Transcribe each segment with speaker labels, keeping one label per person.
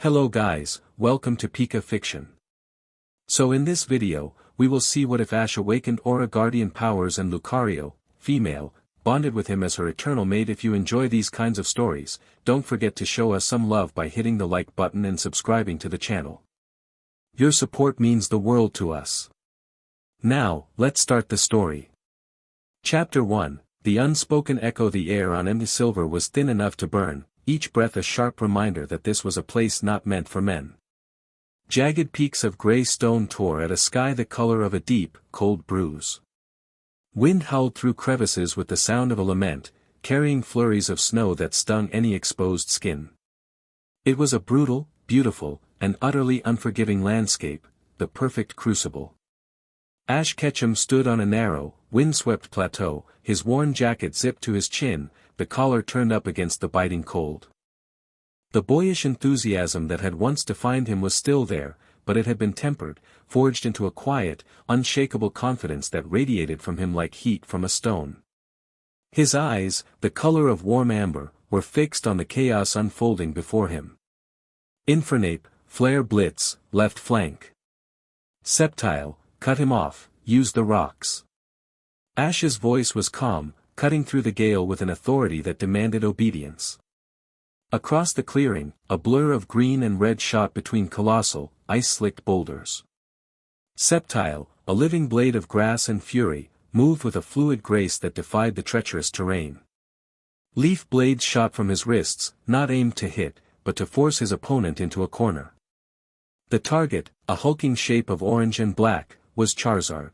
Speaker 1: Hello guys, welcome to Pika Fiction. So in this video, we will see what if Ash awakened Aura Guardian powers and Lucario, female, bonded with him as her eternal mate. If you enjoy these kinds of stories, don't forget to show us some love by hitting the like button and subscribing to the channel. Your support means the world to us. Now, let's start the story. Chapter 1, The Unspoken Echo. The air on Empty Silver was thin enough to burn, each breath a sharp reminder that this was a place not meant for men. Jagged peaks of grey stone tore at a sky the color of a deep, cold bruise. Wind howled through crevices with the sound of a lament, carrying flurries of snow that stung any exposed skin. It was a brutal, beautiful, and utterly unforgiving landscape, the perfect crucible. Ash Ketchum stood on a narrow, windswept plateau, his worn jacket zipped to his chin, the collar turned up against the biting cold. The boyish enthusiasm that had once defined him was still there, but it had been tempered, forged into a quiet, unshakable confidence that radiated from him like heat from a stone. His eyes, the color of warm amber, were fixed on the chaos unfolding before him. Infernape, Flare Blitz, left flank. Sceptile, cut him off, use the rocks. Ash's voice was calm, cutting through the gale with an authority that demanded obedience. Across the clearing, a blur of green and red shot between colossal, ice-slicked boulders. Sceptile, a living blade of grass and fury, moved with a fluid grace that defied the treacherous terrain. Leaf blades shot from his wrists, not aimed to hit, but to force his opponent into a corner. The target, a hulking shape of orange and black, was Charizard.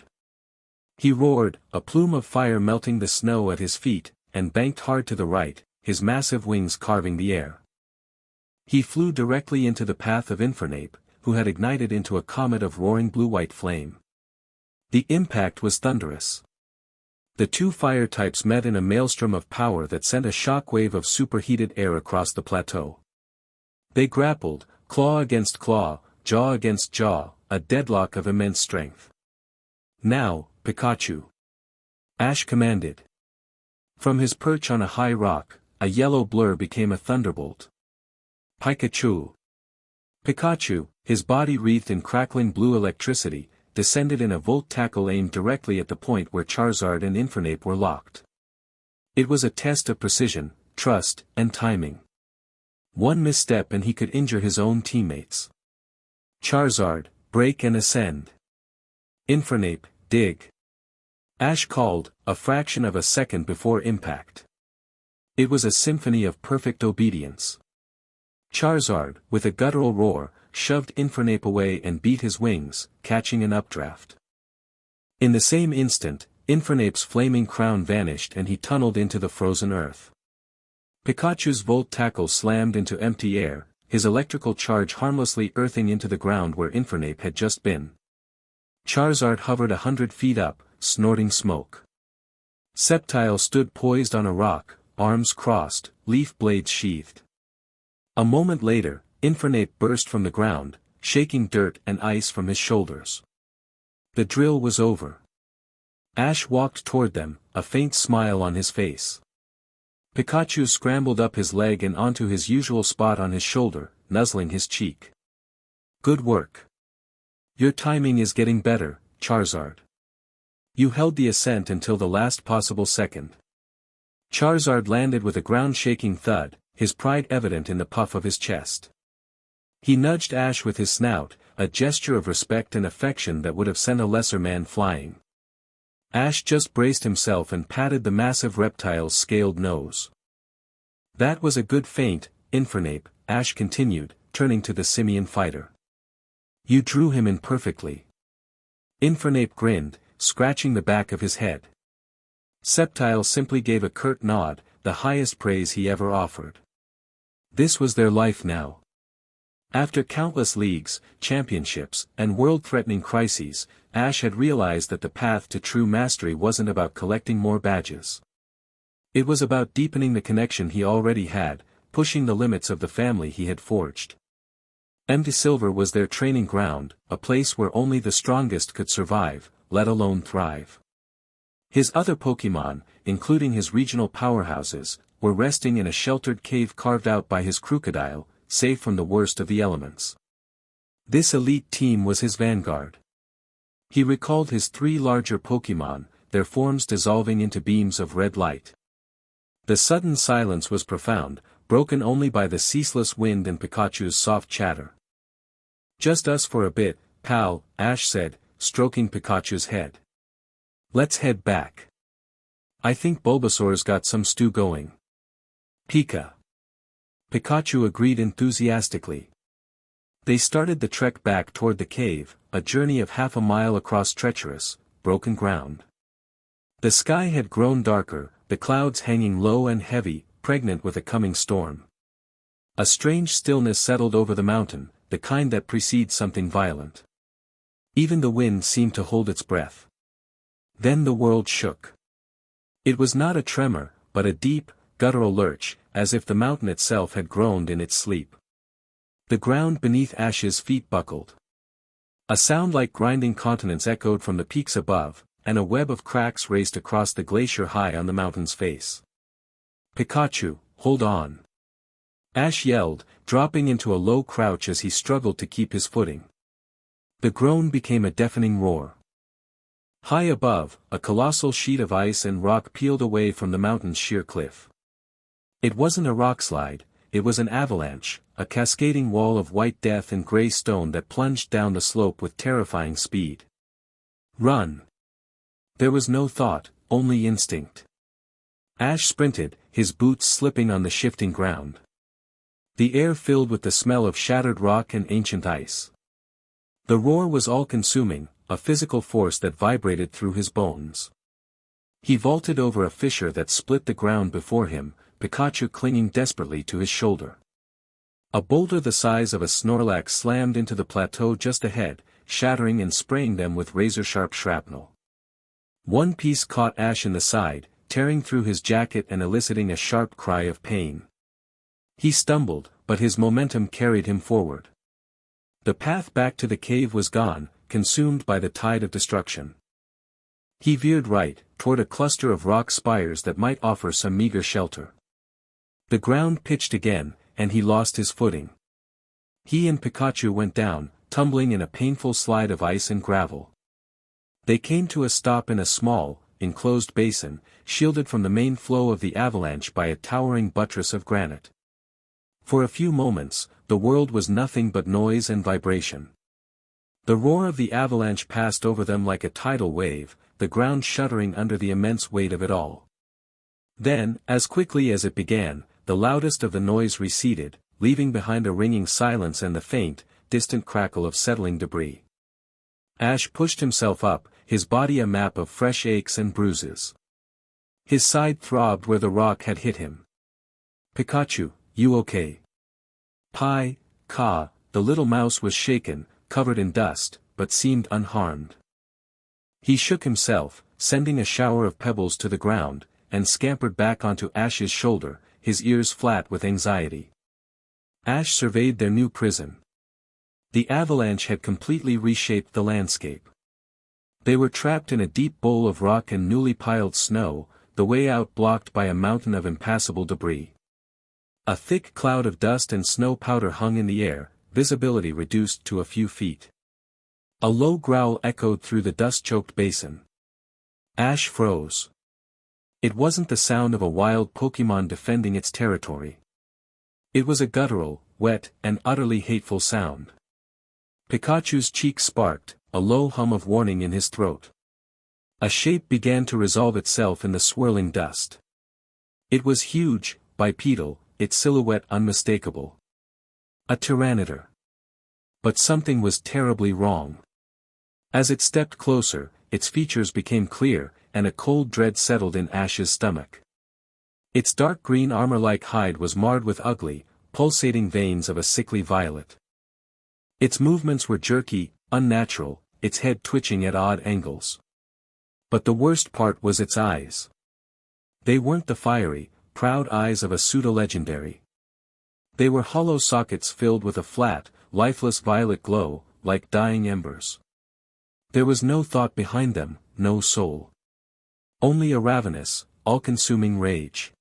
Speaker 1: He roared, a plume of fire melting the snow at his feet, and banked hard to the right, his massive wings carving the air. He flew directly into the path of Infernape, who had ignited into a comet of roaring blue-white flame. The impact was thunderous. The two fire types met in a maelstrom of power that sent a shockwave of superheated air across the plateau. They grappled, claw against claw, jaw against jaw, a deadlock of immense strength. Now, Pikachu! Ash commanded. From his perch on a high rock, a yellow blur became a thunderbolt. Pikachu! Pikachu, his body wreathed in crackling blue electricity, descended in a volt tackle aimed directly at the point where Charizard and Infernape were locked. It was a test of precision, trust, and timing. One misstep and he could injure his own teammates. Charizard, break and ascend. Infernape, dig. Ash called, a fraction of a second before impact. It was a symphony of perfect obedience. Charizard, with a guttural roar, shoved Infernape away and beat his wings, catching an updraft. In the same instant, Infernape's flaming crown vanished and he tunneled into the frozen earth. Pikachu's volt tackle slammed into empty air, his electrical charge harmlessly earthing into the ground where Infernape had just been. Charizard hovered 100 feet up, snorting smoke. Sceptile stood poised on a rock, arms crossed, leaf blades sheathed. A moment later, Infernape burst from the ground, shaking dirt and ice from his shoulders. The drill was over. Ash walked toward them, a faint smile on his face. Pikachu scrambled up his leg and onto his usual spot on his shoulder, nuzzling his cheek. Good work. Your timing is getting better, Charizard. You held the ascent until the last possible second. Charizard landed with a ground-shaking thud, his pride evident in the puff of his chest. He nudged Ash with his snout, a gesture of respect and affection that would have sent a lesser man flying. Ash just braced himself and patted the massive reptile's scaled nose. That was a good feint, Infernape, Ash continued, turning to the simian fighter. You drew him in perfectly. Infernape grinned, scratching the back of his head. Sceptile simply gave a curt nod, the highest praise he ever offered. This was their life now. After countless leagues, championships, and world-threatening crises, Ash had realized that the path to true mastery wasn't about collecting more badges. It was about deepening the connection he already had, pushing the limits of the family he had forged. Empty Silver was their training ground, a place where only the strongest could survive, let alone thrive. His other Pokémon, including his regional powerhouses, were resting in a sheltered cave carved out by his crocodile, safe from the worst of the elements. This elite team was his vanguard. He recalled his 3 larger Pokémon, their forms dissolving into beams of red light. The sudden silence was profound, broken only by the ceaseless wind and Pikachu's soft chatter. "Just us for a bit, pal," Ash said, stroking Pikachu's head. "Let's head back. I think Bulbasaur's got some stew going." Pikachu agreed enthusiastically. They started the trek back toward the cave, a journey of half a mile across treacherous, broken ground. The sky had grown darker, the clouds hanging low and heavy, pregnant with a coming storm. A strange stillness settled over the mountain, the kind that precedes something violent. Even the wind seemed to hold its breath. Then the world shook. It was not a tremor, but a deep, guttural lurch, as if the mountain itself had groaned in its sleep. The ground beneath Ash's feet buckled. A sound like grinding continents echoed from the peaks above, and a web of cracks raced across the glacier high on the mountain's face. "Pikachu, hold on!" Ash yelled, dropping into a low crouch as he struggled to keep his footing. The groan became a deafening roar. High above, a colossal sheet of ice and rock peeled away from the mountain's sheer cliff. It wasn't a rockslide, it was an avalanche, a cascading wall of white death and gray stone that plunged down the slope with terrifying speed. "Run!" There was no thought, only instinct. Ash sprinted, his boots slipping on the shifting ground. The air filled with the smell of shattered rock and ancient ice. The roar was all-consuming, a physical force that vibrated through his bones. He vaulted over a fissure that split the ground before him, Pikachu clinging desperately to his shoulder. A boulder the size of a Snorlax slammed into the plateau just ahead, shattering and spraying them with razor-sharp shrapnel. One piece caught Ash in the side, tearing through his jacket and eliciting a sharp cry of pain. He stumbled, but his momentum carried him forward. The path back to the cave was gone, consumed by the tide of destruction. He veered right, toward a cluster of rock spires that might offer some meager shelter. The ground pitched again, and he lost his footing. He and Pikachu went down, tumbling in a painful slide of ice and gravel. They came to a stop in a small, enclosed basin, shielded from the main flow of the avalanche by a towering buttress of granite. For a few moments, the world was nothing but noise and vibration. The roar of the avalanche passed over them like a tidal wave, the ground shuddering under the immense weight of it all. Then, as quickly as it began, the loudest of the noise receded, leaving behind a ringing silence and the faint, distant crackle of settling debris. Ash pushed himself up, his body a map of fresh aches and bruises. His side throbbed where the rock had hit him. "Pikachu, you okay?" The little mouse was shaken, covered in dust, but seemed unharmed. He shook himself, sending a shower of pebbles to the ground, and scampered back onto Ash's shoulder, his ears flat with anxiety. Ash surveyed their new prison. The avalanche had completely reshaped the landscape. They were trapped in a deep bowl of rock and newly piled snow, the way out blocked by a mountain of impassable debris. A thick cloud of dust and snow powder hung in the air, visibility reduced to a few feet. A low growl echoed through the dust-choked basin. Ash froze. It wasn't the sound of a wild Pokémon defending its territory. It was a guttural, wet, and utterly hateful sound. Pikachu's cheeks sparked, a low hum of warning in his throat. A shape began to resolve itself in the swirling dust. It was huge, bipedal, its silhouette unmistakable. A Tyranitar. But something was terribly wrong. As it stepped closer, its features became clear, and a cold dread settled in Ash's stomach. Its dark green armor-like hide was marred with ugly, pulsating veins of a sickly violet. Its movements were jerky, unnatural, its head twitching at odd angles. But the worst part was its eyes. They weren't the fiery, proud eyes of a pseudo-legendary. They were hollow sockets filled with a flat, lifeless violet glow, like dying embers. There was no thought behind them, no soul. Only a ravenous, all-consuming rage.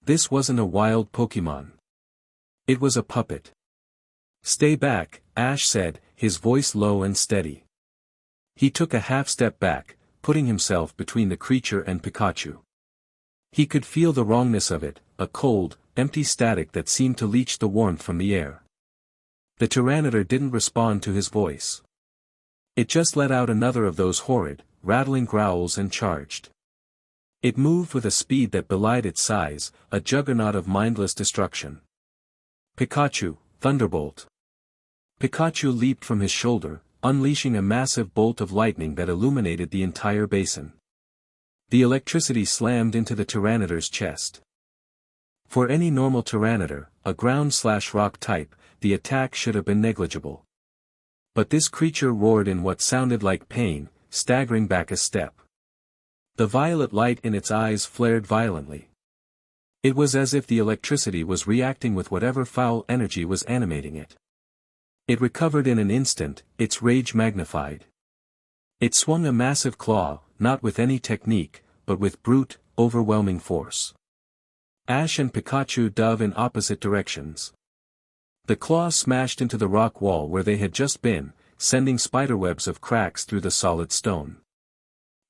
Speaker 1: This wasn't a wild Pokémon. It was a puppet. "Stay back," Ash said, his voice low and steady. He took a half-step back, putting himself between the creature and Pikachu. He could feel the wrongness of it, a cold, empty static that seemed to leach the warmth from the air. The Tyranitar didn't respond to his voice. It just let out another of those horrid, rattling growls and charged. It moved with a speed that belied its size, a juggernaut of mindless destruction. "Pikachu, Thunderbolt!" Pikachu leaped from his shoulder, unleashing a massive bolt of lightning that illuminated the entire basin. The electricity slammed into the Tyranitar's chest. For any normal Tyranitar, a ground/rock type, the attack should have been negligible. But this creature roared in what sounded like pain, staggering back a step. The violet light in its eyes flared violently. It was as if the electricity was reacting with whatever foul energy was animating it. It recovered in an instant, its rage magnified. It swung a massive claw, not with any technique, but with brute, overwhelming force. Ash and Pikachu dove in opposite directions. The claw smashed into the rock wall where they had just been, sending spiderwebs of cracks through the solid stone.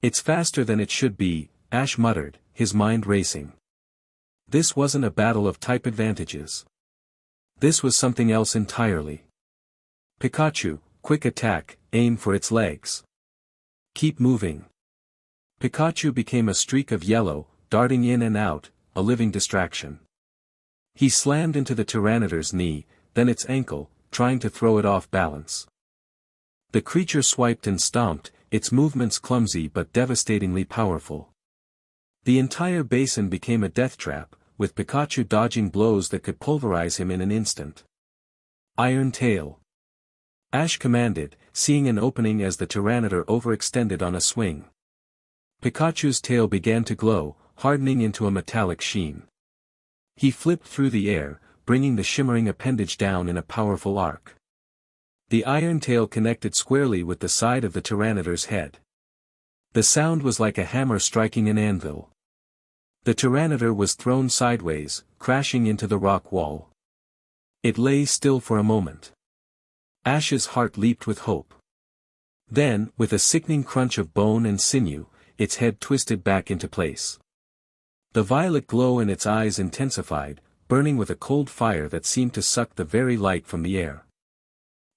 Speaker 1: "It's faster than it should be," Ash muttered, his mind racing. This wasn't a battle of type advantages. This was something else entirely. "Pikachu, quick attack, aim for its legs. Keep moving." Pikachu became a streak of yellow, darting in and out, a living distraction. He slammed into the Tyranitar's knee, then its ankle, trying to throw it off balance. The creature swiped and stomped, its movements clumsy but devastatingly powerful. The entire basin became a death trap, with Pikachu dodging blows that could pulverize him in an instant. "Iron Tail!" Ash commanded, seeing an opening as the Tyranitar overextended on a swing. Pikachu's tail began to glow, hardening into a metallic sheen. He flipped through the air, bringing the shimmering appendage down in a powerful arc. The iron tail connected squarely with the side of the Tyranitar's head. The sound was like a hammer striking an anvil. The Tyranitar was thrown sideways, crashing into the rock wall. It lay still for a moment. Ash's heart leaped with hope. Then, with a sickening crunch of bone and sinew, its head twisted back into place. The violet glow in its eyes intensified, burning with a cold fire that seemed to suck the very light from the air.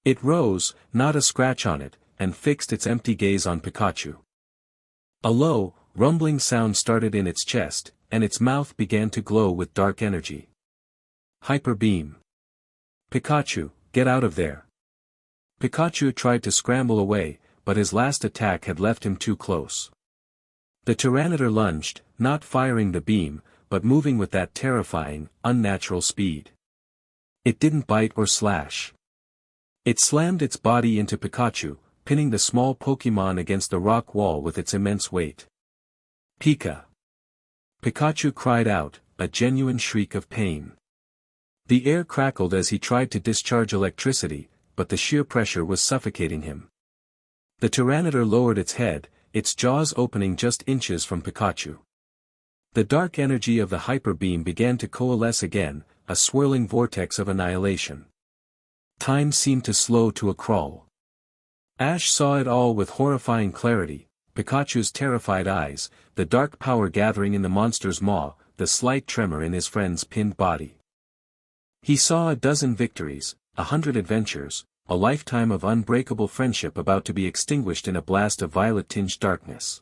Speaker 1: It rose, not a scratch on it, and fixed its empty gaze on Pikachu. A low, rumbling sound started in its chest, and its mouth began to glow with dark energy. "Hyper Beam! Pikachu, get out of there!" Pikachu tried to scramble away, but his last attack had left him too close. The Tyranitar lunged, not firing the beam, but moving with that terrifying, unnatural speed. It didn't bite or slash. It slammed its body into Pikachu, pinning the small Pokémon against the rock wall with its immense weight. "Pika!" Pikachu cried out, a genuine shriek of pain. The air crackled as he tried to discharge electricity, but the sheer pressure was suffocating him. The Tyranitar lowered its head, its jaws opening just inches from Pikachu. The dark energy of the hyper beam began to coalesce again, a swirling vortex of annihilation. Time seemed to slow to a crawl. Ash saw it all with horrifying clarity, Pikachu's terrified eyes, the dark power gathering in the monster's maw, the slight tremor in his friend's pinned body. He saw a dozen victories, 100 adventures, a lifetime of unbreakable friendship about to be extinguished in a blast of violet-tinged darkness.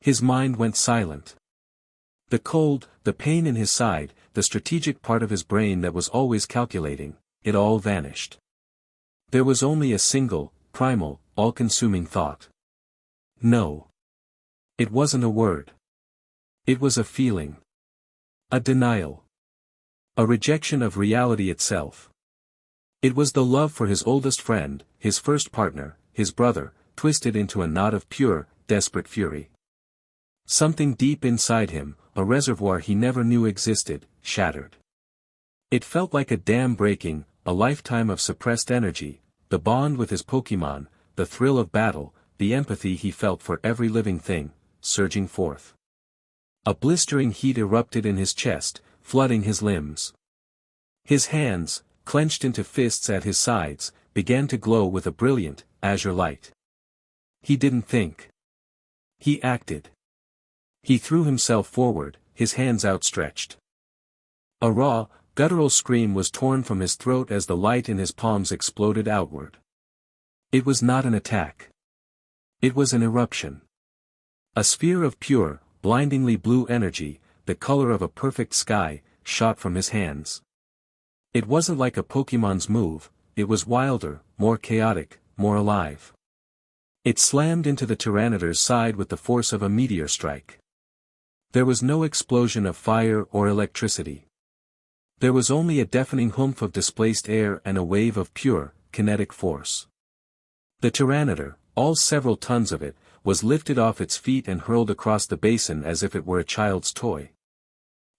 Speaker 1: His mind went silent. The cold, the pain in his side, the strategic part of his brain that was always calculating, it all vanished. There was only a single, primal, all-consuming thought. No. It wasn't a word. It was a feeling. A denial. A rejection of reality itself. It was the love for his oldest friend, his first partner, his brother, twisted into a knot of pure, desperate fury. Something deep inside him, a reservoir he never knew existed, shattered. It felt like a dam breaking, a lifetime of suppressed energy, the bond with his Pokémon, the thrill of battle, the empathy he felt for every living thing, surging forth. A blistering heat erupted in his chest, flooding his limbs. His hands, clenched into fists at his sides, began to glow with a brilliant, azure light. He didn't think. He acted. He threw himself forward, his hands outstretched. A raw, guttural scream was torn from his throat as the light in his palms exploded outward. It was not an attack. It was an eruption. A sphere of pure, blindingly blue energy, the color of a perfect sky, shot from his hands. It wasn't like a Pokémon's move, it was wilder, more chaotic, more alive. It slammed into the Tyranidar's side with the force of a meteor strike. There was no explosion of fire or electricity. There was only a deafening humph of displaced air and a wave of pure, kinetic force. The Tyranitar, all several tons of it, was lifted off its feet and hurled across the basin as if it were a child's toy.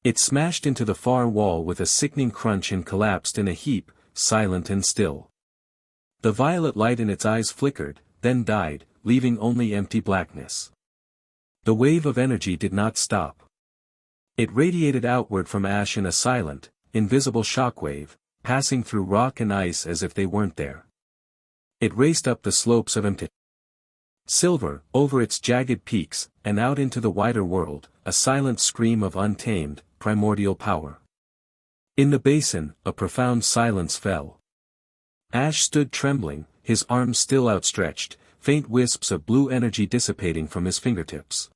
Speaker 1: It smashed into the far wall with a sickening crunch and collapsed in a heap, silent and still. The violet light in its eyes flickered, then died, leaving only empty blackness. The wave of energy did not stop. It radiated outward from Ash in a silent, invisible shockwave, passing through rock and ice as if they weren't there. It raced up the slopes of empty silver, over its jagged peaks, and out into the wider world, a silent scream of untamed, primordial power. In the basin, a profound silence fell. Ash stood trembling, his arms still outstretched, faint wisps of blue energy dissipating from his fingertips.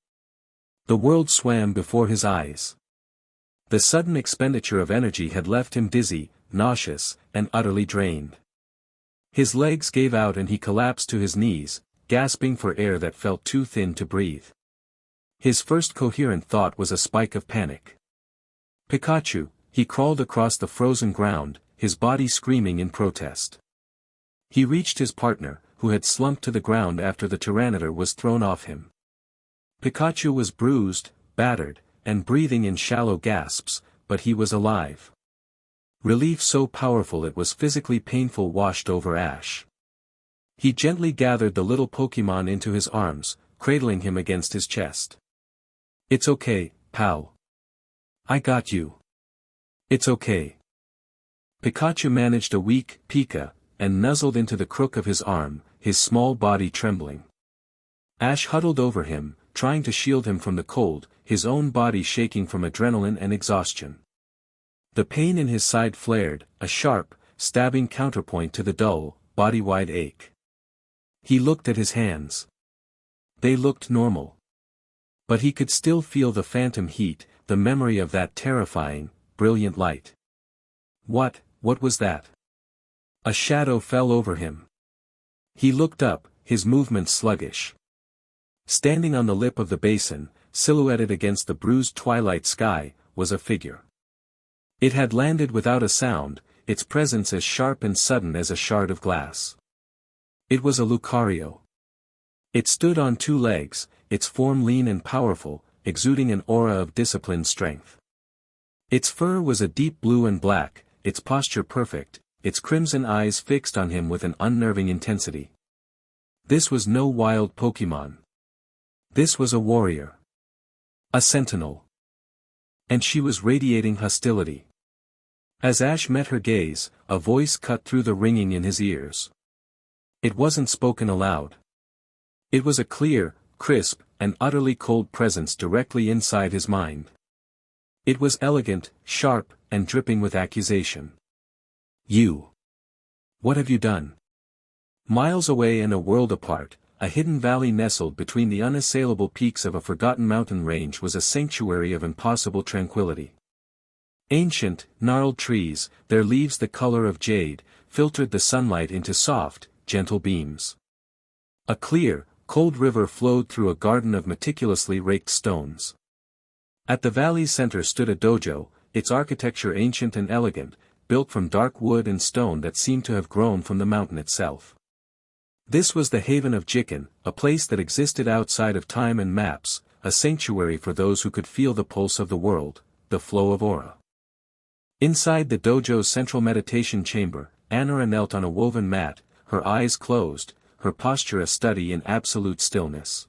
Speaker 1: The world swam before his eyes. The sudden expenditure of energy had left him dizzy, nauseous, and utterly drained. His legs gave out and he collapsed to his knees, gasping for air that felt too thin to breathe. His first coherent thought was a spike of panic. Pikachu, he crawled across the frozen ground, his body screaming in protest. He reached his partner, who had slumped to the ground after the Tyranitar was thrown off him. Pikachu was bruised, battered, and breathing in shallow gasps, but he was alive. Relief so powerful it was physically painful washed over Ash. He gently gathered the little Pokémon into his arms, cradling him against his chest. "It's okay, pal. I got you. It's okay." Pikachu managed a weak Pika, and nuzzled into the crook of his arm, his small body trembling. Ash huddled over him, trying to shield him from the cold, his own body shaking from adrenaline and exhaustion. The pain in his side flared, a sharp, stabbing counterpoint to the dull, body-wide ache. He looked at his hands. They looked normal. But he could still feel the phantom heat, the memory of that terrifying, brilliant light. What was that? A shadow fell over him. He looked up, his movements sluggish. Standing on the lip of the basin, silhouetted against the bruised twilight sky, was a figure. It had landed without a sound, its presence as sharp and sudden as a shard of glass. It was a Lucario. It stood on two legs, its form lean and powerful, exuding an aura of disciplined strength. Its fur was a deep blue and black, its posture perfect, its crimson eyes fixed on him with an unnerving intensity. This was no wild Pokémon. This was a warrior. A sentinel. And she was radiating hostility. As Ash met her gaze, a voice cut through the ringing in his ears. It wasn't spoken aloud. It was a clear, crisp, and utterly cold presence directly inside his mind. It was elegant, sharp, and dripping with accusation. "You. What have you done?" Miles away and a world apart, a hidden valley nestled between the unassailable peaks of a forgotten mountain range was a sanctuary of impossible tranquility. Ancient, gnarled trees, their leaves the color of jade, filtered the sunlight into soft, gentle beams. A clear, cold river flowed through a garden of meticulously raked stones. At the valley's center stood a dojo, its architecture ancient and elegant, built from dark wood and stone that seemed to have grown from the mountain itself. This was the haven of Jiken, a place that existed outside of time and maps, a sanctuary for those who could feel the pulse of the world, the flow of aura. Inside the dojo's central meditation chamber, Anura knelt on a woven mat, her eyes closed, her posture a study in absolute stillness.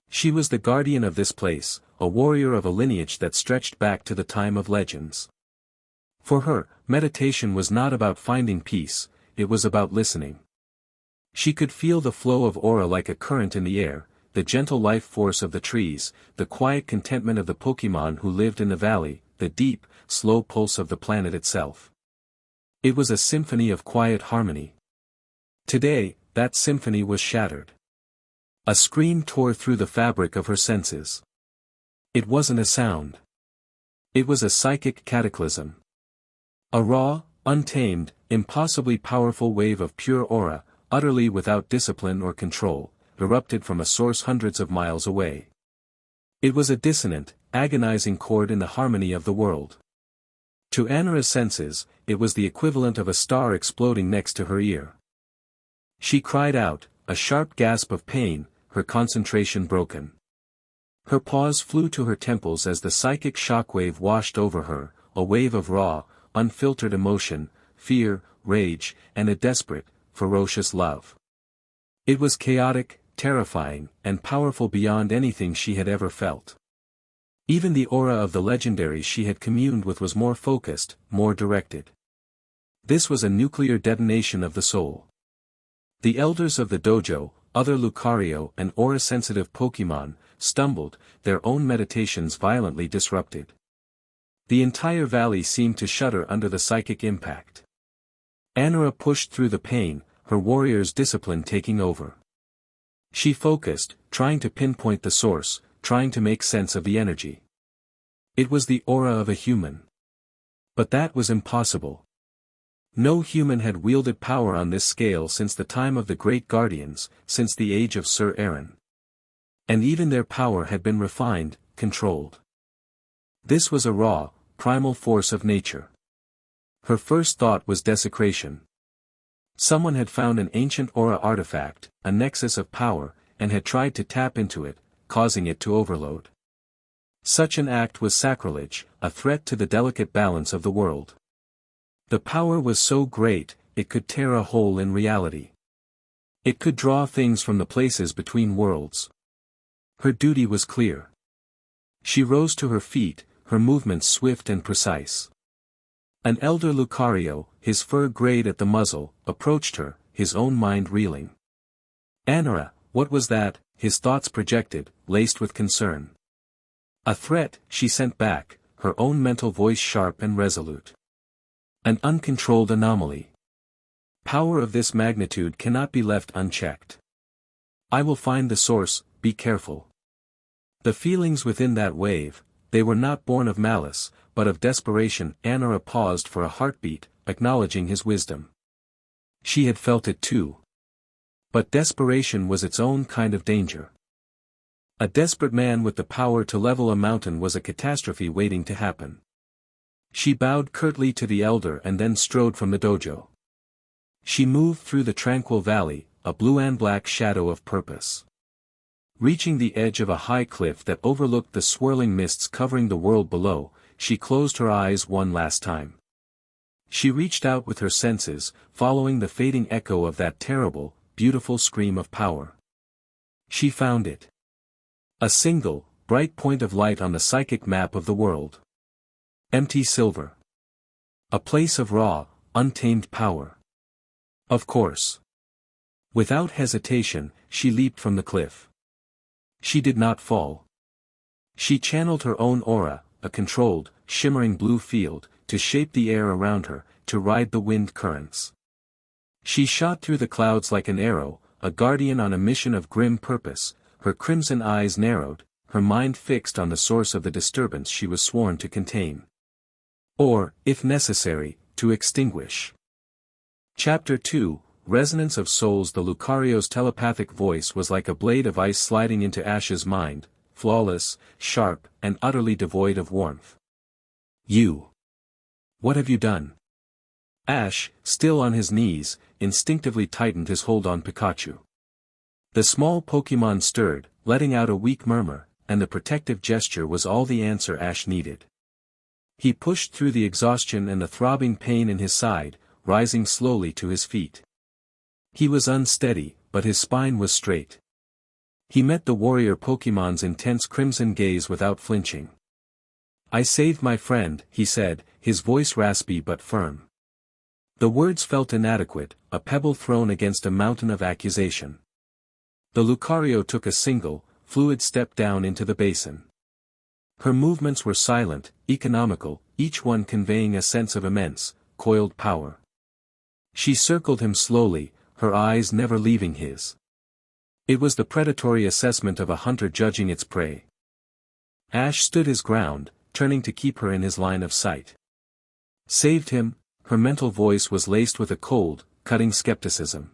Speaker 1: She was the guardian of this place, a warrior of a lineage that stretched back to the time of legends. For her, meditation was not about finding peace, it was about listening. She could feel the flow of aura like a current in the air, the gentle life force of the trees, the quiet contentment of the Pokemon who lived in the valley, the deep, slow pulse of the planet itself. It was a symphony of quiet harmony. Today, that symphony was shattered. A scream tore through the fabric of her senses. It wasn't a sound. It was a psychic cataclysm. A raw, untamed, impossibly powerful wave of pure aura, utterly without discipline or control, erupted from a source hundreds of miles away. It was a dissonant, agonizing chord in the harmony of the world. To Anora's senses, it was the equivalent of a star exploding next to her ear. She cried out, a sharp gasp of pain, her concentration broken. Her paws flew to her temples as the psychic shockwave washed over her, a wave of raw, unfiltered emotion, fear, rage, and a desperate, ferocious love. It was chaotic, terrifying, and powerful beyond anything she had ever felt. Even the aura of the legendaries she had communed with was more focused, more directed. This was a nuclear detonation of the soul. The elders of the dojo, other Lucario and aura-sensitive Pokemon, stumbled, their own meditations violently disrupted. The entire valley seemed to shudder under the psychic impact. Anora pushed through the pain, her warrior's discipline taking over. She focused, trying to pinpoint the source, trying to make sense of the energy. It was the aura of a human. But that was impossible. No human had wielded power on this scale since the time of the Great Guardians, since the age of Sir Aaron. And even their power had been refined, controlled. This was a raw, primal force of nature. Her first thought was desecration. Someone had found an ancient aura artifact, a nexus of power, and had tried to tap into it, causing it to overload. Such an act was sacrilege, a threat to the delicate balance of the world. The power was so great, it could tear a hole in reality. It could draw things from the places between worlds. Her duty was clear. She rose to her feet, her movements swift and precise. An elder Lucario, his fur grayed at the muzzle, approached her, his own mind reeling. Anora, what was that? His thoughts projected, laced with concern. A threat, she sent back, her own mental voice sharp and resolute. An uncontrolled anomaly. Power of this magnitude cannot be left unchecked. I will find the source, be careful. The feelings within that wave, they were not born of malice, but of desperation. Anora paused for a heartbeat, acknowledging his wisdom. She had felt it too. But desperation was its own kind of danger. A desperate man with the power to level a mountain was a catastrophe waiting to happen. She bowed curtly to the elder and then strode from the dojo. She moved through the tranquil valley, a blue and black shadow of purpose. Reaching the edge of a high cliff that overlooked the swirling mists covering the world below, she closed her eyes one last time. She reached out with her senses, following the fading echo of that terrible, beautiful scream of power. She found it. A single, bright point of light on the psychic map of the world. Empty silver. A place of raw, untamed power. Of course. Without hesitation, she leaped from the cliff. She did not fall. She channeled her own aura, a controlled, shimmering blue field, to shape the air around her, to ride the wind currents. She shot through the clouds like an arrow, a guardian on a mission of grim purpose, her crimson eyes narrowed, her mind fixed on the source of the disturbance she was sworn to contain. Or, if necessary, to extinguish. Chapter 2, Resonance of Souls. The Lucario's telepathic voice was like a blade of ice sliding into Ash's mind, flawless, sharp, and utterly devoid of warmth. You. What have you done? Ash, still on his knees, instinctively tightened his hold on Pikachu. The small Pokemon stirred, letting out a weak murmur, and the protective gesture was all the answer Ash needed. He pushed through the exhaustion and the throbbing pain in his side, rising slowly to his feet. He was unsteady, but his spine was straight. He met the warrior Pokemon's intense crimson gaze without flinching. I saved my friend, he said, his voice raspy but firm. The words felt inadequate, a pebble thrown against a mountain of accusation. The Lucario took a single, fluid step down into the basin. Her movements were silent, economical, each one conveying a sense of immense, coiled power. She circled him slowly, her eyes never leaving his. It was the predatory assessment of a hunter judging its prey. Ash stood his ground, turning to keep her in his line of sight. Saved him, her mental voice was laced with a cold, cutting skepticism.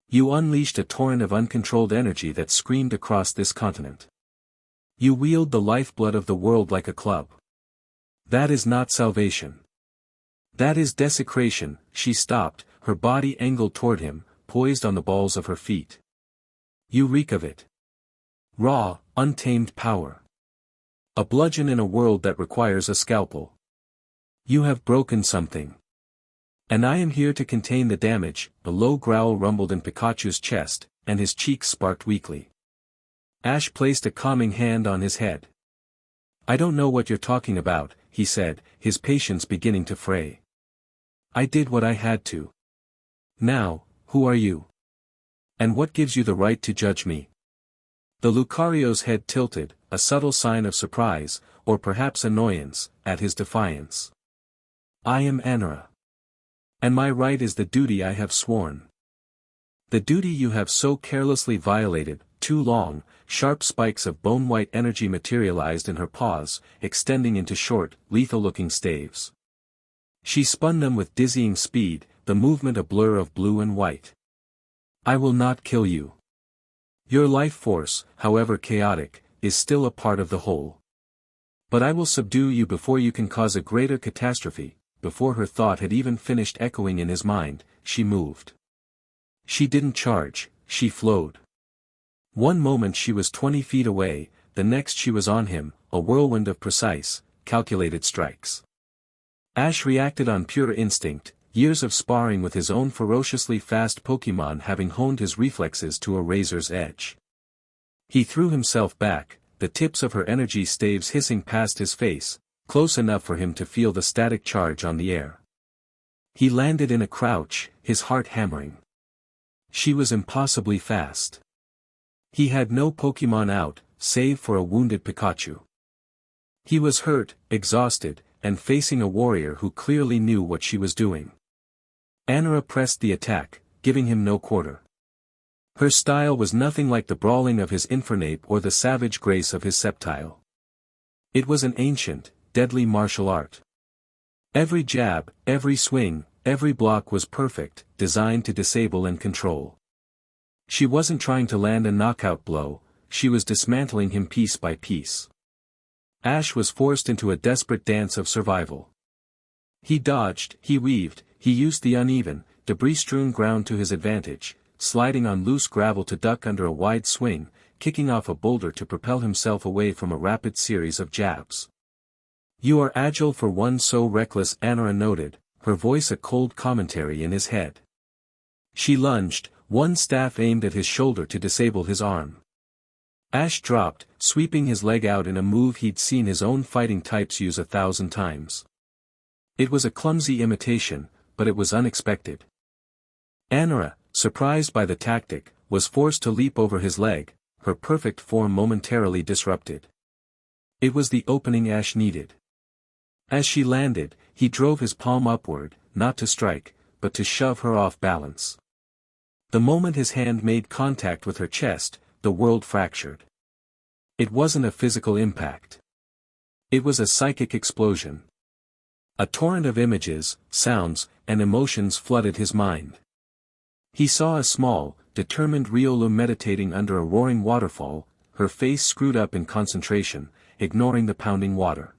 Speaker 1: You unleashed a torrent of uncontrolled energy that screamed across this continent. You wield the lifeblood of the world like a club. That is not salvation. That is desecration. She stopped, her body angled toward him, poised on the balls of her feet. You reek of it. Raw, untamed power. A bludgeon in a world that requires a scalpel. You have broken something. And I am here to contain the damage. A low growl rumbled in Pikachu's chest, and his cheeks sparked weakly. Ash placed a calming hand on his head. I don't know what you're talking about, he said, his patience beginning to fray. I did what I had to. Now, who are you? And what gives you the right to judge me? The Lucario's head tilted, a subtle sign of surprise, or perhaps annoyance, at his defiance. I am Anara. And my right is the duty I have sworn. The duty you have so carelessly violated. Too long, sharp spikes of bone-white energy materialized in her paws, extending into short, lethal-looking staves. She spun them with dizzying speed, the movement a blur of blue and white. I will not kill you. Your life force, however chaotic, is still a part of the whole. But I will subdue you before you can cause a greater catastrophe. Before her thought had even finished echoing in his mind, she moved. She didn't charge, she flowed. One moment she was 20 feet away, the next she was on him, a whirlwind of precise, calculated strikes. Ash reacted on pure instinct, years of sparring with his own ferociously fast Pokémon having honed his reflexes to a razor's edge. He threw himself back, the tips of her energy staves hissing past his face, close enough for him to feel the static charge on the air. He landed in a crouch, his heart hammering. She was impossibly fast. He had no Pokémon out, save for a wounded Pikachu. He was hurt, exhausted, and facing a warrior who clearly knew what she was doing. Anara pressed the attack, giving him no quarter. Her style was nothing like the brawling of his Infernape or the savage grace of his Sceptile. It was an ancient, deadly martial art. Every jab, every swing, every block was perfect, designed to disable and control. She wasn't trying to land a knockout blow, she was dismantling him piece by piece. Ash was forced into a desperate dance of survival. He dodged, he weaved, he used the uneven, debris-strewn ground to his advantage, sliding on loose gravel to duck under a wide swing, kicking off a boulder to propel himself away from a rapid series of jabs. You are agile for one so reckless, Anara noted, her voice a cold commentary in his head. She lunged, one staff aimed at his shoulder to disable his arm. Ash dropped, sweeping his leg out in a move he'd seen his own fighting types use 1,000 times. It was a clumsy imitation, but it was unexpected. Anara, surprised by the tactic, was forced to leap over his leg, her perfect form momentarily disrupted. It was the opening Ash needed. As she landed, he drove his palm upward, not to strike, but to shove her off balance. The moment his hand made contact with her chest, the world fractured. It wasn't a physical impact. It was a psychic explosion. A torrent of images, sounds, and emotions flooded his mind. He saw a small, determined Riolu meditating under a roaring waterfall, her face screwed up in concentration, ignoring the pounding water.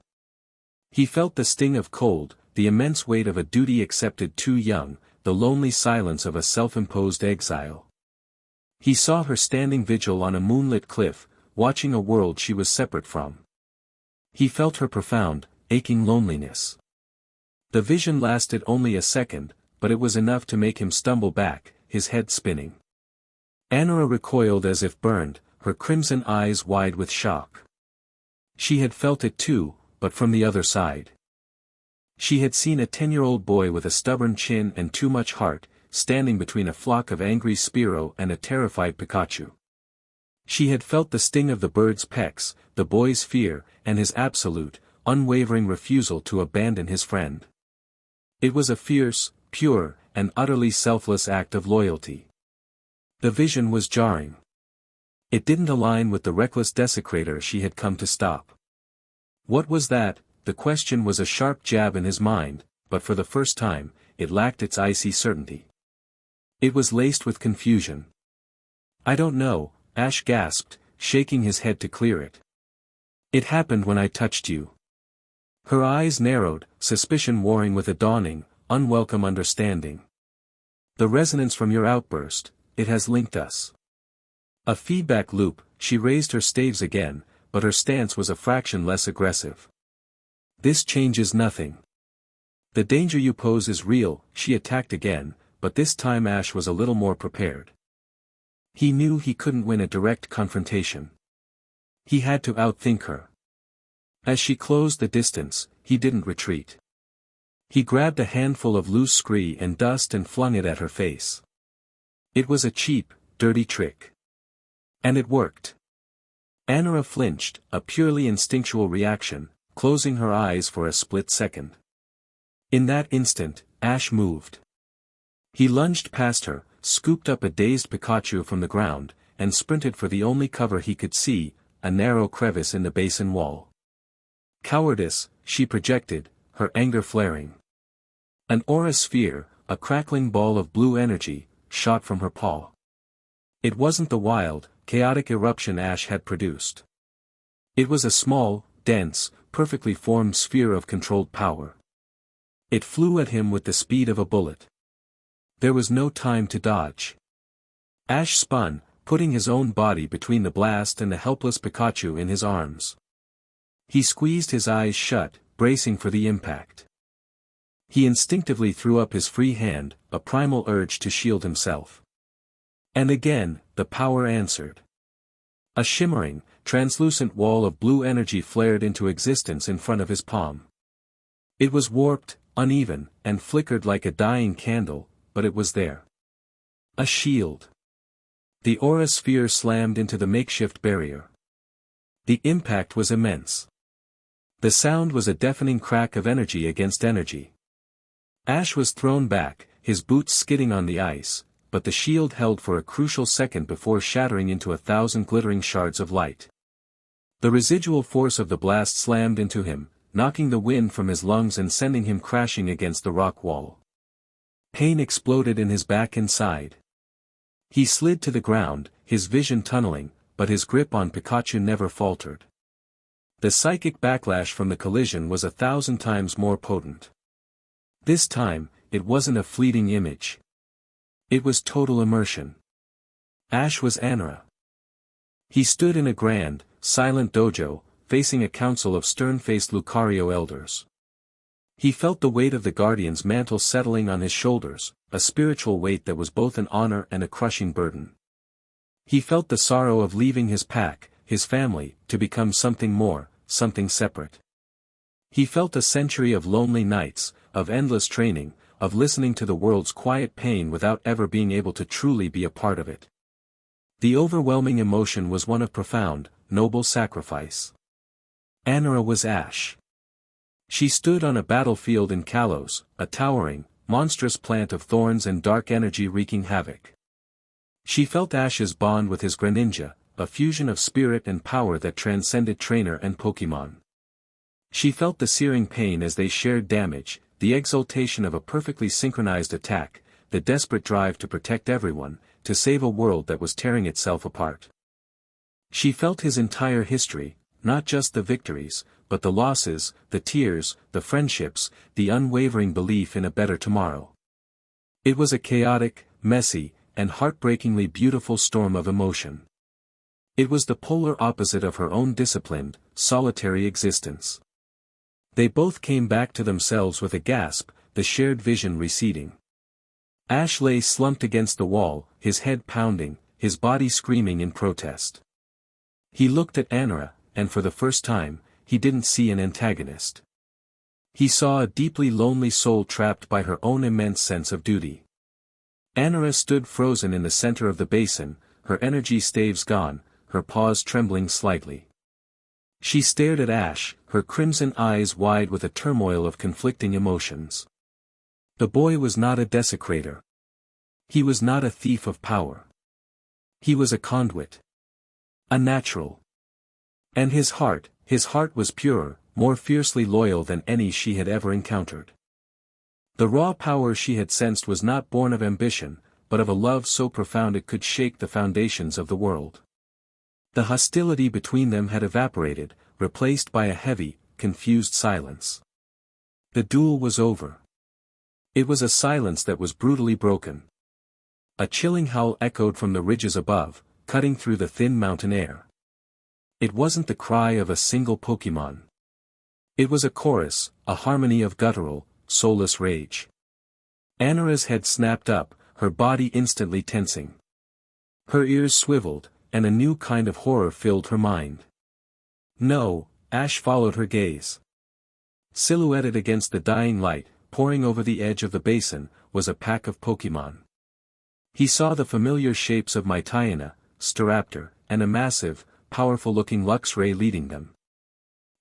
Speaker 1: He felt the sting of cold, the immense weight of a duty accepted too young, the lonely silence of a self-imposed exile. He saw her standing vigil on a moonlit cliff, watching a world she was separate from. He felt her profound, aching loneliness. The vision lasted only a second, but it was enough to make him stumble back, his head spinning. Anara recoiled as if burned, her crimson eyes wide with shock. She had felt it too, but from the other side. She had seen a 10-year-old boy with a stubborn chin and too much heart, standing between a flock of angry Spearow and a terrified Pikachu. She had felt the sting of the bird's pecks, the boy's fear, and his absolute, unwavering refusal to abandon his friend. It was a fierce, pure, and utterly selfless act of loyalty. The vision was jarring. It didn't align with the reckless desecrator she had come to stop. What was that? The question was a sharp jab in his mind, but for the first time, it lacked its icy certainty. It was laced with confusion. "I don't know," Ash gasped, shaking his head to clear it. "It happened when I touched you." Her eyes narrowed, suspicion warring with a dawning, unwelcome understanding. "The resonance from your outburst, it has linked us." A feedback loop. She raised her staves again, but her stance was a fraction less aggressive. "This changes nothing. The danger you pose is real," she attacked again, but this time Ash was a little more prepared. He knew he couldn't win a direct confrontation. He had to outthink her. As she closed the distance, he didn't retreat. He grabbed a handful of loose scree and dust and flung it at her face. It was a cheap, dirty trick. And it worked. Anura flinched, a purely instinctual reaction, closing her eyes for a split second. In that instant, Ash moved. He lunged past her, scooped up a dazed Pikachu from the ground, and sprinted for the only cover he could see, a narrow crevice in the basin wall. "Cowardice," she projected, her anger flaring. An aura sphere, a crackling ball of blue energy, shot from her paw. It wasn't the wild, chaotic eruption Ash had produced. It was a small, dense, perfectly formed sphere of controlled power. It flew at him with the speed of a bullet. There was no time to dodge. Ash spun, putting his own body between the blast and the helpless Pikachu in his arms. He squeezed his eyes shut, bracing for the impact. He instinctively threw up his free hand, a primal urge to shield himself. And again, the power answered. A shimmering, translucent wall of blue energy flared into existence in front of his palm. It was warped, uneven, and flickered like a dying candle, but it was there. A shield. The aura sphere slammed into the makeshift barrier. The impact was immense. The sound was a deafening crack of energy against energy. Ash was thrown back, his boots skidding on the ice, but the shield held for a crucial second before shattering into 1,000 glittering shards of light. The residual force of the blast slammed into him, knocking the wind from his lungs and sending him crashing against the rock wall. Pain exploded in his back and side. He slid to the ground, his vision tunneling, but his grip on Pikachu never faltered. The psychic backlash from the collision was 1,000 times more potent. This time, it wasn't a fleeting image. It was total immersion. Ash was Anura. He stood in a grand, silent dojo, facing a council of stern-faced Lucario elders. He felt the weight of the Guardian's mantle settling on his shoulders, a spiritual weight that was both an honor and a crushing burden. He felt the sorrow of leaving his pack, his family, to become something more, something separate. He felt a century of lonely nights, of endless training, of listening to the world's quiet pain without ever being able to truly be a part of it. The overwhelming emotion was one of profound, noble sacrifice. Anura was Ash. She stood on a battlefield in Kalos, a towering, monstrous plant of thorns and dark energy wreaking havoc. She felt Ash's bond with his Greninja, a fusion of spirit and power that transcended trainer and Pokémon. She felt the searing pain as they shared damage, the exultation of a perfectly synchronized attack, the desperate drive to protect everyone, to save a world that was tearing itself apart. She felt his entire history, not just the victories, but the losses, the tears, the friendships, the unwavering belief in a better tomorrow. It was a chaotic, messy, and heartbreakingly beautiful storm of emotion. It was the polar opposite of her own disciplined, solitary existence. They both came back to themselves with a gasp, the shared vision receding. Ash lay slumped against the wall, his head pounding, his body screaming in protest. He looked at Anura, and for the first time, he didn't see an antagonist. He saw a deeply lonely soul trapped by her own immense sense of duty. Anura stood frozen in the center of the basin, her energy staves gone, her paws trembling slightly. She stared at Ash, her crimson eyes wide with a turmoil of conflicting emotions. The boy was not a desecrator. He was not a thief of power. He was a conduit. A natural. And his heart was purer, more fiercely loyal than any she had ever encountered. The raw power she had sensed was not born of ambition, but of a love so profound it could shake the foundations of the world. The hostility between them had evaporated, replaced by a heavy, confused silence. The duel was over. It was a silence that was brutally broken. A chilling howl echoed from the ridges above, cutting through the thin mountain air. It wasn't the cry of a single Pokémon. It was a chorus, a harmony of guttural, soulless rage. Anura's head snapped up, her body instantly tensing. Her ears swiveled, and a new kind of horror filled her mind. No, Ash followed her gaze. Silhouetted against the dying light, pouring over the edge of the basin, was a pack of Pokémon. He saw the familiar shapes of Mytiana, Staraptor, and a massive, powerful-looking Luxray leading them.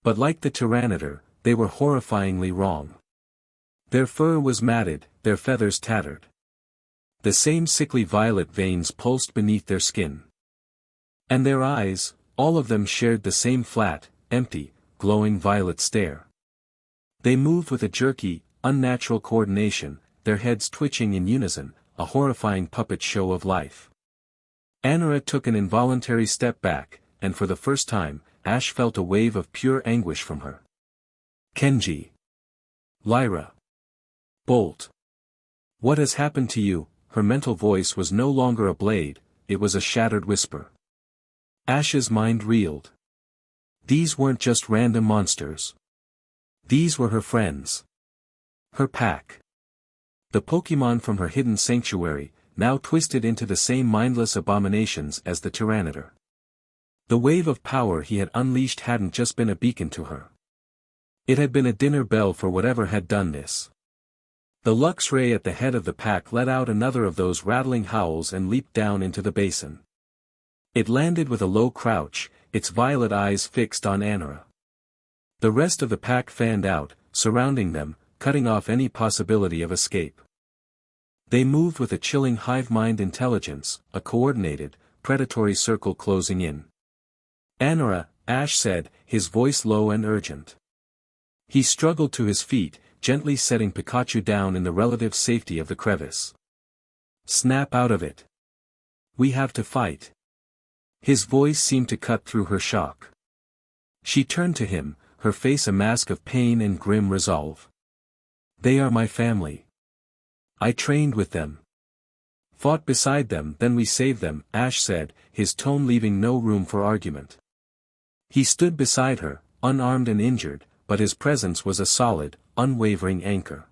Speaker 1: But like the Tyranitar, they were horrifyingly wrong. Their fur was matted, their feathers tattered. The same sickly violet veins pulsed beneath their skin. And their eyes, all of them shared the same flat, empty, glowing violet stare. They moved with a jerky, unnatural coordination, their heads twitching in unison, a horrifying puppet show of life. Anura took an involuntary step back, and for the first time, Ash felt a wave of pure anguish from her. Kenji. Lyra. Bolt. What has happened to you? Her mental voice was no longer a blade, it was a shattered whisper. Ash's mind reeled. These weren't just random monsters. These were her friends. Her pack. The Pokémon from her hidden sanctuary, now twisted into the same mindless abominations as the Tyranitar. The wave of power he had unleashed hadn't just been a beacon to her. It had been a dinner bell for whatever had done this. The Luxray at the head of the pack let out another of those rattling howls and leaped down into the basin. It landed with a low crouch, its violet eyes fixed on Anura. The rest of the pack fanned out, surrounding them, cutting off any possibility of escape. They moved with a chilling hive-mind intelligence, a coordinated, predatory circle closing in. Anura, Ash said, his voice low and urgent. He struggled to his feet, gently setting Pikachu down in the relative safety of the crevice. Snap out of it. We have to fight. His voice seemed to cut through her shock. She turned to him, her face a mask of pain and grim resolve. They are my family. I trained with them. Fought beside them, then we saved them, Ash said, his tone leaving no room for argument. He stood beside her, unarmed and injured, but his presence was a solid, unwavering anchor.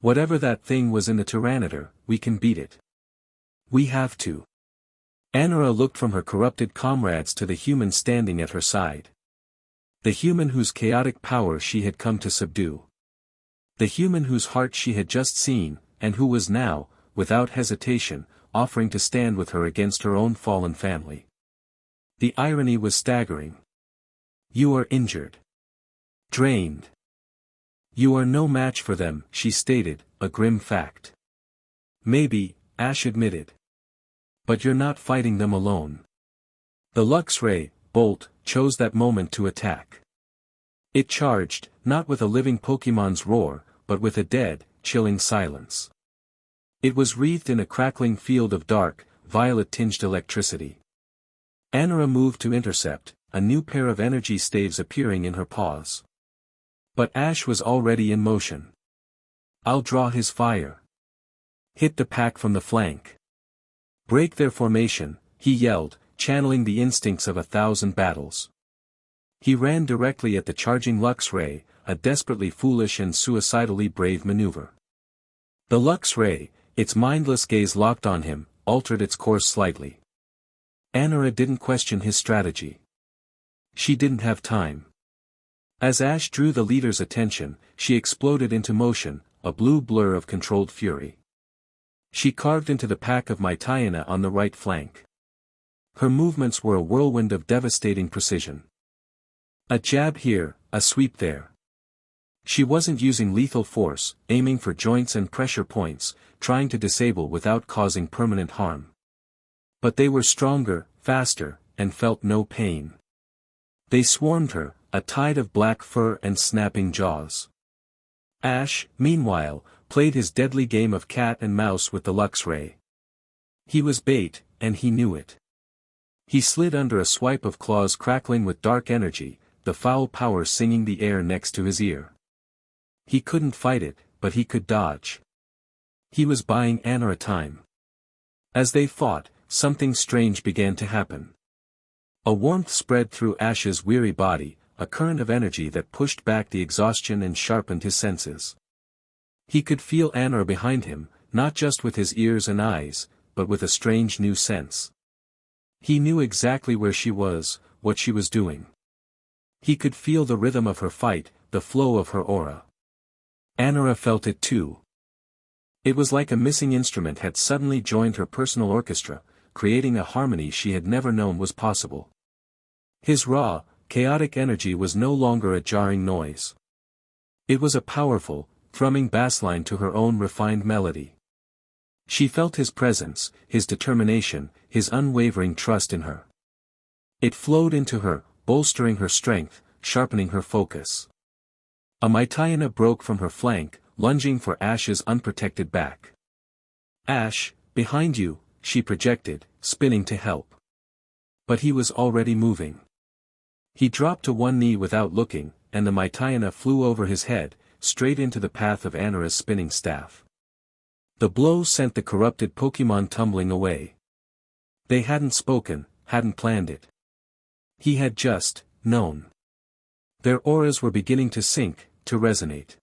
Speaker 1: Whatever that thing was in the Tyranitar, we can beat it. We have to. Anura looked from her corrupted comrades to the human standing at her side. The human whose chaotic power she had come to subdue. The human whose heart she had just seen, and who was now, without hesitation, offering to stand with her against her own fallen family. The irony was staggering. You are injured. Drained. You are no match for them, she stated, a grim fact. Maybe, Ash admitted. But you're not fighting them alone. The Luxray, Bolt, chose that moment to attack. It charged, not with a living Pokémon's roar, but with a dead, chilling silence. It was wreathed in a crackling field of dark, violet-tinged electricity. Anura moved to intercept, a new pair of energy staves appearing in her paws. But Ash was already in motion. I'll draw his fire. Hit the pack from the flank. Break their formation, he yelled, channeling the instincts of 1,000 battles. He ran directly at the charging Luxray, a desperately foolish and suicidally brave maneuver. The Luxray, its mindless gaze locked on him, altered its course slightly. Anura didn't question his strategy. She didn't have time. As Ash drew the leader's attention, she exploded into motion, a blue blur of controlled fury. She carved into the pack of Mytiana on the right flank. Her movements were a whirlwind of devastating precision. A jab here, a sweep there. She wasn't using lethal force, aiming for joints and pressure points, trying to disable without causing permanent harm. But they were stronger, faster, and felt no pain. They swarmed her, a tide of black fur and snapping jaws. Ash, meanwhile, played his deadly game of cat and mouse with the Lux Ray. He was bait, and he knew it. He slid under a swipe of claws crackling with dark energy, the foul power singing the air next to his ear. He couldn't fight it, but he could dodge. He was buying Anara time. As they fought, something strange began to happen. A warmth spread through Ash's weary body, a current of energy that pushed back the exhaustion and sharpened his senses. He could feel Anara behind him, not just with his ears and eyes, but with a strange new sense. He knew exactly where she was, what she was doing. He could feel the rhythm of her fight, the flow of her aura. Anara felt it too. It was like a missing instrument had suddenly joined her personal orchestra, creating a harmony she had never known was possible. His raw, chaotic energy was no longer a jarring noise. It was a powerful, thrumming bassline to her own refined melody. She felt his presence, his determination, his unwavering trust in her. It flowed into her, bolstering her strength, sharpening her focus. A Mytiana broke from her flank, lunging for Ash's unprotected back. "Ash, behind you," she projected, spinning to help. But he was already moving. He dropped to one knee without looking, and the Mytiana flew over his head, straight into the path of Anara's spinning staff. The blow sent the corrupted Pokémon tumbling away. They hadn't spoken, hadn't planned it. He had just known. Their auras were beginning to sync, to resonate.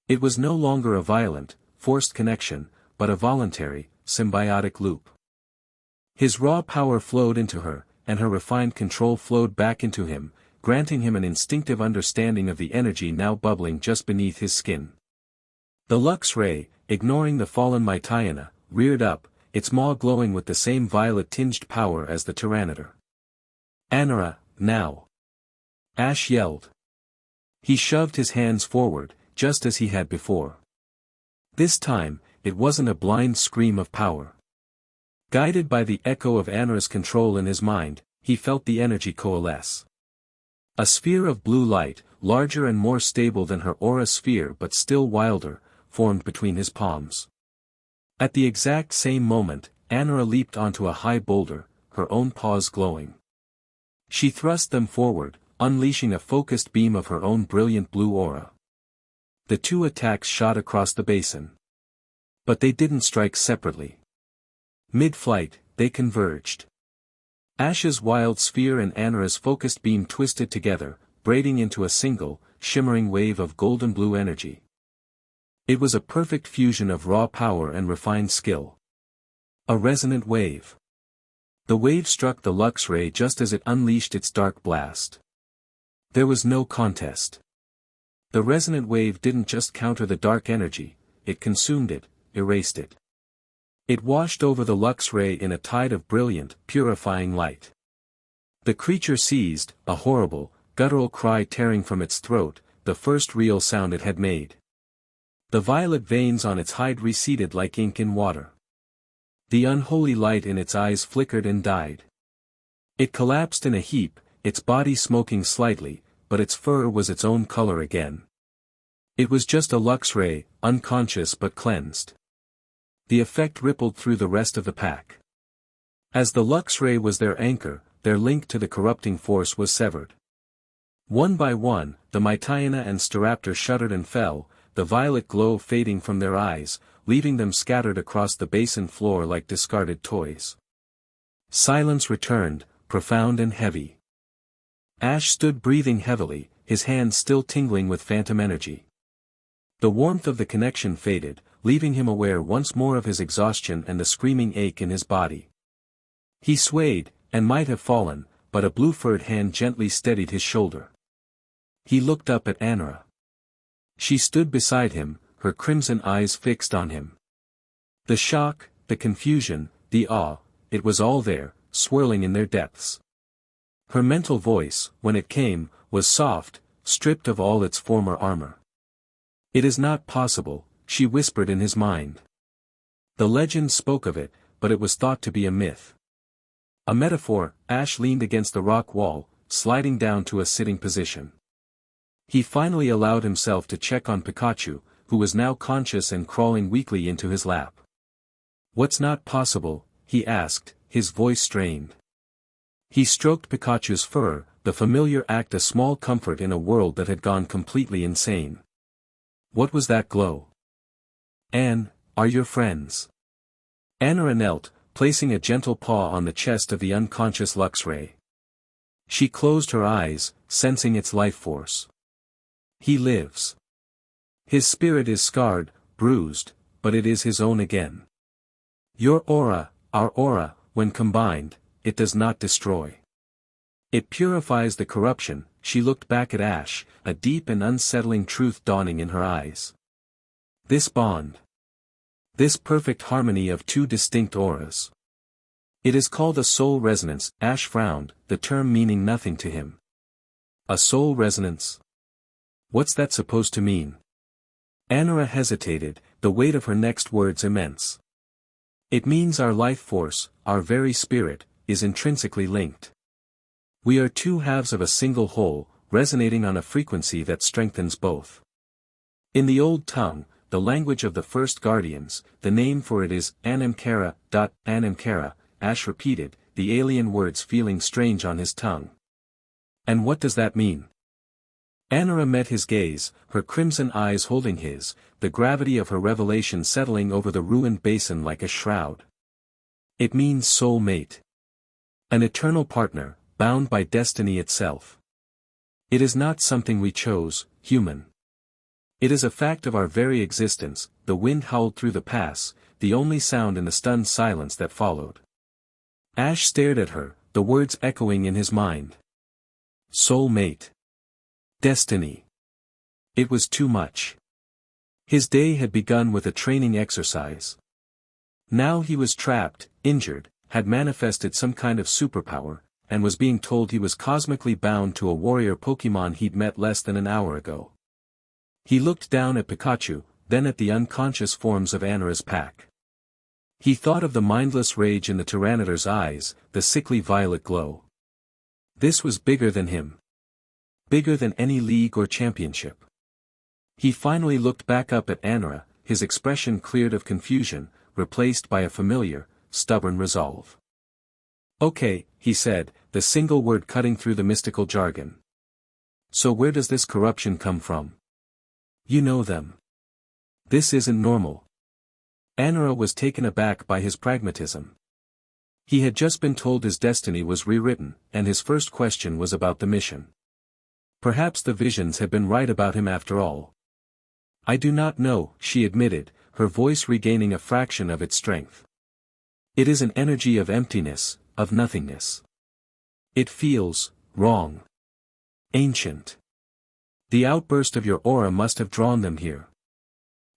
Speaker 1: It was no longer a violent, forced connection, but a voluntary, symbiotic loop. His raw power flowed into her, and her refined control flowed back into him, granting him an instinctive understanding of the energy now bubbling just beneath his skin. The Lux Ray, ignoring the fallen Mytiana, reared up, its maw glowing with the same violet-tinged power as the Tyranitar. "Anara, now!" Ash yelled. He shoved his hands forward, just as he had before. This time, it wasn't a blind scream of power. Guided by the echo of Anara's control in his mind, he felt the energy coalesce. A sphere of blue light, larger and more stable than her aura sphere but still wilder, formed between his palms. At the exact same moment, Anara leaped onto a high boulder, her own paws glowing. She thrust them forward, unleashing a focused beam of her own brilliant blue aura. The two attacks shot across the basin. But they didn't strike separately. Mid-flight, they converged. Ash's wild sphere and Anara's focused beam twisted together, braiding into a single, shimmering wave of golden blue energy. It was a perfect fusion of raw power and refined skill. A resonant wave. The wave struck the Lux Ray just as it unleashed its dark blast. There was no contest. The resonant wave didn't just counter the dark energy, it consumed it, erased it. It washed over the Lux Ray in a tide of brilliant, purifying light. The creature ceased, a horrible, guttural cry tearing from its throat, the first real sound it had made. The violet veins on its hide receded like ink in water. The unholy light in its eyes flickered and died. It collapsed in a heap, its body smoking slightly, but its fur was its own color again. It was just a Lux Ray, unconscious but cleansed. The effect rippled through the rest of the pack. As the Lux Ray was their anchor, their link to the corrupting force was severed. One by one, the Mytiana and Staraptor shuddered and fell, the violet glow fading from their eyes, leaving them scattered across the basin floor like discarded toys. Silence returned, profound and heavy. Ash stood breathing heavily, his hands still tingling with phantom energy. The warmth of the connection faded, leaving him aware once more of his exhaustion and the screaming ache in his body. He swayed, and might have fallen, but a blue-furred hand gently steadied his shoulder. He looked up at Anora. She stood beside him, her crimson eyes fixed on him. The shock, the confusion, the awe, it was all there, swirling in their depths. Her mental voice, when it came, was soft, stripped of all its former armor. "It is not possible," she whispered in his mind. The legend spoke of it, but it was thought to be a myth. A metaphor. Ash leaned against the rock wall, sliding down to a sitting position. He finally allowed himself to check on Pikachu, who was now conscious and crawling weakly into his lap. "What's not possible?" he asked, his voice strained. He stroked Pikachu's fur, the familiar act a small comfort in a world that had gone completely insane. "What was that glow? Anne, are your friends?" Anora knelt, placing a gentle paw on the chest of the unconscious Luxray. She closed her eyes, sensing its life force. "He lives. His spirit is scarred, bruised, but it is his own again. Your aura, our aura, when combined, it does not destroy. It purifies the corruption." She looked back at Ash, a deep and unsettling truth dawning in her eyes. This bond. This perfect harmony of two distinct auras. It is called a soul resonance. Ash frowned, the term meaning nothing to him. A soul resonance? What's that supposed to mean? Anora hesitated, the weight of her next words immense. It means our life force, our very spirit, is intrinsically linked. We are two halves of a single whole, resonating on a frequency that strengthens both. In the old tongue, the language of the first guardians, the name for it is Animkara. Animkara, Ash repeated, the alien words feeling strange on his tongue. And what does that mean? Anora met his gaze, her crimson eyes holding his, the gravity of her revelation settling over the ruined basin like a shroud. It means soul mate. An eternal partner, bound by destiny itself. It is not something we chose, human. It is a fact of our very existence. The wind howled through the pass, the only sound in the stunned silence that followed. Ash stared at her, the words echoing in his mind. Soul mate. Destiny. It was too much. His day had begun with a training exercise. Now he was trapped, injured, had manifested some kind of superpower, and was being told he was cosmically bound to a warrior Pokémon he'd met less than an hour ago. He looked down at Pikachu, then at the unconscious forms of Anora's pack. He thought of the mindless rage in the Tyranidar's eyes, the sickly violet glow. This was bigger than him. Bigger than any league or championship. He finally looked back up at Anora, his expression cleared of confusion, replaced by a familiar, stubborn resolve. "Okay," he said, the single word cutting through the mystical jargon. "So where does this corruption come from? You know them. This isn't normal." Anora was taken aback by his pragmatism. He had just been told his destiny was rewritten, and his first question was about the mission. Perhaps the visions had been right about him after all. "I do not know," she admitted, her voice regaining a fraction of its strength. "It is an energy of emptiness, of nothingness. It feels wrong. Ancient. The outburst of your aura must have drawn them here.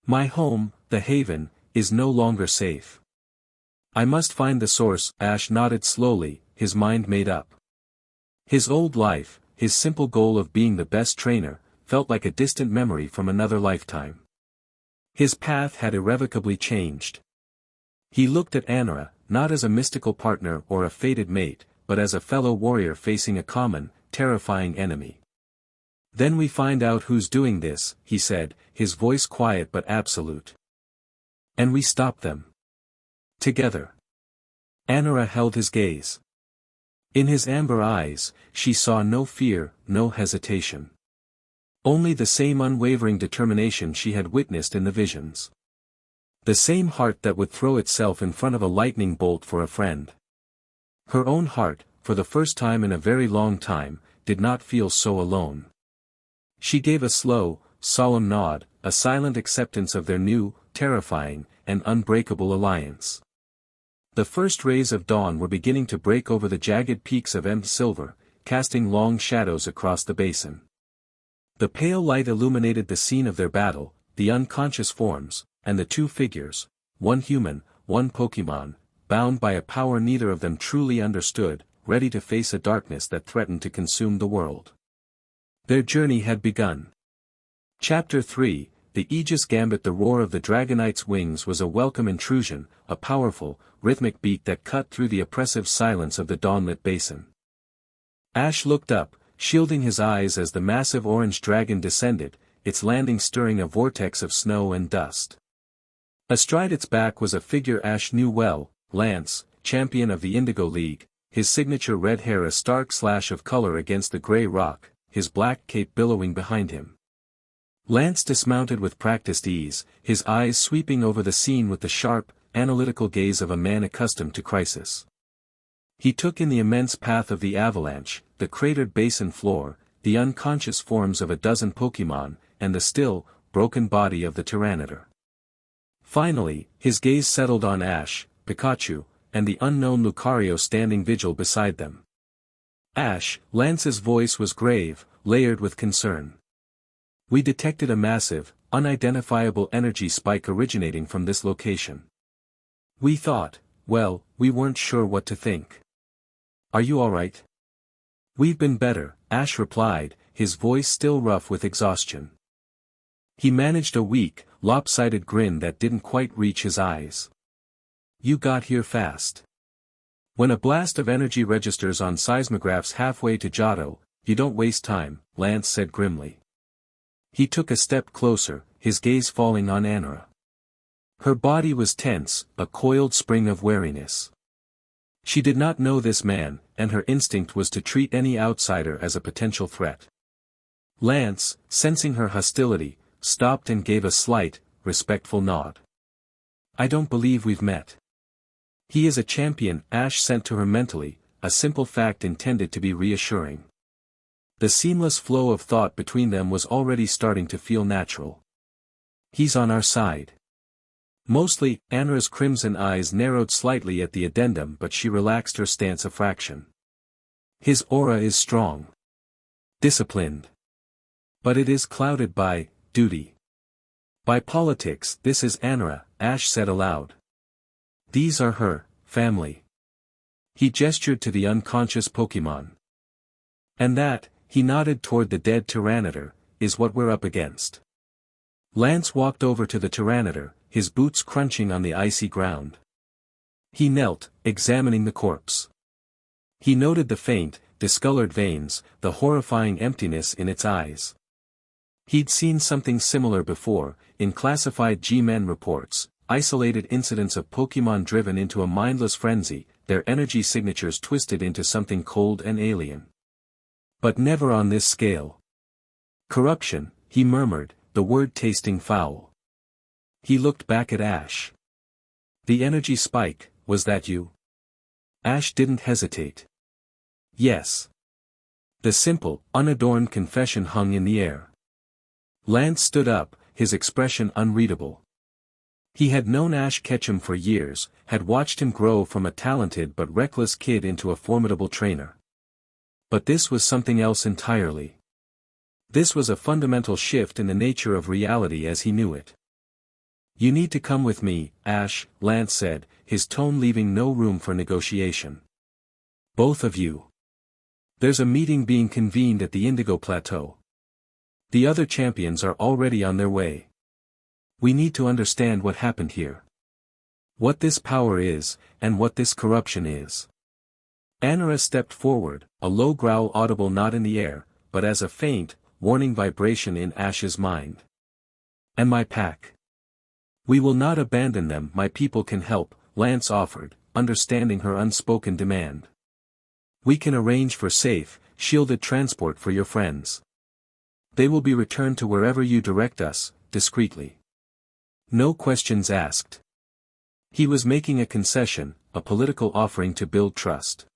Speaker 1: My home, the haven, is no longer safe. I must find the source." Ash nodded slowly, his mind made up. His old life, his simple goal of being the best trainer, felt like a distant memory from another lifetime. His path had irrevocably changed. He looked at Anora, not as a mystical partner or a fated mate, but as a fellow warrior facing a common, terrifying enemy. "Then we find out who's doing this," he said, his voice quiet but absolute. "And we stop them. Together." Anora held his gaze. In his amber eyes, she saw no fear, no hesitation. Only the same unwavering determination she had witnessed in the visions. The same heart that would throw itself in front of a lightning bolt for a friend. Her own heart, for the first time in a very long time, did not feel so alone. She gave a slow, solemn nod, a silent acceptance of their new, terrifying, and unbreakable alliance. The first rays of dawn were beginning to break over the jagged peaks of Silver, casting long shadows across the basin. The pale light illuminated the scene of their battle, the unconscious forms, and the two figures, one human, one Pokemon, bound by a power neither of them truly understood, ready to face a darkness that threatened to consume the world. Their journey had begun. Chapter 3, The Aegis Gambit. The roar of the Dragonite's wings was a welcome intrusion, a powerful, rhythmic beat that cut through the oppressive silence of the dawnlit basin. Ash looked up, shielding his eyes as the massive orange dragon descended, its landing stirring a vortex of snow and dust. Astride its back was a figure Ash knew well, Lance, champion of the Indigo League, his signature red hair a stark slash of color against the gray rock, his black cape billowing behind him. Lance dismounted with practiced ease, his eyes sweeping over the scene with the sharp, analytical gaze of a man accustomed to crisis. He took in the immense path of the avalanche, the cratered basin floor, the unconscious forms of a dozen Pokemon, and the still, broken body of the Tyranitar. Finally, his gaze settled on Ash, Pikachu, and the unknown Lucario standing vigil beside them. Ash, Lance's voice was grave, layered with concern. We detected a massive, unidentifiable energy spike originating from this location. We thought, well, we weren't sure what to think. Are you alright? We've been better, Ash replied, his voice still rough with exhaustion. He managed a weak, lopsided grin that didn't quite reach his eyes. You got here fast. When a blast of energy registers on seismographs halfway to Johto, you don't waste time, Lance said grimly. He took a step closer, his gaze falling on Anora. Her body was tense, a coiled spring of wariness. She did not know this man, and her instinct was to treat any outsider as a potential threat. Lance, sensing her hostility, stopped and gave a slight, respectful nod. I don't believe we've met. He is a champion, Ash sent to her mentally, a simple fact intended to be reassuring. The seamless flow of thought between them was already starting to feel natural. He's on our side. Mostly, Anora's crimson eyes narrowed slightly at the addendum, but she relaxed her stance a fraction. His aura is strong. Disciplined. But it is clouded by duty. By politics. This is Anora, Ash said aloud. These are her family. He gestured to the unconscious Pokemon. And that, he nodded toward the dead Tyranitar, is what we're up against. Lance walked over to the Tyranitar, his boots crunching on the icy ground. He knelt, examining the corpse. He noted the faint, discolored veins, the horrifying emptiness in its eyes. He'd seen something similar before, in classified G-Men reports, isolated incidents of Pokemon driven into a mindless frenzy, their energy signatures twisted into something cold and alien. But never on this scale. Corruption, he murmured, the word tasting foul. He looked back at Ash. The energy spike, was that you? Ash didn't hesitate. Yes. The simple, unadorned confession hung in the air. Lance stood up, his expression unreadable. He had known Ash Ketchum for years, had watched him grow from a talented but reckless kid into a formidable trainer. But this was something else entirely. This was a fundamental shift in the nature of reality as he knew it. You need to come with me, Ash, Lance said, his tone leaving no room for negotiation. Both of you. There's a meeting being convened at the Indigo Plateau. The other champions are already on their way. We need to understand what happened here. What this power is, and what this corruption is. Anora stepped forward, a low growl audible not in the air, but as a faint, warning vibration in Ash's mind. And my pack. We will not abandon them. My people can help, Lance offered, understanding her unspoken demand. We can arrange for safe, shielded transport for your friends. They will be returned to wherever you direct us, discreetly. No questions asked. He was making a concession, a political offering to build trust.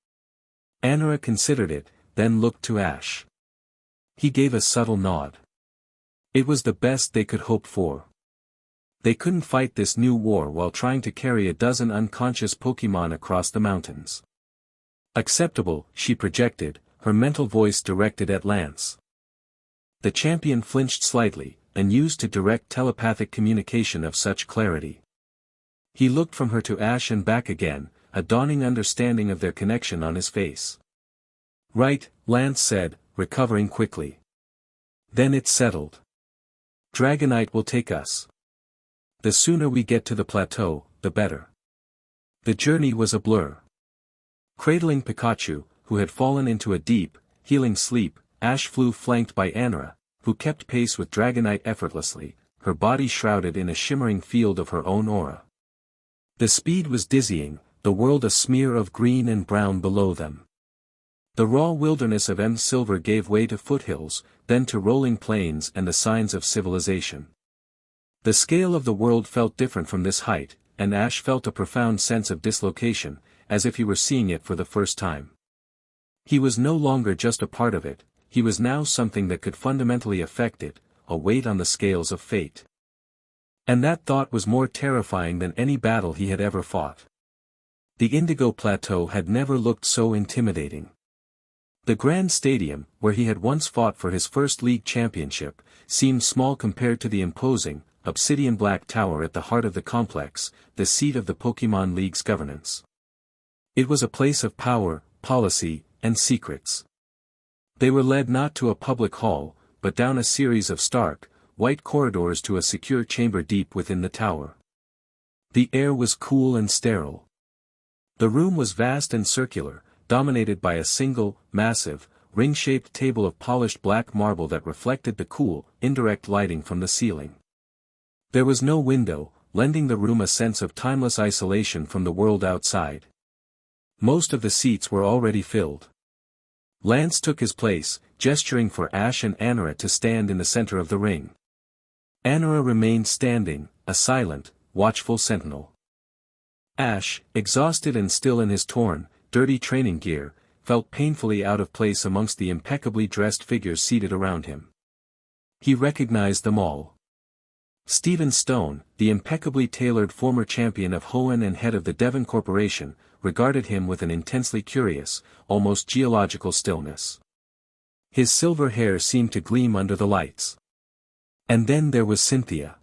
Speaker 1: Anora considered it, then looked to Ash. He gave a subtle nod. It was the best they could hope for. They couldn't fight this new war while trying to carry a dozen unconscious Pokemon across the mountains. Acceptable, she projected, her mental voice directed at Lance. The champion flinched slightly, unused to direct telepathic communication of such clarity. He looked from her to Ash and back again, a dawning understanding of their connection on his face. "Right," Lance said, recovering quickly. "Then it's settled. Dragonite will take us. The sooner we get to the plateau, the better." The journey was a blur. Cradling Pikachu, who had fallen into a deep, healing sleep, Ash flew flanked by Anara, who kept pace with Dragonite effortlessly, her body shrouded in a shimmering field of her own aura. The speed was dizzying, the world a smear of green and brown below them. The raw wilderness of Silver gave way to foothills, then to rolling plains and the signs of civilization. The scale of the world felt different from this height, and Ash felt a profound sense of dislocation, as if he were seeing it for the first time. He was no longer just a part of it, he was now something that could fundamentally affect it, a weight on the scales of fate. And that thought was more terrifying than any battle he had ever fought. The Indigo Plateau had never looked so intimidating. The Grand Stadium, where he had once fought for his first league championship, seemed small compared to the imposing, obsidian black tower at the heart of the complex, the seat of the Pokémon League's governance. It was a place of power, policy, and secrets. They were led not to a public hall, but down a series of stark, white corridors to a secure chamber deep within the tower. The air was cool and sterile. The room was vast and circular, dominated by a single, massive, ring-shaped table of polished black marble that reflected the cool, indirect lighting from the ceiling. There was no window, lending the room a sense of timeless isolation from the world outside. Most of the seats were already filled. Lance took his place, gesturing for Ash and Anara to stand in the center of the ring. Anara remained standing, a silent, watchful sentinel. Ash, exhausted and still in his torn, dirty training gear, felt painfully out of place amongst the impeccably dressed figures seated around him. He recognized them all. Stephen Stone, the impeccably tailored former champion of Hoenn and head of the Devon Corporation, regarded him with an intensely curious, almost geological stillness. His silver hair seemed to gleam under the lights. And then there was Cynthia.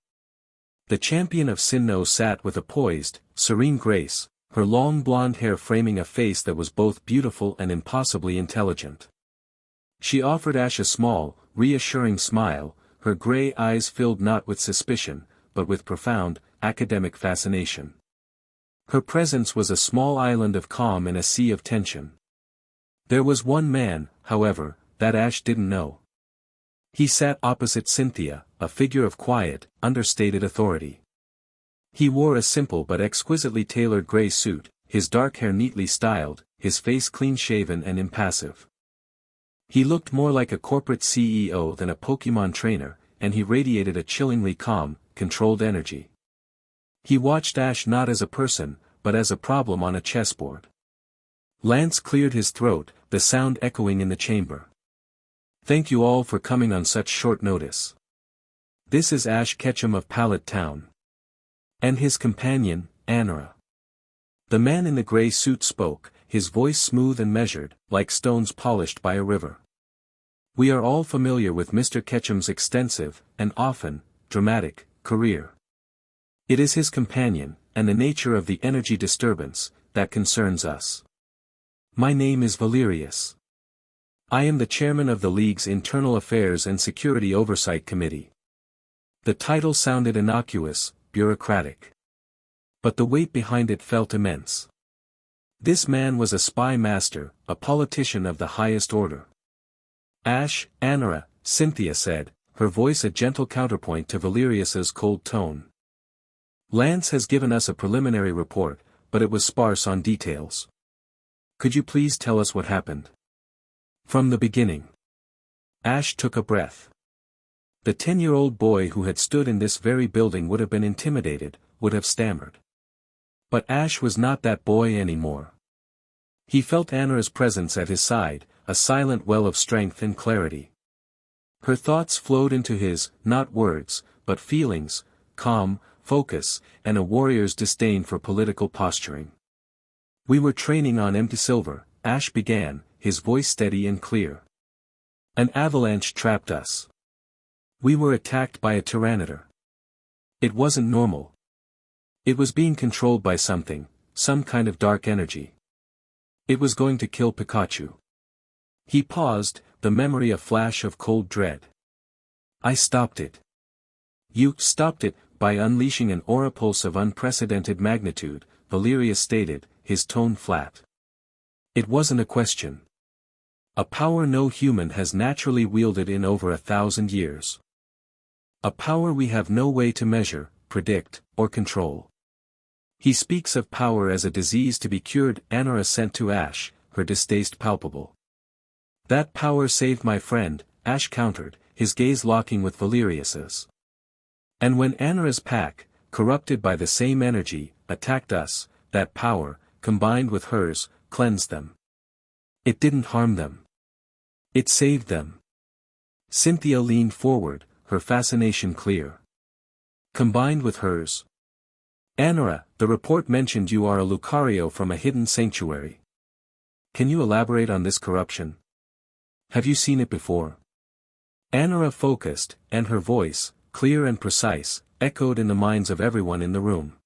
Speaker 1: The champion of Sinnoh sat with a poised, serene grace, her long blonde hair framing a face that was both beautiful and impossibly intelligent. She offered Ash a small, reassuring smile, her gray eyes filled not with suspicion, but with profound, academic fascination. Her presence was a small island of calm in a sea of tension. There was one man, however, that Ash didn't know. He sat opposite Cynthia, a figure of quiet, understated authority. He wore a simple but exquisitely tailored gray suit, his dark hair neatly styled, his face clean-shaven and impassive. He looked more like a corporate CEO than a Pokémon trainer, and he radiated a chillingly calm, controlled energy. He watched Ash not as a person, but as a problem on a chessboard. Lance cleared his throat, the sound echoing in the chamber. "Thank you all for coming on such short notice. This is Ash Ketchum of Pallet Town. And his companion, Anara." The man in the gray suit spoke, his voice smooth and measured, like stones polished by a river. "We are all familiar with Mr. Ketchum's extensive, and often, dramatic, career. It is his companion, and the nature of the energy disturbance, that concerns us. My name is Valerius. I am the chairman of the League's Internal Affairs and Security Oversight Committee." The title sounded innocuous, bureaucratic. But the weight behind it felt immense. This man was a spy master, a politician of the highest order. "Ash, Anara," Cynthia said, her voice a gentle counterpoint to Valerius's cold tone. "Lance has given us a preliminary report, but it was sparse on details. Could you please tell us what happened? From the beginning." Ash took a breath. The 10-year-old boy who had stood in this very building would have been intimidated, would have stammered. But Ash was not that boy anymore. He felt Anara's presence at his side, a silent well of strength and clarity. Her thoughts flowed into his, not words, but feelings, calm, focus, and a warrior's disdain for political posturing. "We were training on empty silver," Ash began, his voice steady and clear. "An avalanche trapped us. We were attacked by a Tyranitar. It wasn't normal. It was being controlled by something, some kind of dark energy. It was going to kill Pikachu. He paused, the memory a flash of cold dread. I stopped it. You stopped it, by unleashing an aura pulse of unprecedented magnitude, Valerius stated, his tone flat. It wasn't a question. A power no human has naturally wielded in over 1,000 years. A power we have no way to measure, predict, or control. He speaks of power as a disease to be cured. Anora sent to Ash, her distaste palpable. That power saved my friend, Ash countered, his gaze locking with Valerius's. And when Anora's pack, corrupted by the same energy, attacked us, that power, combined with hers, cleansed them. It didn't harm them. It saved them. Cynthia leaned forward, her fascination clear. Combined with hers. Anora, the report mentioned you are a Lucario from a hidden sanctuary. Can you elaborate on this corruption? Have you seen it before? Anora focused, and her voice, clear and precise, echoed in the minds of everyone in the room.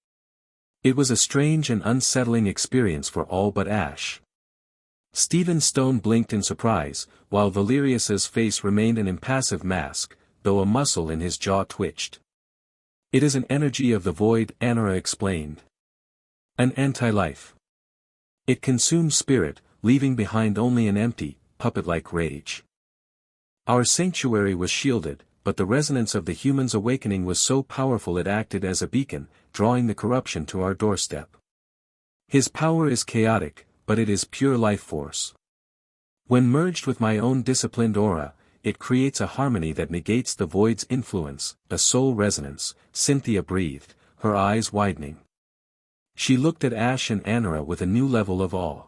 Speaker 1: It was a strange and unsettling experience for all but Ash. Stephen Stone blinked in surprise, while Valerius's face remained an impassive mask, though a muscle in his jaw twitched. It is an energy of the void, Anora explained. An anti-life. It consumes spirit, leaving behind only an empty, puppet-like rage. Our sanctuary was shielded, but the resonance of the human's awakening was so powerful it acted as a beacon, drawing the corruption to our doorstep. His power is chaotic, but it is pure life force. When merged with my own disciplined aura, it creates a harmony that negates the void's influence, a soul resonance, Cynthia breathed, her eyes widening. She looked at Ash and Anora with a new level of awe.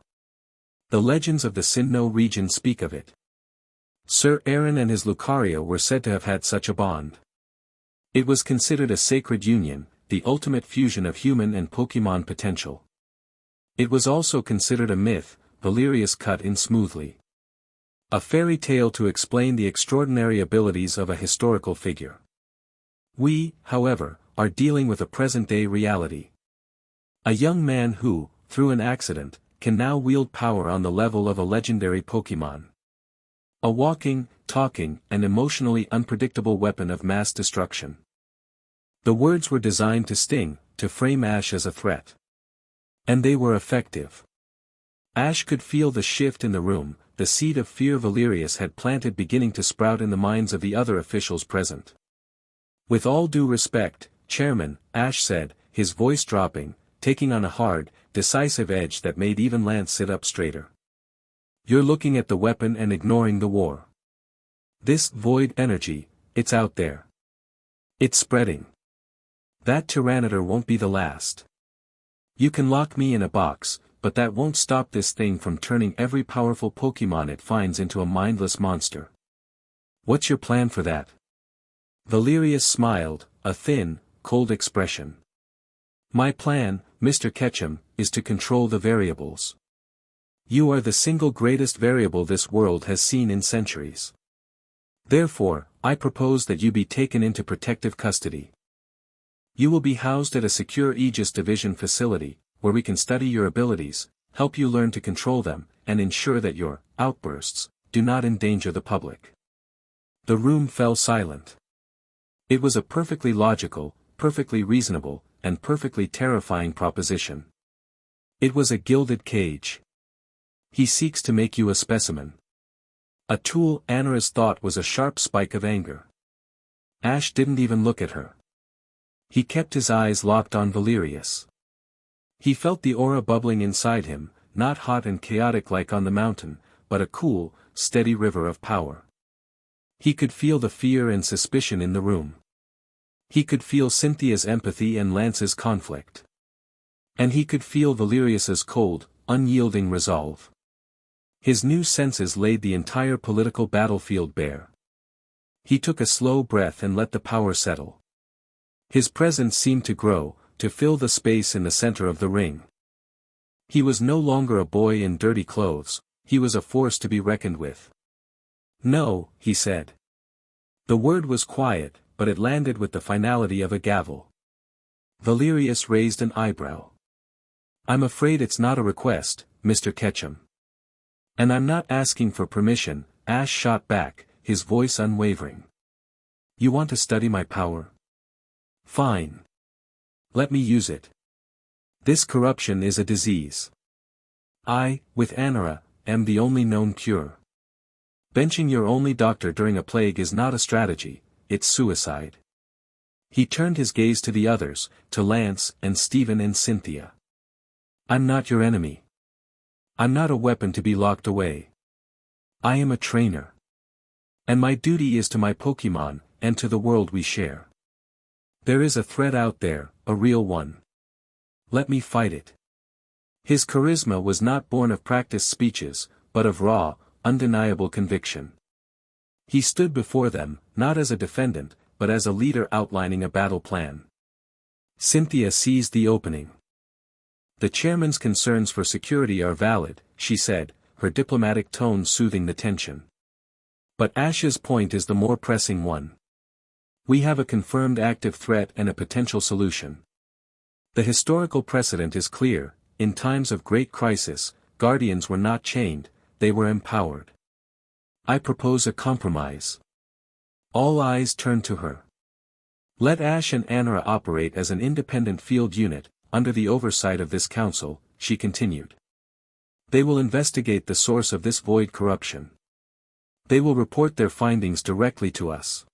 Speaker 1: The legends of the Sinnoh region speak of it. Sir Aaron and his Lucario were said to have had such a bond. It was considered a sacred union, the ultimate fusion of human and Pokémon potential. It was also considered a myth, Valerius cut in smoothly. A fairy tale to explain the extraordinary abilities of a historical figure. We, however, are dealing with a present-day reality. A young man who, through an accident, can now wield power on the level of a legendary Pokémon. A walking, talking, and emotionally unpredictable weapon of mass destruction. The words were designed to sting, to frame Ash as a threat. And they were effective. Ash could feel the shift in the room, the seed of fear Valerius had planted beginning to sprout in the minds of the other officials present. With all due respect, Chairman, Ash said, his voice dropping, taking on a hard, decisive edge that made even Lance sit up straighter. You're looking at the weapon and ignoring the war. This void energy, it's out there. It's spreading. That Tyranitar won't be the last. You can lock me in a box, but that won't stop this thing from turning every powerful Pokémon it finds into a mindless monster. What's your plan for that? Valerius smiled, a thin, cold expression. My plan, Mr. Ketchum, is to control the variables. You are the single greatest variable this world has seen in centuries. Therefore, I propose that you be taken into protective custody. You will be housed at a secure Aegis Division facility, where we can study your abilities, help you learn to control them, and ensure that your outbursts do not endanger the public. The room fell silent. It was a perfectly logical, perfectly reasonable, and perfectly terrifying proposition. It was a gilded cage. He seeks to make you a specimen. A tool. Anora's thought was a sharp spike of anger. Ash didn't even look at her. He kept his eyes locked on Valerius. He felt the aura bubbling inside him, not hot and chaotic like on the mountain, but a cool, steady river of power. He could feel the fear and suspicion in the room. He could feel Cynthia's empathy and Lance's conflict. And he could feel Valerius's cold, unyielding resolve. His new senses laid the entire political battlefield bare. He took a slow breath and let the power settle. His presence seemed to grow, to fill the space in the center of the ring. He was no longer a boy in dirty clothes, he was a force to be reckoned with. No, he said. The word was quiet, but it landed with the finality of a gavel. Valerius raised an eyebrow. "I'm afraid it's not a request, Mr. Ketchum." "And I'm not asking for permission," Ash shot back, his voice unwavering. "You want to study my power? Fine. Let me use it. This corruption is a disease. I, with Anara, am the only known cure. Benching your only doctor during a plague is not a strategy, it's suicide." He turned his gaze to the others, to Lance and Stephen and Cynthia. "I'm not your enemy. I'm not a weapon to be locked away. I am a trainer. And my duty is to my Pokémon, and to the world we share. There is a threat out there, a real one. Let me fight it." His charisma was not born of practiced speeches, but of raw, undeniable conviction. He stood before them, not as a defendant, but as a leader outlining a battle plan. Cynthia seized the opening. "The chairman's concerns for security are valid," she said, her diplomatic tone soothing the tension. "But Ash's point is the more pressing one. We have a confirmed active threat and a potential solution. The historical precedent is clear: in times of great crisis, guardians were not chained, they were empowered. I propose a compromise." All eyes turned to her. "Let Ash and Anara operate as an independent field unit, under the oversight of this council," she continued. "They will investigate the source of this void corruption. They will report their findings directly to us.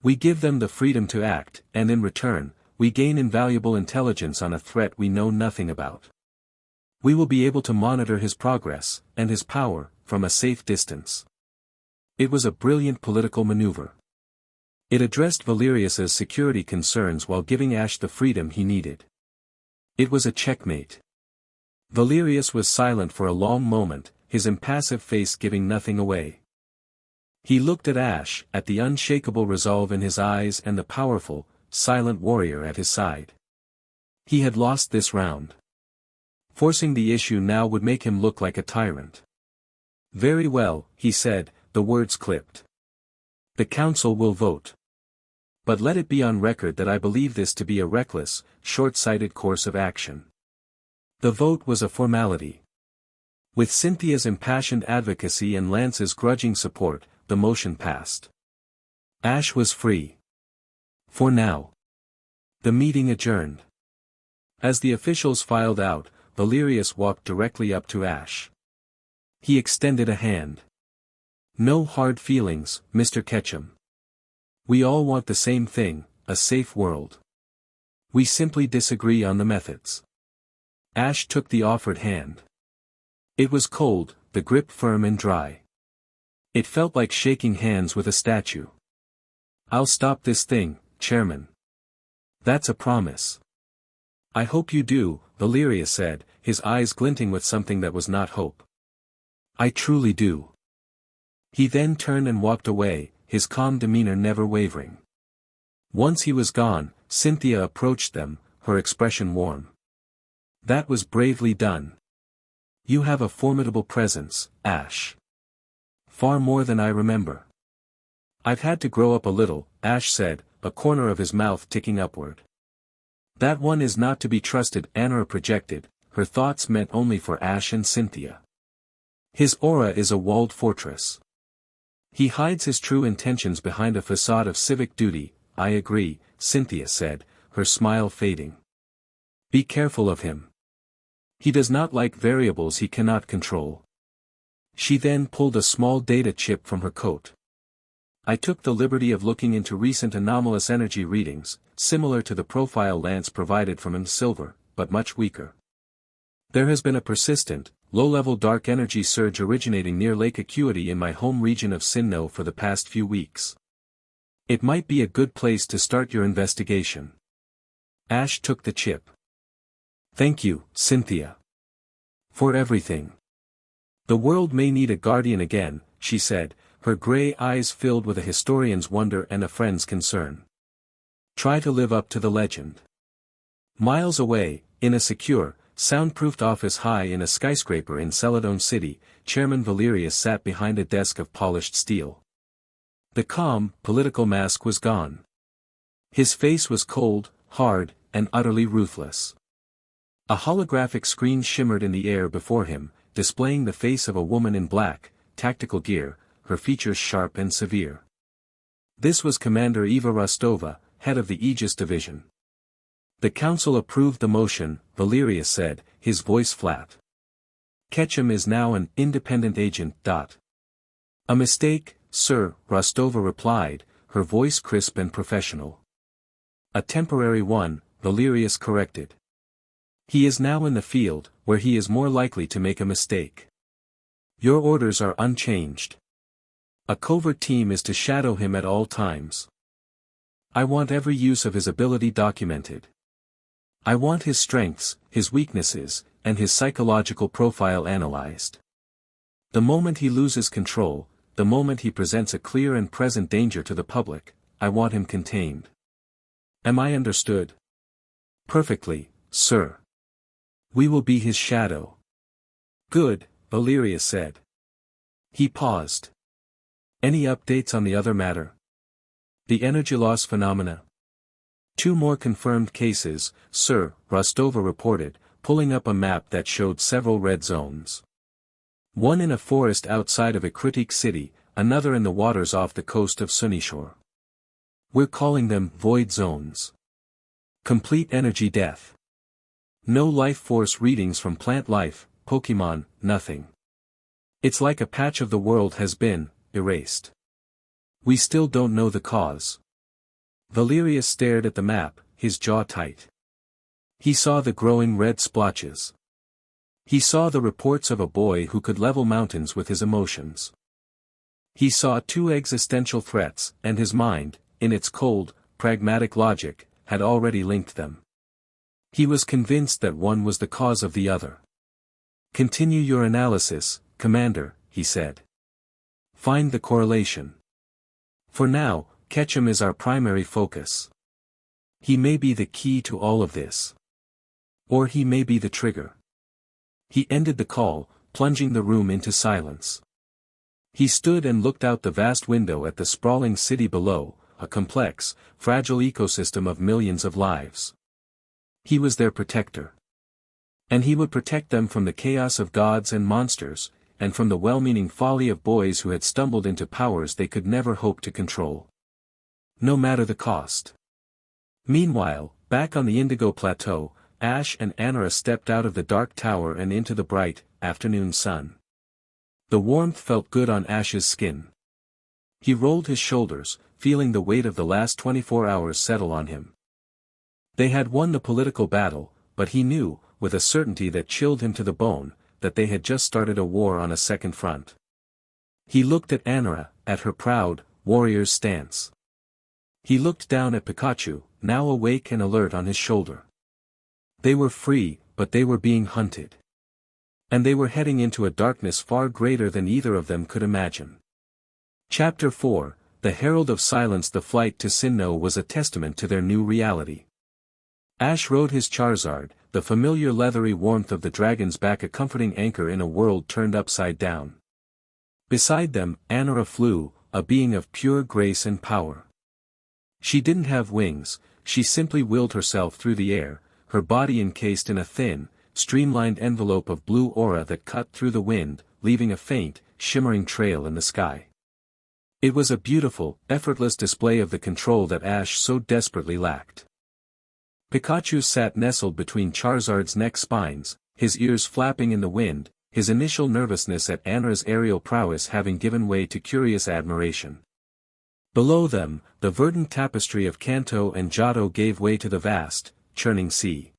Speaker 1: We give them the freedom to act, and in return, we gain invaluable intelligence on a threat we know nothing about. We will be able to monitor his progress, and his power, from a safe distance." It was a brilliant political maneuver. It addressed Valerius's security concerns while giving Ash the freedom he needed. It was a checkmate. Valerius was silent for a long moment, his impassive face giving nothing away. He looked at Ash, at the unshakable resolve in his eyes and the powerful, silent warrior at his side. He had lost this round. Forcing the issue now would make him look like a tyrant. "Very well," he said, the words clipped. "The council will vote. But let it be on record that I believe this to be a reckless, short-sighted course of action." The vote was a formality. With Cynthia's impassioned advocacy and Lance's grudging support, the motion passed. Ash was free. For now. The meeting adjourned. As the officials filed out, Valerius walked directly up to Ash. He extended a hand. "No hard feelings, Mr. Ketchum. We all want the same thing, a safe world. We simply disagree on the methods." Ash took the offered hand. It was cold, the grip firm and dry. It felt like shaking hands with a statue. "I'll stop this thing, Chairman. That's a promise." "I hope you do," Valerius said, his eyes glinting with something that was not hope. "I truly do." He then turned and walked away, his calm demeanor never wavering. Once he was gone, Cynthia approached them, her expression warm. "That was bravely done. You have a formidable presence, Ash. Far more than I remember." "I've had to grow up a little," Ash said, a corner of his mouth ticking upward. "That one is not to be trusted," Anara projected, her thoughts meant only for Ash and Cynthia. "His aura is a walled fortress. He hides his true intentions behind a facade of civic duty." "I agree," Cynthia said, her smile fading. "Be careful of him. He does not like variables he cannot control." She then pulled a small data chip from her coat. "I took the liberty of looking into recent anomalous energy readings, similar to the profile Lance provided from him, silver, but much weaker. There has been a persistent, low-level dark energy surge originating near Lake Acuity in my home region of Sinnoh for the past few weeks. It might be a good place to start your investigation." Ash took the chip. "Thank you, Cynthia. For everything. The world may need a guardian again," she said, her gray eyes filled with a historian's wonder and a friend's concern. "Try to live up to the legend." Miles away, in a secure, soundproofed office high in a skyscraper in Celadon City, Chairman Valerius sat behind a desk of polished steel. The calm, political mask was gone. His face was cold, hard, and utterly ruthless. A holographic screen shimmered in the air before him, displaying the face of a woman in black, tactical gear, her features sharp and severe. This was Commander Eva Rostova, head of the Aegis Division. The council approved the motion, Valerius said, his voice flat. Ketchum is now an independent agent. A mistake, sir, Rostova replied, her voice crisp and professional. A temporary one, Valerius corrected. He is now in the field, where he is more likely to make a mistake. Your orders are unchanged. A covert team is to shadow him at all times. I want every use of his ability documented. I want his strengths, his weaknesses, and his psychological profile analyzed. The moment he loses control, the moment he presents a clear and present danger to the public, I want him contained. Am I understood? Perfectly, sir. We will be his shadow. Good, Valerius said. He paused. Any updates on the other matter? The energy loss phenomena? 2 more confirmed cases, sir, Rostova reported, pulling up a map that showed several red zones. One in a forest outside of a Kritik city, another in the waters off the coast of Sunnishore. We're calling them void zones. Complete energy death. No life force readings from plant life, Pokemon, nothing. It's like a patch of the world has been erased. We still don't know the cause. Valerius stared at the map, his jaw tight. He saw the growing red splotches. He saw the reports of a boy who could level mountains with his emotions. He saw 2 existential threats, and his mind, in its cold, pragmatic logic, had already linked them. He was convinced that one was the cause of the other. Continue your analysis, Commander, he said. Find the correlation. For now, Ketchum is our primary focus. He may be the key to all of this. Or he may be the trigger. He ended the call, plunging the room into silence. He stood and looked out the vast window at the sprawling city below, a complex, fragile ecosystem of millions of lives. He was their protector. And he would protect them from the chaos of gods and monsters, and from the well-meaning folly of boys who had stumbled into powers they could never hope to control. No matter the cost. Meanwhile, back on the Indigo Plateau, Ash and Anara stepped out of the dark tower and into the bright, afternoon sun. The warmth felt good on Ash's skin. He rolled his shoulders, feeling the weight of the last 24 hours settle on him. They had won the political battle, but he knew, with a certainty that chilled him to the bone, that they had just started a war on a second front. He looked at Anara, at her proud, warrior's stance. He looked down at Pikachu, now awake and alert on his shoulder. They were free, but they were being hunted. And they were heading into a darkness far greater than either of them could imagine. Chapter 4, The Herald of Silence. The flight to Sinnoh was a testament to their new reality. Ash rode his Charizard, the familiar leathery warmth of the dragon's back a comforting anchor in a world turned upside down. Beside them, Anara flew, a being of pure grace and power. She didn't have wings, she simply willed herself through the air, her body encased in a thin, streamlined envelope of blue aura that cut through the wind, leaving a faint, shimmering trail in the sky. It was a beautiful, effortless display of the control that Ash so desperately lacked. Pikachu sat nestled between Charizard's neck spines, his ears flapping in the wind, his initial nervousness at Anara's aerial prowess having given way to curious admiration. Below them, the verdant tapestry of Kanto and Johto gave way to the vast, churning sea.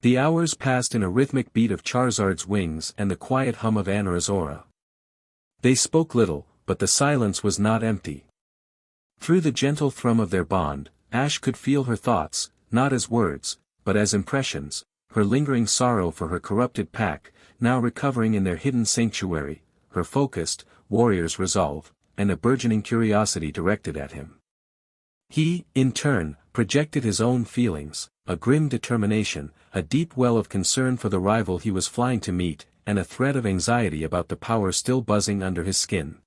Speaker 1: The hours passed in a rhythmic beat of Charizard's wings and the quiet hum of Anara's aura. They spoke little, but the silence was not empty. Through the gentle thrum of their bond, Ash could feel her thoughts, not as words, but as impressions, her lingering sorrow for her corrupted pack, now recovering in their hidden sanctuary, her focused, warrior's resolve, and a burgeoning curiosity directed at him. He, in turn, projected his own feelings, a grim determination, a deep well of concern for the rival he was flying to meet, and a thread of anxiety about the power still buzzing under his skin.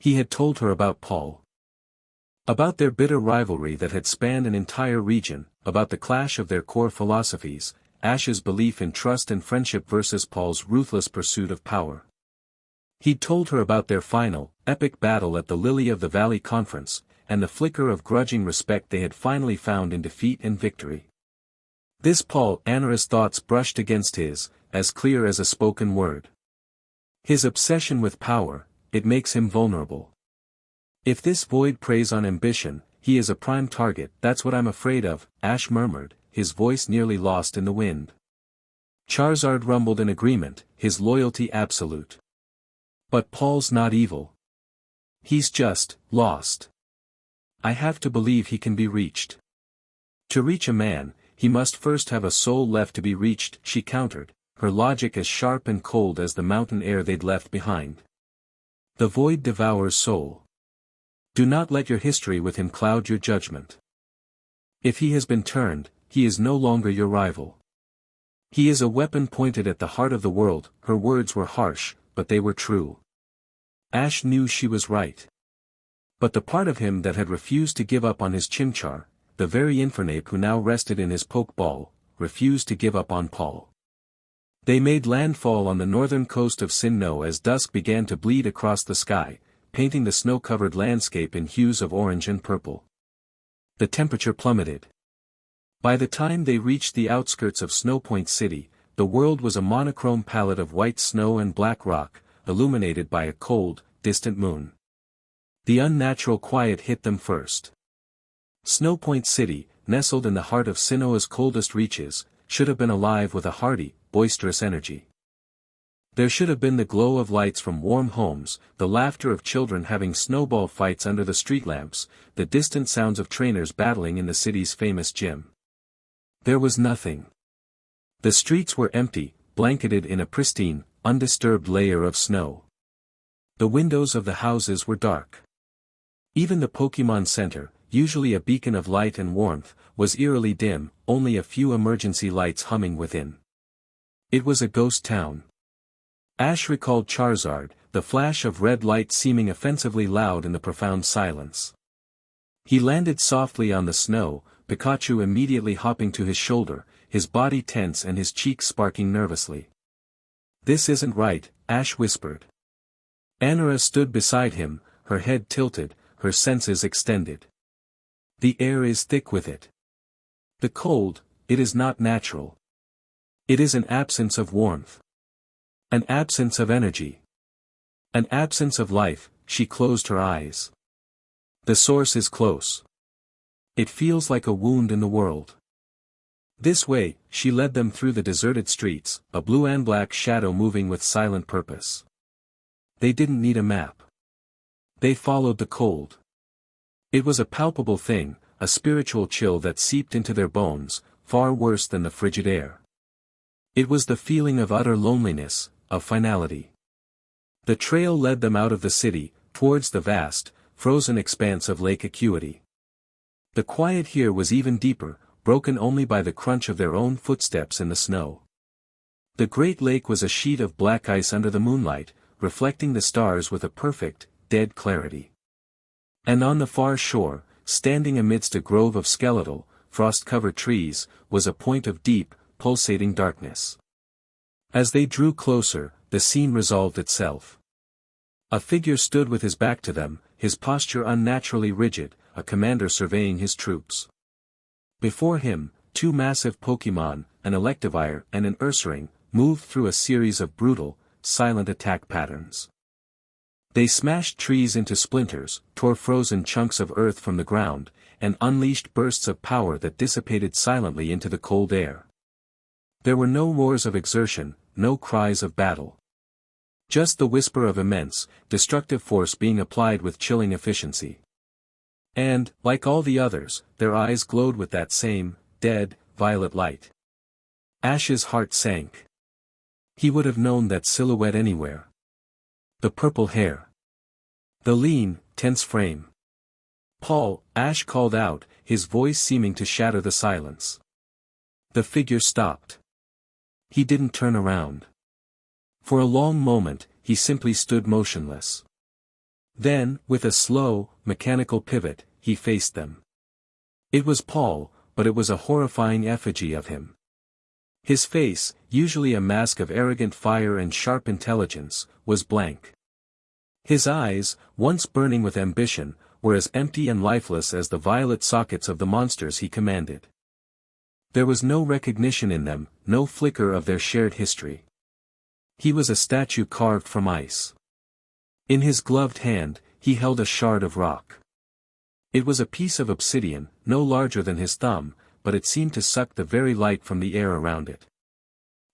Speaker 1: He had told her about Paul. About their bitter rivalry that had spanned an entire region, about the clash of their core philosophies, Ash's belief in trust and friendship versus Paul's ruthless pursuit of power. He'd told her about their final, epic battle at the Lily of the Valley conference, and the flicker of grudging respect they had finally found in defeat and victory. This Paul Anara's thoughts brushed against his, as clear as a spoken word. His obsession with power, it makes him vulnerable. If this void preys on ambition, he is a prime target. That's what I'm afraid of, Ash murmured, his voice nearly lost in the wind. Charizard rumbled in agreement, his loyalty absolute. But Paul's not evil. He's just, lost. I have to believe he can be reached. To reach a man, he must first have a soul left to be reached, she countered, her logic as sharp and cold as the mountain air they'd left behind. The void devours soul. Do not let your history with him cloud your judgment. If he has been turned, he is no longer your rival. He is a weapon pointed at the heart of the world. Her words were harsh, but they were true. Ash knew she was right. But the part of him that had refused to give up on his Chimchar, the very Infernape who now rested in his Pokeball, refused to give up on Paul. They made landfall on the northern coast of Sinnoh as dusk began to bleed across the sky, painting the snow-covered landscape in hues of orange and purple. The temperature plummeted. By the time they reached the outskirts of Snowpoint City, the world was a monochrome palette of white snow and black rock, illuminated by a cold, distant moon. The unnatural quiet hit them first. Snowpoint City, nestled in the heart of Sinnoh's coldest reaches, should have been alive with a hearty, boisterous energy. There should have been the glow of lights from warm homes, the laughter of children having snowball fights under the street lamps, the distant sounds of trainers battling in the city's famous gym. There was nothing. The streets were empty, blanketed in a pristine, undisturbed layer of snow. The windows of the houses were dark. Even the Pokémon Center, usually a beacon of light and warmth, was eerily dim, only a few emergency lights humming within. It was a ghost town. Ash recalled Charizard, the flash of red light seeming offensively loud in the profound silence. He landed softly on the snow, Pikachu immediately hopping to his shoulder, his body tense and his cheeks sparking nervously. "This isn't right," Ash whispered. Anara stood beside him, her head tilted, her senses extended. "The air is thick with it. The cold, it is not natural. It is an absence of warmth. An absence of energy. An absence of life." She closed her eyes. "The source is close. It feels like a wound in the world." This way, she led them through the deserted streets, a blue and black shadow moving with silent purpose. They didn't need a map. They followed the cold. It was a palpable thing, a spiritual chill that seeped into their bones, far worse than the frigid air. It was the feeling of utter loneliness, of finality. The trail led them out of the city, towards the vast, frozen expanse of Lake Acuity. The quiet here was even deeper, broken only by the crunch of their own footsteps in the snow. The great lake was a sheet of black ice under the moonlight, reflecting the stars with a perfect, dead clarity. And on the far shore, standing amidst a grove of skeletal, frost-covered trees, was a point of deep, pulsating darkness. As they drew closer, the scene resolved itself. A figure stood with his back to them, his posture unnaturally rigid, a commander surveying his troops. Before him, two massive Pokémon, an Electivire and an Ursaring, moved through a series of brutal, silent attack patterns. They smashed trees into splinters, tore frozen chunks of earth from the ground, and unleashed bursts of power that dissipated silently into the cold air. There were no roars of exertion, no cries of battle. Just the whisper of immense, destructive force being applied with chilling efficiency. And, like all the others, their eyes glowed with that same, dead, violet light. Ash's heart sank. He would have known that silhouette anywhere. The purple hair. The lean, tense frame. "Paul," Ash called out, his voice seeming to shatter the silence. The figure stopped. He didn't turn around. For a long moment, he simply stood motionless. Then, with a slow, mechanical pivot, he faced them. It was Paul, but it was a horrifying effigy of him. His face, usually a mask of arrogant fire and sharp intelligence, was blank. His eyes, once burning with ambition, were as empty and lifeless as the violet sockets of the monsters he commanded. There was no recognition in them, no flicker of their shared history. He was a statue carved from ice. In his gloved hand, he held a shard of rock. It was a piece of obsidian, no larger than his thumb, but it seemed to suck the very light from the air around it.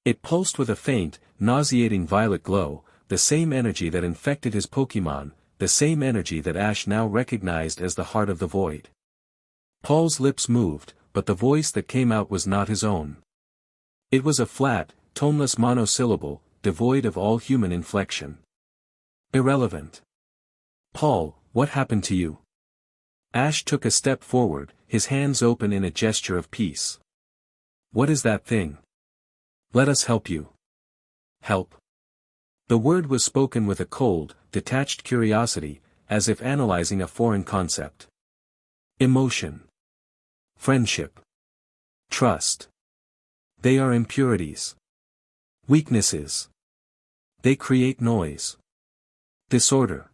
Speaker 1: It pulsed with a faint, nauseating violet glow, the same energy that infected his Pokémon, the same energy that Ash now recognized as the heart of the void. Paul's lips moved, but the voice that came out was not his own. It was a flat, toneless monosyllable, devoid of all human inflection. Irrelevant. Paul, what happened to you? Ash took a step forward, his hands open in a gesture of peace. What is that thing? Let us help you. Help. The word was spoken with a cold, detached curiosity, as if analyzing a foreign concept. Emotion. Friendship. Trust. They are impurities. Weaknesses. They create noise. Disorder.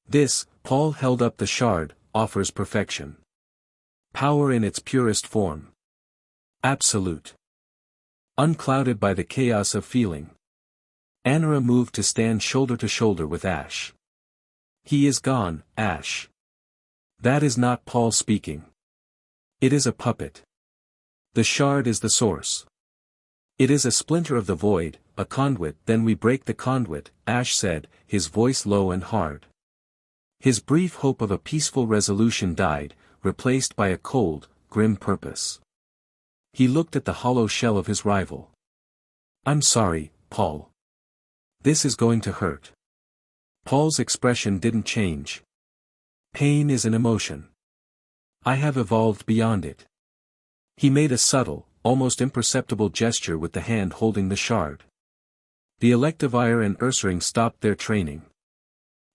Speaker 1: This, Paul held up the shard, offers perfection. Power in its purest form. Absolute. Unclouded by the chaos of feeling. Anura moved to stand shoulder to shoulder with Ash. He is gone, Ash. That is not Paul speaking. It is a puppet. The shard is the source. It is a splinter of the void, a conduit. Then we break the conduit, Ash said, his voice low and hard. His brief hope of a peaceful resolution died, replaced by a cold, grim purpose. He looked at the hollow shell of his rival. I'm sorry, Paul. This is going to hurt. Paul's expression didn't change. Pain is an emotion. I have evolved beyond it. He made a subtle, almost imperceptible gesture with the hand holding the shard. The Electivire and Ursaring stopped their training.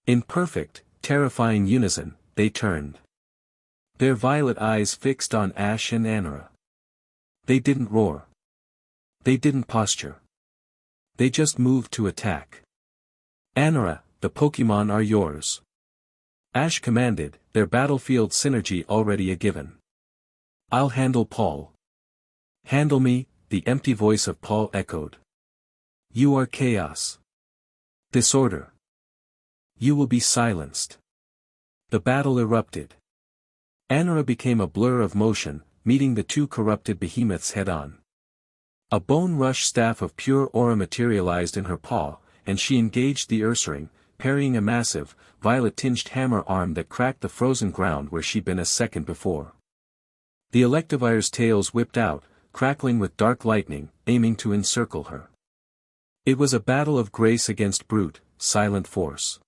Speaker 1: In perfect, terrifying unison, they turned. Their violet eyes fixed on Ash and Anura. They didn't roar. They didn't posture. They just moved to attack. Anura, the Pokémon are yours. Ash commanded, their battlefield synergy already a given. I'll handle Paul. Handle me, the empty voice of Paul echoed. You are chaos. Disorder. You will be silenced. The battle erupted. Anura became a blur of motion, meeting the two corrupted behemoths head-on. A bone-rush staff of pure aura materialized in her paw, and she engaged the Ursaring, parrying a massive, violet-tinged hammer arm that cracked the frozen ground where she'd been a second before. The Electivire's tails whipped out, crackling with dark lightning, aiming to encircle her. It was a battle of grace against brute, silent force.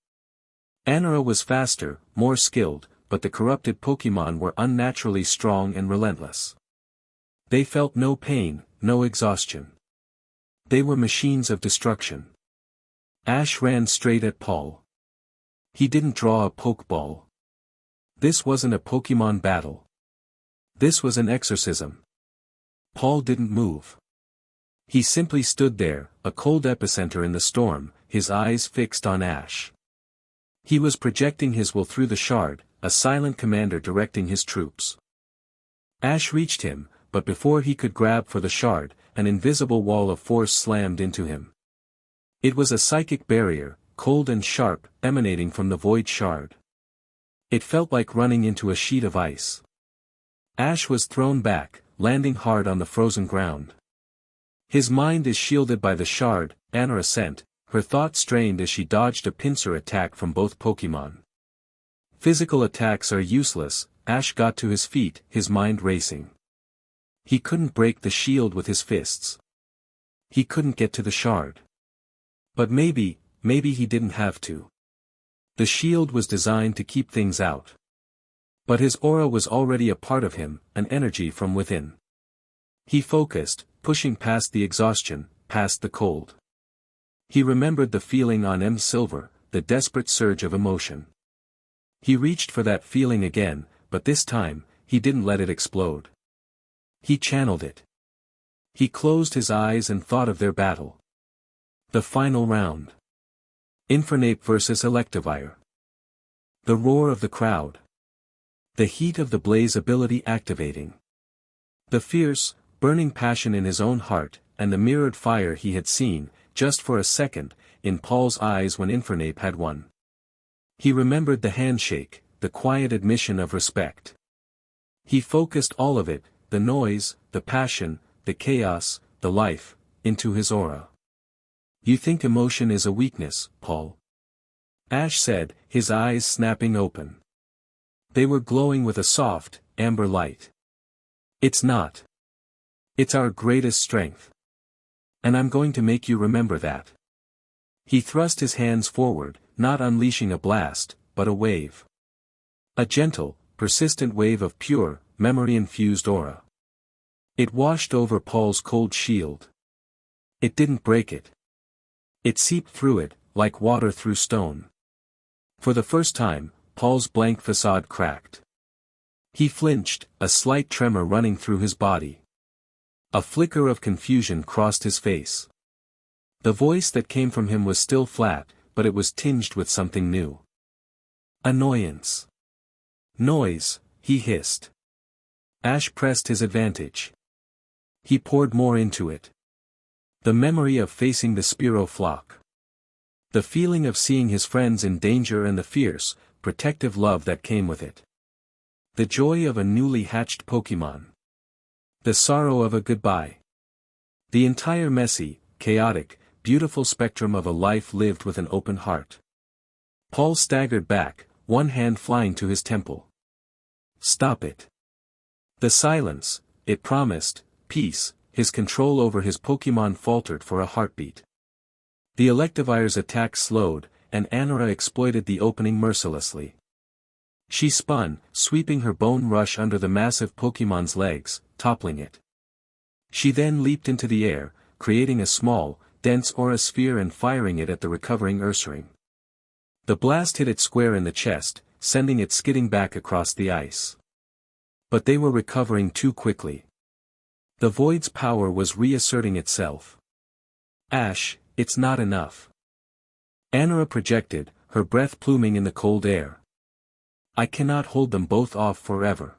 Speaker 1: Anura was faster, more skilled, but the corrupted Pokémon were unnaturally strong and relentless. They felt no pain, no exhaustion. They were machines of destruction. Ash ran straight at Paul. He didn't draw a Pokeball. This wasn't a Pokémon battle. This was an exorcism. Paul didn't move. He simply stood there, a cold epicenter in the storm, his eyes fixed on Ash. He was projecting his will through the shard, a silent commander directing his troops. Ash reached him, but before he could grab for the shard, an invisible wall of force slammed into him. It was a psychic barrier, cold and sharp, emanating from the void shard. It felt like running into a sheet of ice. Ash was thrown back, landing hard on the frozen ground. His mind is shielded by the shard, Anura sent, her thought strained as she dodged a pincer attack from both Pokémon. Physical attacks are useless. Ash got to his feet, his mind racing. He couldn't break the shield with his fists. He couldn't get to the shard. But maybe he didn't have to. The shield was designed to keep things out. But his aura was already a part of him, an energy from within. He focused, pushing past the exhaustion, past the cold. He remembered the feeling on M. Silver, the desperate surge of emotion. He reached for that feeling again, but this time, he didn't let it explode. He channeled it. He closed his eyes and thought of their battle. The final round. Infernape versus Electivire. The roar of the crowd. The heat of the blaze ability activating. The fierce, burning passion in his own heart, and the mirrored fire he had seen, just for a second, in Paul's eyes when Infernape had won. He remembered the handshake, the quiet admission of respect. He focused all of it, the noise, the passion, the chaos, the life, into his aura. "You think emotion is a weakness, Paul?" Ash said, his eyes snapping open. They were glowing with a soft, amber light. "It's not. It's our greatest strength. And I'm going to make you remember that." He thrust his hands forward, not unleashing a blast, but a wave. A gentle, persistent wave of pure, memory-infused aura. It washed over Paul's cold shield. It didn't break it. It seeped through it, like water through stone. For the first time, Paul's blank facade cracked. He flinched, a slight tremor running through his body. A flicker of confusion crossed his face. The voice that came from him was still flat, but it was tinged with something new. Annoyance. "Noise," he hissed. Ash pressed his advantage. He poured more into it. The memory of facing the Spearow flock. The feeling of seeing his friends in danger and the fierce, protective love that came with it. The joy of a newly hatched Pokémon. The sorrow of a goodbye. The entire messy, chaotic, beautiful spectrum of a life lived with an open heart. Paul staggered back, one hand flying to his temple. "Stop it." The silence, it promised, peace, his control over his Pokémon faltered for a heartbeat. The Electivire's attack slowed, and Anora exploited the opening mercilessly. She spun, sweeping her bone rush under the massive Pokémon's legs, toppling it. She then leaped into the air, creating a small, dense aura sphere and firing it at the recovering Ursaring. The blast hit it square in the chest, sending it skidding back across the ice. But they were recovering too quickly. The void's power was reasserting itself. "Ash, it's not enough." Anora projected, her breath pluming in the cold air. "I cannot hold them both off forever.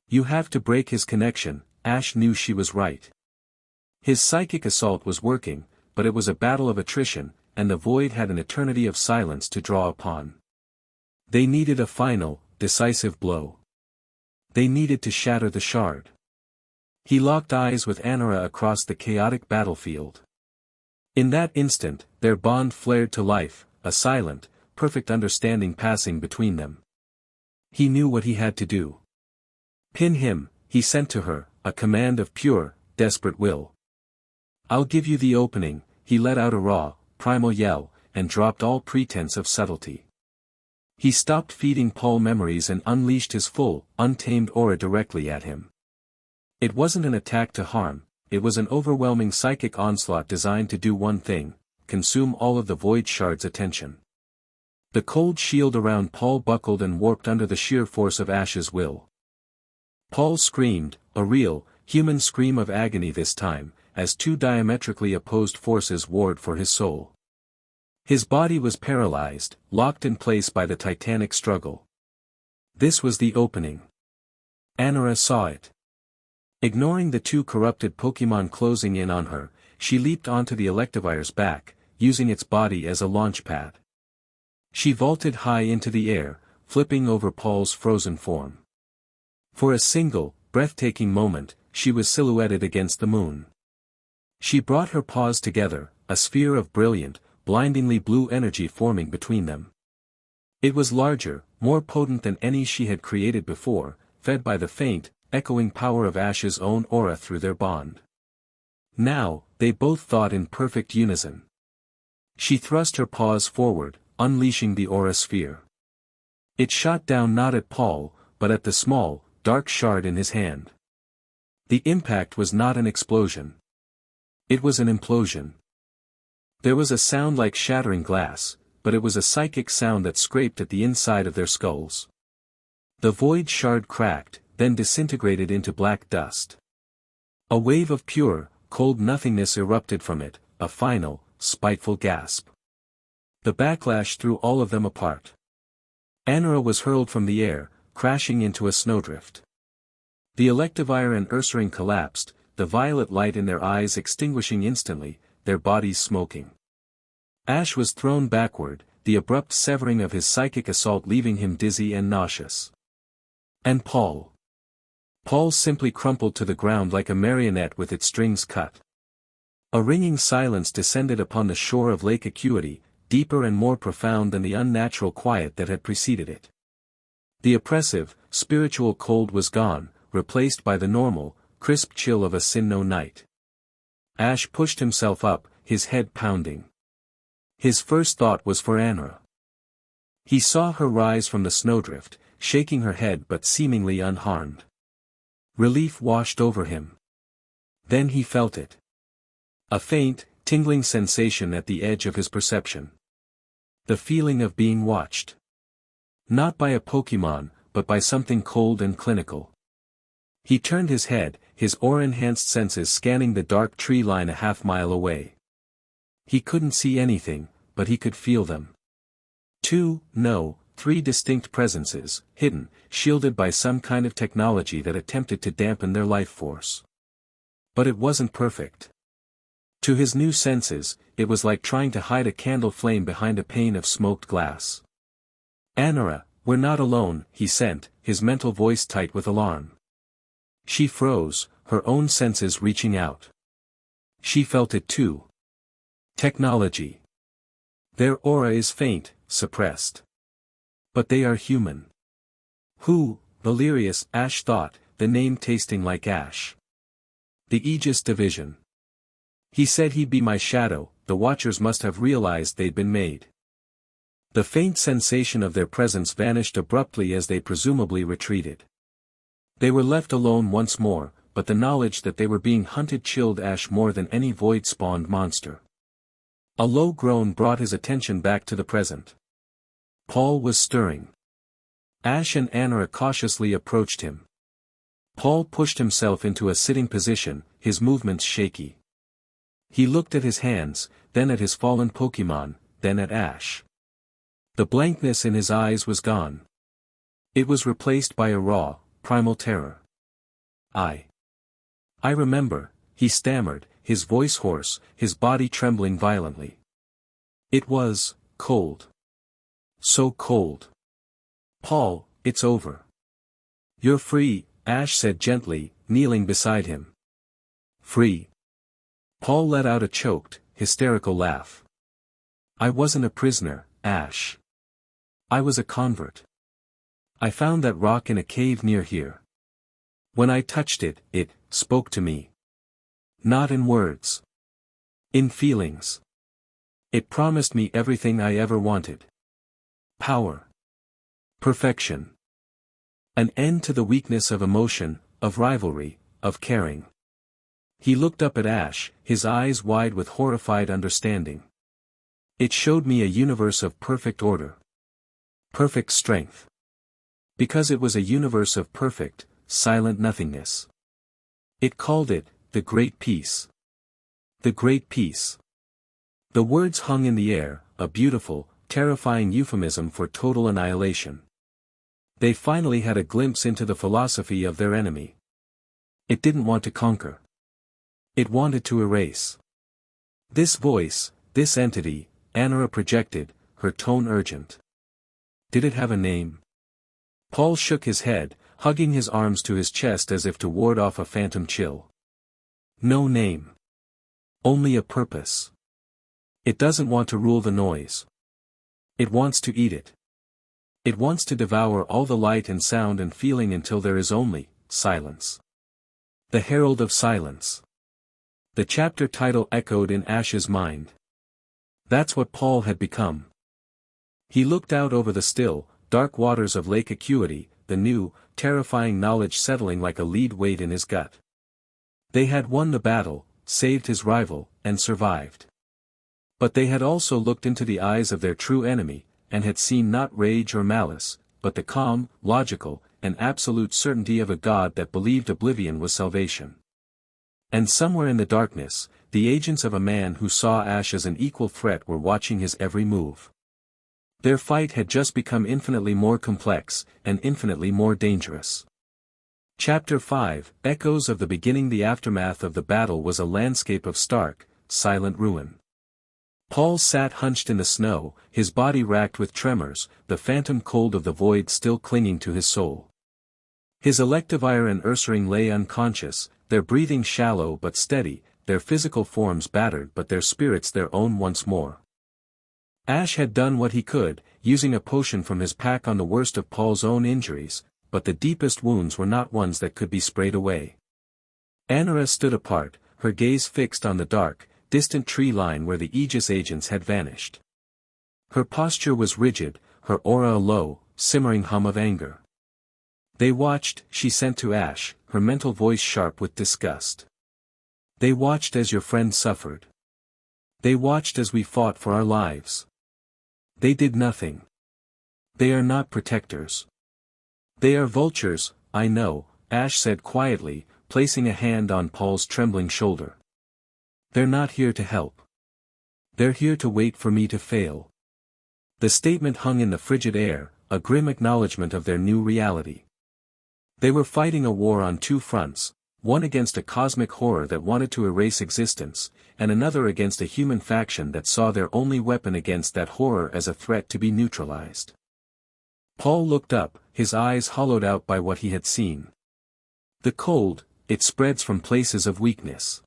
Speaker 1: You have to break his connection." Ash knew she was right. His psychic assault was working, but it was a battle of attrition, and the void had an eternity of silence to draw upon. They needed a final, decisive blow. They needed to shatter the shard. He locked eyes with Anora across the chaotic battlefield. In that instant, their bond flared to life, a silent, perfect understanding passing between them. He knew what he had to do. "Pin him," he sent to her, a command of pure, desperate will. "I'll give you the opening." He let out a raw, primal yell, and dropped all pretense of subtlety. He stopped feeding Paul memories and unleashed his full, untamed aura directly at him. It wasn't an attack to harm, it was an overwhelming psychic onslaught designed to do one thing: consume all of the void shard's attention. The cold shield around Paul buckled and warped under the sheer force of Ash's will. Paul screamed, a real, human scream of agony this time, as two diametrically opposed forces warred for his soul. His body was paralyzed, locked in place by the titanic struggle. This was the opening. Anora saw it. Ignoring the two corrupted Pokémon closing in on her, she leaped onto the Electivire's back, using its body as a launch pad. She vaulted high into the air, flipping over Paul's frozen form. For a single, breathtaking moment, she was silhouetted against the moon. She brought her paws together, a sphere of brilliant, blindingly blue energy forming between them. It was larger, more potent than any she had created before, fed by the faint, echoing power of Ash's own aura through their bond. Now, they both thought in perfect unison. She thrust her paws forward, unleashing the aura sphere. It shot down not at Paul, but at the small, dark shard in his hand. The impact was not an explosion. It was an implosion. There was a sound like shattering glass, but it was a psychic sound that scraped at the inside of their skulls. The void shard cracked, then disintegrated into black dust. A wave of pure, cold nothingness erupted from it, a final, spiteful gasp. The backlash threw all of them apart. Anura was hurled from the air, crashing into a snowdrift. The Electivire and Ursaring collapsed, the violet light in their eyes extinguishing instantly, their bodies smoking. Ash was thrown backward, the abrupt severing of his psychic assault leaving him dizzy and nauseous. And Paul. Paul simply crumpled to the ground like a marionette with its strings cut. A ringing silence descended upon the shore of Lake Acuity, deeper and more profound than the unnatural quiet that had preceded it. The oppressive, spiritual cold was gone, replaced by the normal, crisp chill of a Sinnoh night. Ash pushed himself up, his head pounding. His first thought was for Anura. He saw her rise from the snowdrift, shaking her head but seemingly unharmed. Relief washed over him. Then he felt it. A faint, tingling sensation at the edge of his perception. The feeling of being watched. Not by a Pokémon, but by something cold and clinical. He turned his head, his aura-enhanced senses scanning the dark tree line a half-mile away. He couldn't see anything, but he could feel them. Three distinct presences, hidden, shielded by some kind of technology that attempted to dampen their life force. But it wasn't perfect. To his new senses, it was like trying to hide a candle flame behind a pane of smoked glass. Anura, we're not alone, he sent, his mental voice tight with alarm. She froze, her own senses reaching out. She felt it too. Technology. Their aura is faint, suppressed. But they are human. Who, Valerius, Ash thought, the name tasting like ash. The Aegis Division. He said he'd be my shadow, the Watchers must have realized they'd been made. The faint sensation of their presence vanished abruptly as they presumably retreated. They were left alone once more, but the knowledge that they were being hunted chilled Ash more than any void-spawned monster. A low groan brought his attention back to the present. Paul was stirring. Ash and Anura cautiously approached him. Paul pushed himself into a sitting position, his movements shaky. He looked at his hands, then at his fallen Pokémon, then at Ash. The blankness in his eyes was gone. It was replaced by a raw, primal terror. I remember, he stammered, his voice hoarse, his body trembling violently. It was cold. So cold. Paul, it's over. You're free, Ash said gently, kneeling beside him. Free. Paul let out a choked, hysterical laugh. I wasn't a prisoner, Ash. I was a convert. I found that rock in a cave near here. When I touched it, it spoke to me. Not in words. In feelings. It promised me everything I ever wanted. Power. Perfection. An end to the weakness of emotion, of rivalry, of caring. He looked up at Ash, his eyes wide with horrified understanding. It showed me a universe of perfect order. Perfect strength. Because it was a universe of perfect, silent nothingness. It called it, the Great Peace. The Great Peace. The words hung in the air, a beautiful, terrifying euphemism for total annihilation. They finally had a glimpse into the philosophy of their enemy. It didn't want to conquer. It wanted to erase. This voice, this entity, Anura projected, her tone urgent. Did it have a name? Paul shook his head, hugging his arms to his chest as if to ward off a phantom chill. No name. Only a purpose. It doesn't want to rule the noise. It wants to eat it. It wants to devour all the light and sound and feeling until there is only silence. The Herald of Silence. The chapter title echoed in Ash's mind. That's what Paul had become. He looked out over the still, dark waters of Lake Acuity, the new, terrifying knowledge settling like a lead weight in his gut. They had won the battle, saved his rival, and survived. But they had also looked into the eyes of their true enemy, and had seen not rage or malice, but the calm, logical, and absolute certainty of a God that believed oblivion was salvation. And somewhere in the darkness, the agents of a man who saw Ash as an equal threat were watching his every move. Their fight had just become infinitely more complex, and infinitely more dangerous. Chapter 5, Echoes of the Beginning. The aftermath of the battle was a landscape of stark, silent ruin. Paul sat hunched in the snow, his body racked with tremors, the phantom cold of the void still clinging to his soul. His Electivire and Ursaring lay unconscious, their breathing shallow but steady, their physical forms battered but their spirits their own once more. Ash had done what he could, using a potion from his pack on the worst of Paul's own injuries, but the deepest wounds were not ones that could be sprayed away. Anora stood apart, her gaze fixed on the dark, distant tree line where the Aegis agents had vanished. Her posture was rigid, her aura a low, simmering hum of anger. They watched, she sent to Ash, her mental voice sharp with disgust. They watched as your friend suffered. They watched as we fought for our lives. They did nothing. They are not protectors. They are vultures, I know, Ash said quietly, placing a hand on Paul's trembling shoulder. They're not here to help. They're here to wait for me to fail. The statement hung in the frigid air, a grim acknowledgement of their new reality. They were fighting a war on two fronts, one against a cosmic horror that wanted to erase existence, and another against a human faction that saw their only weapon against that horror as a threat to be neutralized. Paul looked up, his eyes hollowed out by what he had seen. The cold, it spreads from places of weakness.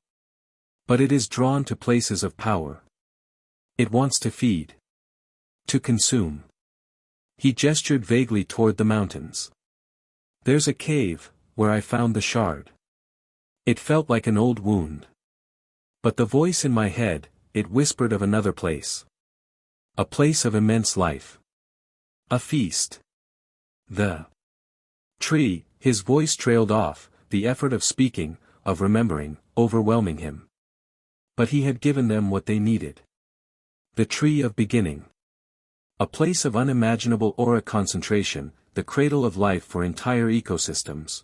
Speaker 1: But it is drawn to places of power. It wants to feed. To consume. He gestured vaguely toward the mountains. There's a cave, where I found the shard. It felt like an old wound. But the voice in my head, it whispered of another place. A place of immense life. A feast. The tree, his voice trailed off, the effort of speaking, of remembering, overwhelming him. But he had given them what they needed. The tree of beginning. A place of unimaginable aura concentration, the cradle of life for entire ecosystems.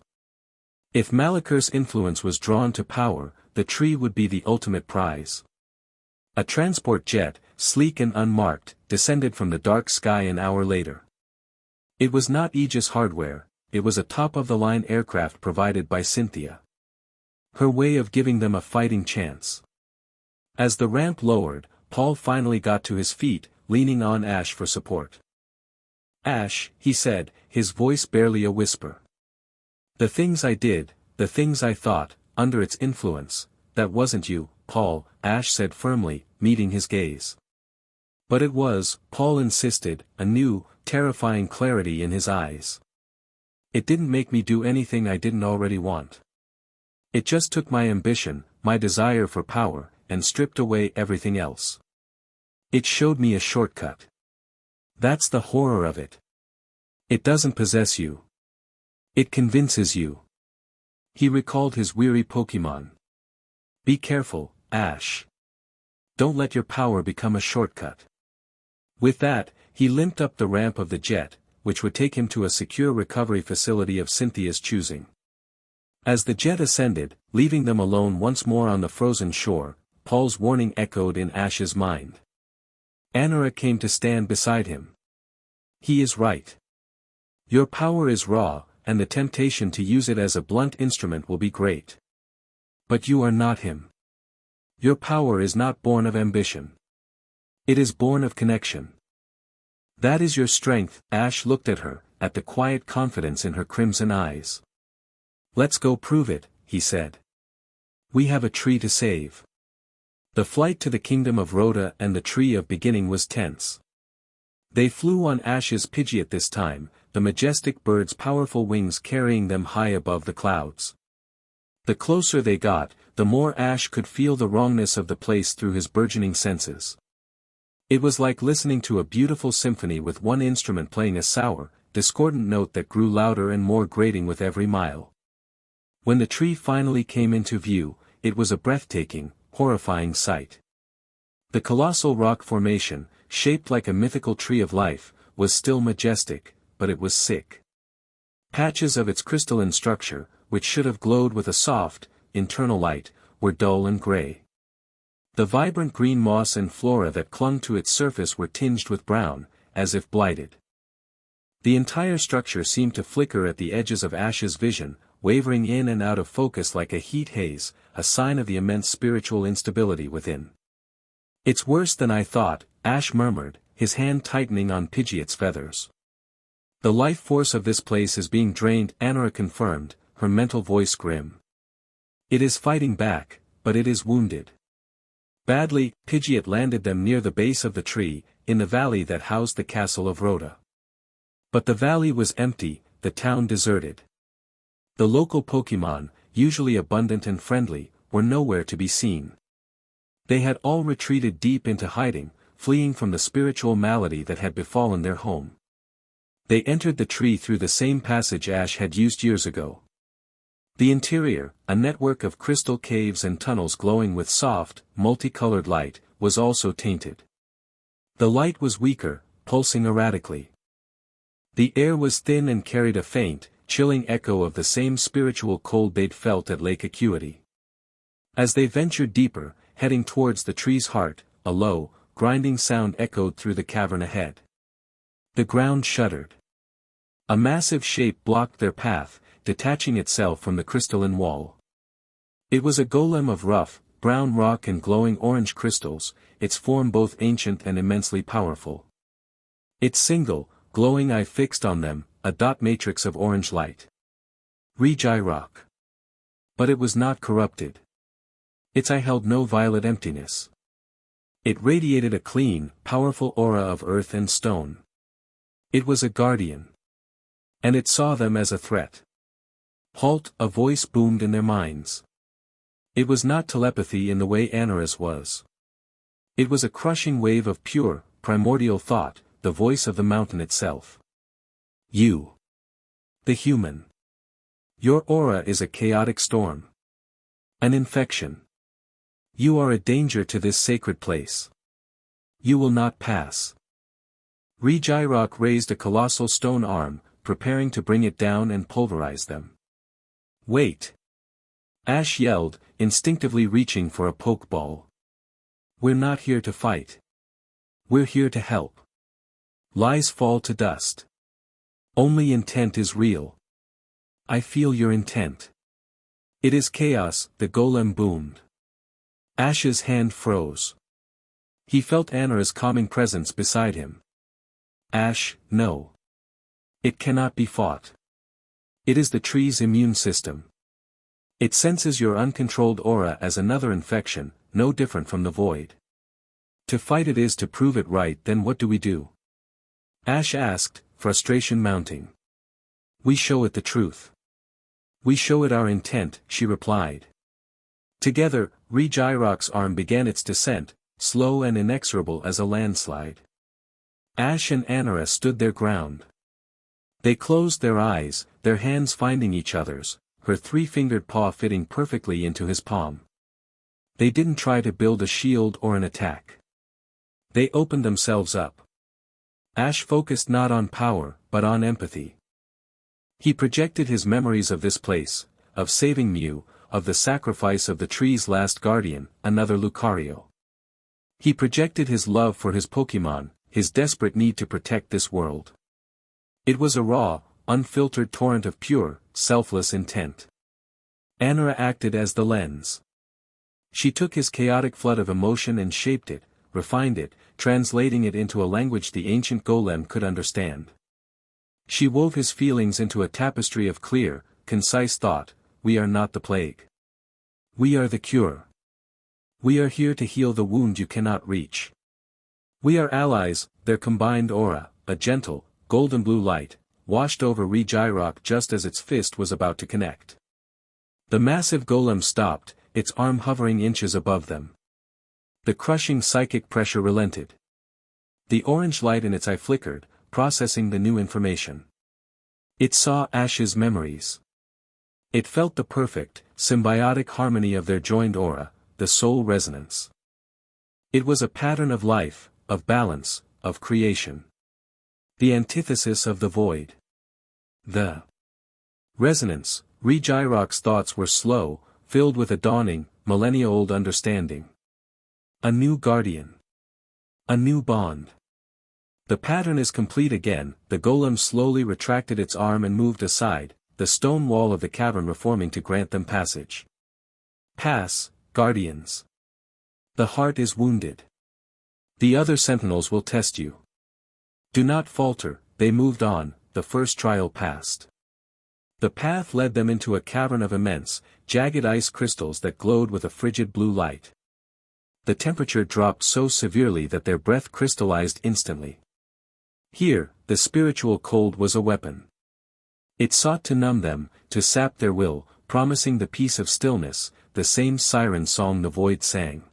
Speaker 1: If Malakur's influence was drawn to power, the tree would be the ultimate prize. A transport jet, sleek and unmarked, descended from the dark sky an hour later. It was not Aegis hardware, it was a top-of-the-line aircraft provided by Cynthia. Her way of giving them a fighting chance. As the ramp lowered, Paul finally got to his feet, leaning on Ash for support. Ash, he said, his voice barely a whisper. The things I did, the things I thought, under its influence, that wasn't you, Paul, Ash said firmly, meeting his gaze. But it was, Paul insisted, a new, terrifying clarity in his eyes. It didn't make me do anything I didn't already want. It just took my ambition, my desire for power, and stripped away everything else. It showed me a shortcut. That's the horror of it. It doesn't possess you. It convinces you. He recalled his weary Pokemon. Be careful, Ash. Don't let your power become a shortcut. With that, he limped up the ramp of the jet, which would take him to a secure recovery facility of Cynthia's choosing. As the jet ascended, leaving them alone once more on the frozen shore, Paul's warning echoed in Ash's mind. Anora came to stand beside him. He is right. Your power is raw, and the temptation to use it as a blunt instrument will be great. But you are not him. Your power is not born of ambition. It is born of connection. That is your strength. Ash looked at her, at the quiet confidence in her crimson eyes. Let's go prove it, he said. We have a tree to save. The flight to the kingdom of Rhoda and the tree of beginning was tense. They flew on Ash's Pidgeot this time, the majestic bird's powerful wings carrying them high above the clouds. The closer they got, the more Ash could feel the wrongness of the place through his burgeoning senses. It was like listening to a beautiful symphony with one instrument playing a sour, discordant note that grew louder and more grating with every mile. When the tree finally came into view, it was a breathtaking, horrifying sight. The colossal rock formation, shaped like a mythical tree of life, was still majestic, but it was sick. Patches of its crystalline structure, which should have glowed with a soft, internal light, were dull and gray. The vibrant green moss and flora that clung to its surface were tinged with brown, as if blighted. The entire structure seemed to flicker at the edges of Ash's vision, wavering in and out of focus like a heat haze, a sign of the immense spiritual instability within. "It's worse than I thought," Ash murmured, his hand tightening on Pidgeot's feathers. "The life force of this place is being drained," Anora confirmed, her mental voice grim. "It is fighting back, but it is wounded." Badly, Pidgeot landed them near the base of the tree, in the valley that housed the castle of Rhoda. But the valley was empty, the town deserted. The local Pokémon, usually abundant and friendly, were nowhere to be seen. They had all retreated deep into hiding, fleeing from the spiritual malady that had befallen their home. They entered the tree through the same passage Ash had used years ago. The interior, a network of crystal caves and tunnels glowing with soft, multicolored light, was also tainted. The light was weaker, pulsing erratically. The air was thin and carried a faint, chilling echo of the same spiritual cold they'd felt at Lake Acuity. As they ventured deeper, heading towards the tree's heart, a low, grinding sound echoed through the cavern ahead. The ground shuddered. A massive shape blocked their path, detaching itself from the crystalline wall. It was a golem of rough, brown rock and glowing orange crystals, its form both ancient and immensely powerful. Its single, glowing eye fixed on them, a dot matrix of orange light. Regirock. But it was not corrupted. Its eye held no violet emptiness. It radiated a clean, powerful aura of earth and stone. It was a guardian. And it saw them as a threat. "Halt!" a voice boomed in their minds. It was not telepathy in the way Anora's was. It was a crushing wave of pure, primordial thought, the voice of the mountain itself. "You. The human. Your aura is a chaotic storm. An infection. You are a danger to this sacred place. You will not pass." Regirock raised a colossal stone arm, preparing to bring it down and pulverize them. "Wait!" Ash yelled, instinctively reaching for a pokeball. "We're not here to fight. We're here to help. Lies fall to dust. Only intent is real. I feel your intent. It is chaos," the golem boomed. Ash's hand froze. He felt Anora's calming presence beside him. "Ash, no. It cannot be fought. It is the tree's immune system. It senses your uncontrolled aura as another infection, no different from the void. To fight it is to prove it right. Then what do we do?" Ash asked, frustration mounting. "We show it the truth. We show it our intent," she replied. Together, Regirock's arm began its descent, slow and inexorable as a landslide. Ash and Anora stood their ground. They closed their eyes, their hands finding each other's, her three-fingered paw fitting perfectly into his palm. They didn't try to build a shield or an attack. They opened themselves up. Ash focused not on power, but on empathy. He projected his memories of this place, of saving Mew, of the sacrifice of the tree's last guardian, another Lucario. He projected his love for his Pokémon, his desperate need to protect this world. It was a raw, unfiltered torrent of pure, selfless intent. Anora acted as the lens. She took his chaotic flood of emotion and shaped it, refined it, translating it into a language the ancient golem could understand. She wove his feelings into a tapestry of clear, concise thought. "We are not the plague. We are the cure. We are here to heal the wound you cannot reach. We are allies." Their combined aura, a gentle, golden blue light, washed over Regirock just as its fist was about to connect. The massive golem stopped, its arm hovering inches above them. The crushing psychic pressure relented. The orange light in its eye flickered, processing the new information. It saw Ash's memories. It felt the perfect, symbiotic harmony of their joined aura, the soul resonance. It was a pattern of life, of balance, of creation. The antithesis of the void. The resonance. Regirock's thoughts were slow, filled with a dawning, millennia-old understanding. A new guardian. A new bond. The pattern is complete again. The golem slowly retracted its arm and moved aside, the stone wall of the cavern reforming to grant them passage. Pass, guardians. The heart is wounded. The other sentinels will test you. Do not falter. They moved on, the first trial passed. The path led them into a cavern of immense, jagged ice crystals that glowed with a frigid blue light. The temperature dropped so severely that their breath crystallized instantly. Here, the spiritual cold was a weapon. It sought to numb them, to sap their will, promising the peace of stillness, the same siren song the void sang.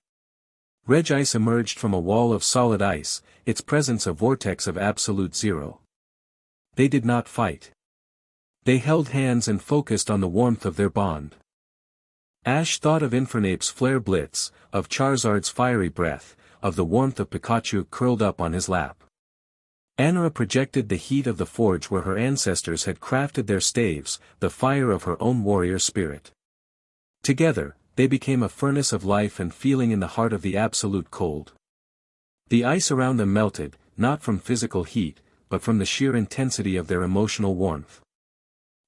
Speaker 1: Reg ice emerged from a wall of solid ice, its presence a vortex of absolute zero. They did not fight. They held hands and focused on the warmth of their bond. Ash thought of Infernape's flare blitz, of Charizard's fiery breath, of the warmth of Pikachu curled up on his lap. Anora projected the heat of the forge where her ancestors had crafted their staves, the fire of her own warrior spirit. Together, they became a furnace of life and feeling in the heart of the absolute cold. The ice around them melted, not from physical heat, but from the sheer intensity of their emotional warmth.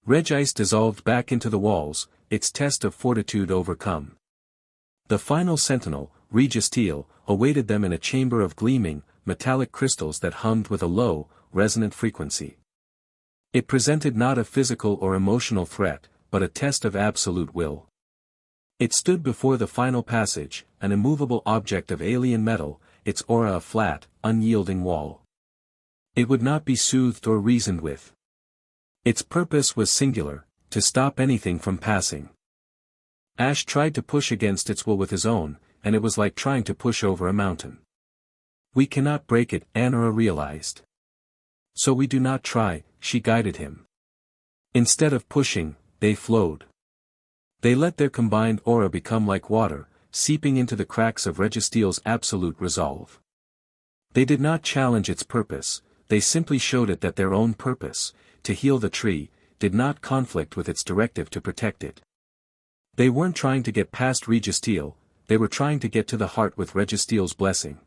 Speaker 1: Reg ice dissolved back into the walls, its test of fortitude overcome. The final sentinel, Registeel, awaited them in a chamber of gleaming, metallic crystals that hummed with a low, resonant frequency. It presented not a physical or emotional threat, but a test of absolute will. It stood before the final passage, an immovable object of alien metal, its aura a flat, unyielding wall. It would not be soothed or reasoned with. Its purpose was singular, to stop anything from passing. Ash tried to push against its will with his own, and it was like trying to push over a mountain. We cannot break it, Anora realized. So we do not try, she guided him. Instead of pushing, they flowed. They let their combined aura become like water, seeping into the cracks of Registeel's absolute resolve. They did not challenge its purpose, they simply showed it that their own purpose, to heal the tree, did not conflict with its directive to protect it. They weren't trying to get past Registeel, they were trying to get to the heart with Registeel's blessing.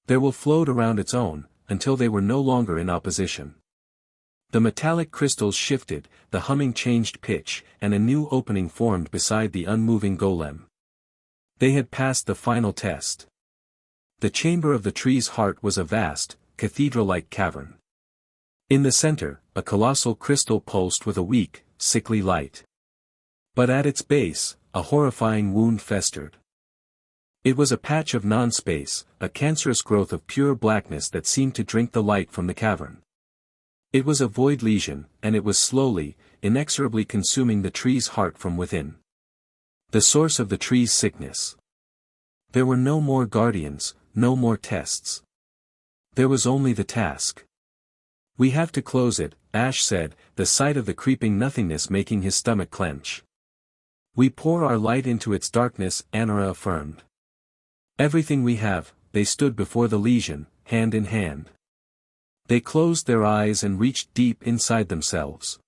Speaker 1: Their will flowed around its own, until they were no longer in opposition. The metallic crystals shifted, the humming changed pitch, and a new opening formed beside the unmoving golem. They had passed the final test. The chamber of the tree's heart was a vast, cathedral-like cavern. In the center, a colossal crystal pulsed with a weak, sickly light. But at its base, a horrifying wound festered. It was a patch of non-space, a cancerous growth of pure blackness that seemed to drink the light from the cavern. It was a void lesion, and it was slowly, inexorably consuming the tree's heart from within. The source of the tree's sickness. There were no more guardians, no more tests. There was only the task. We have to close it, Ash said, the sight of the creeping nothingness making his stomach clench. We pour our light into its darkness, Anora affirmed. Everything we have, they stood before the lesion, hand in hand. They closed their eyes and reached deep inside themselves.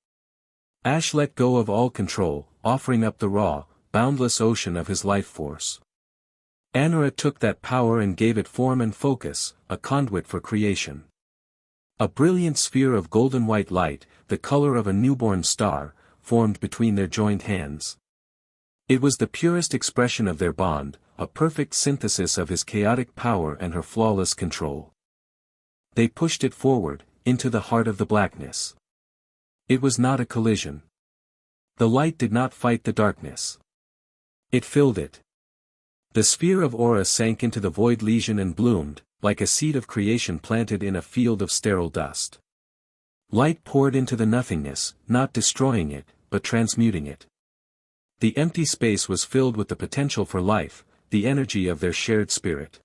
Speaker 1: Ash let go of all control, offering up the raw, boundless ocean of his life force. Anora took that power and gave it form and focus, a conduit for creation. A brilliant sphere of golden-white light, the color of a newborn star, formed between their joined hands. It was the purest expression of their bond, a perfect synthesis of his chaotic power and her flawless control. They pushed it forward, into the heart of the blackness. It was not a collision. The light did not fight the darkness. It filled it. The sphere of aura sank into the void lesion and bloomed, like a seed of creation planted in a field of sterile dust. Light poured into the nothingness, not destroying it, but transmuting it. The empty space was filled with the potential for life, the energy of their shared spirit.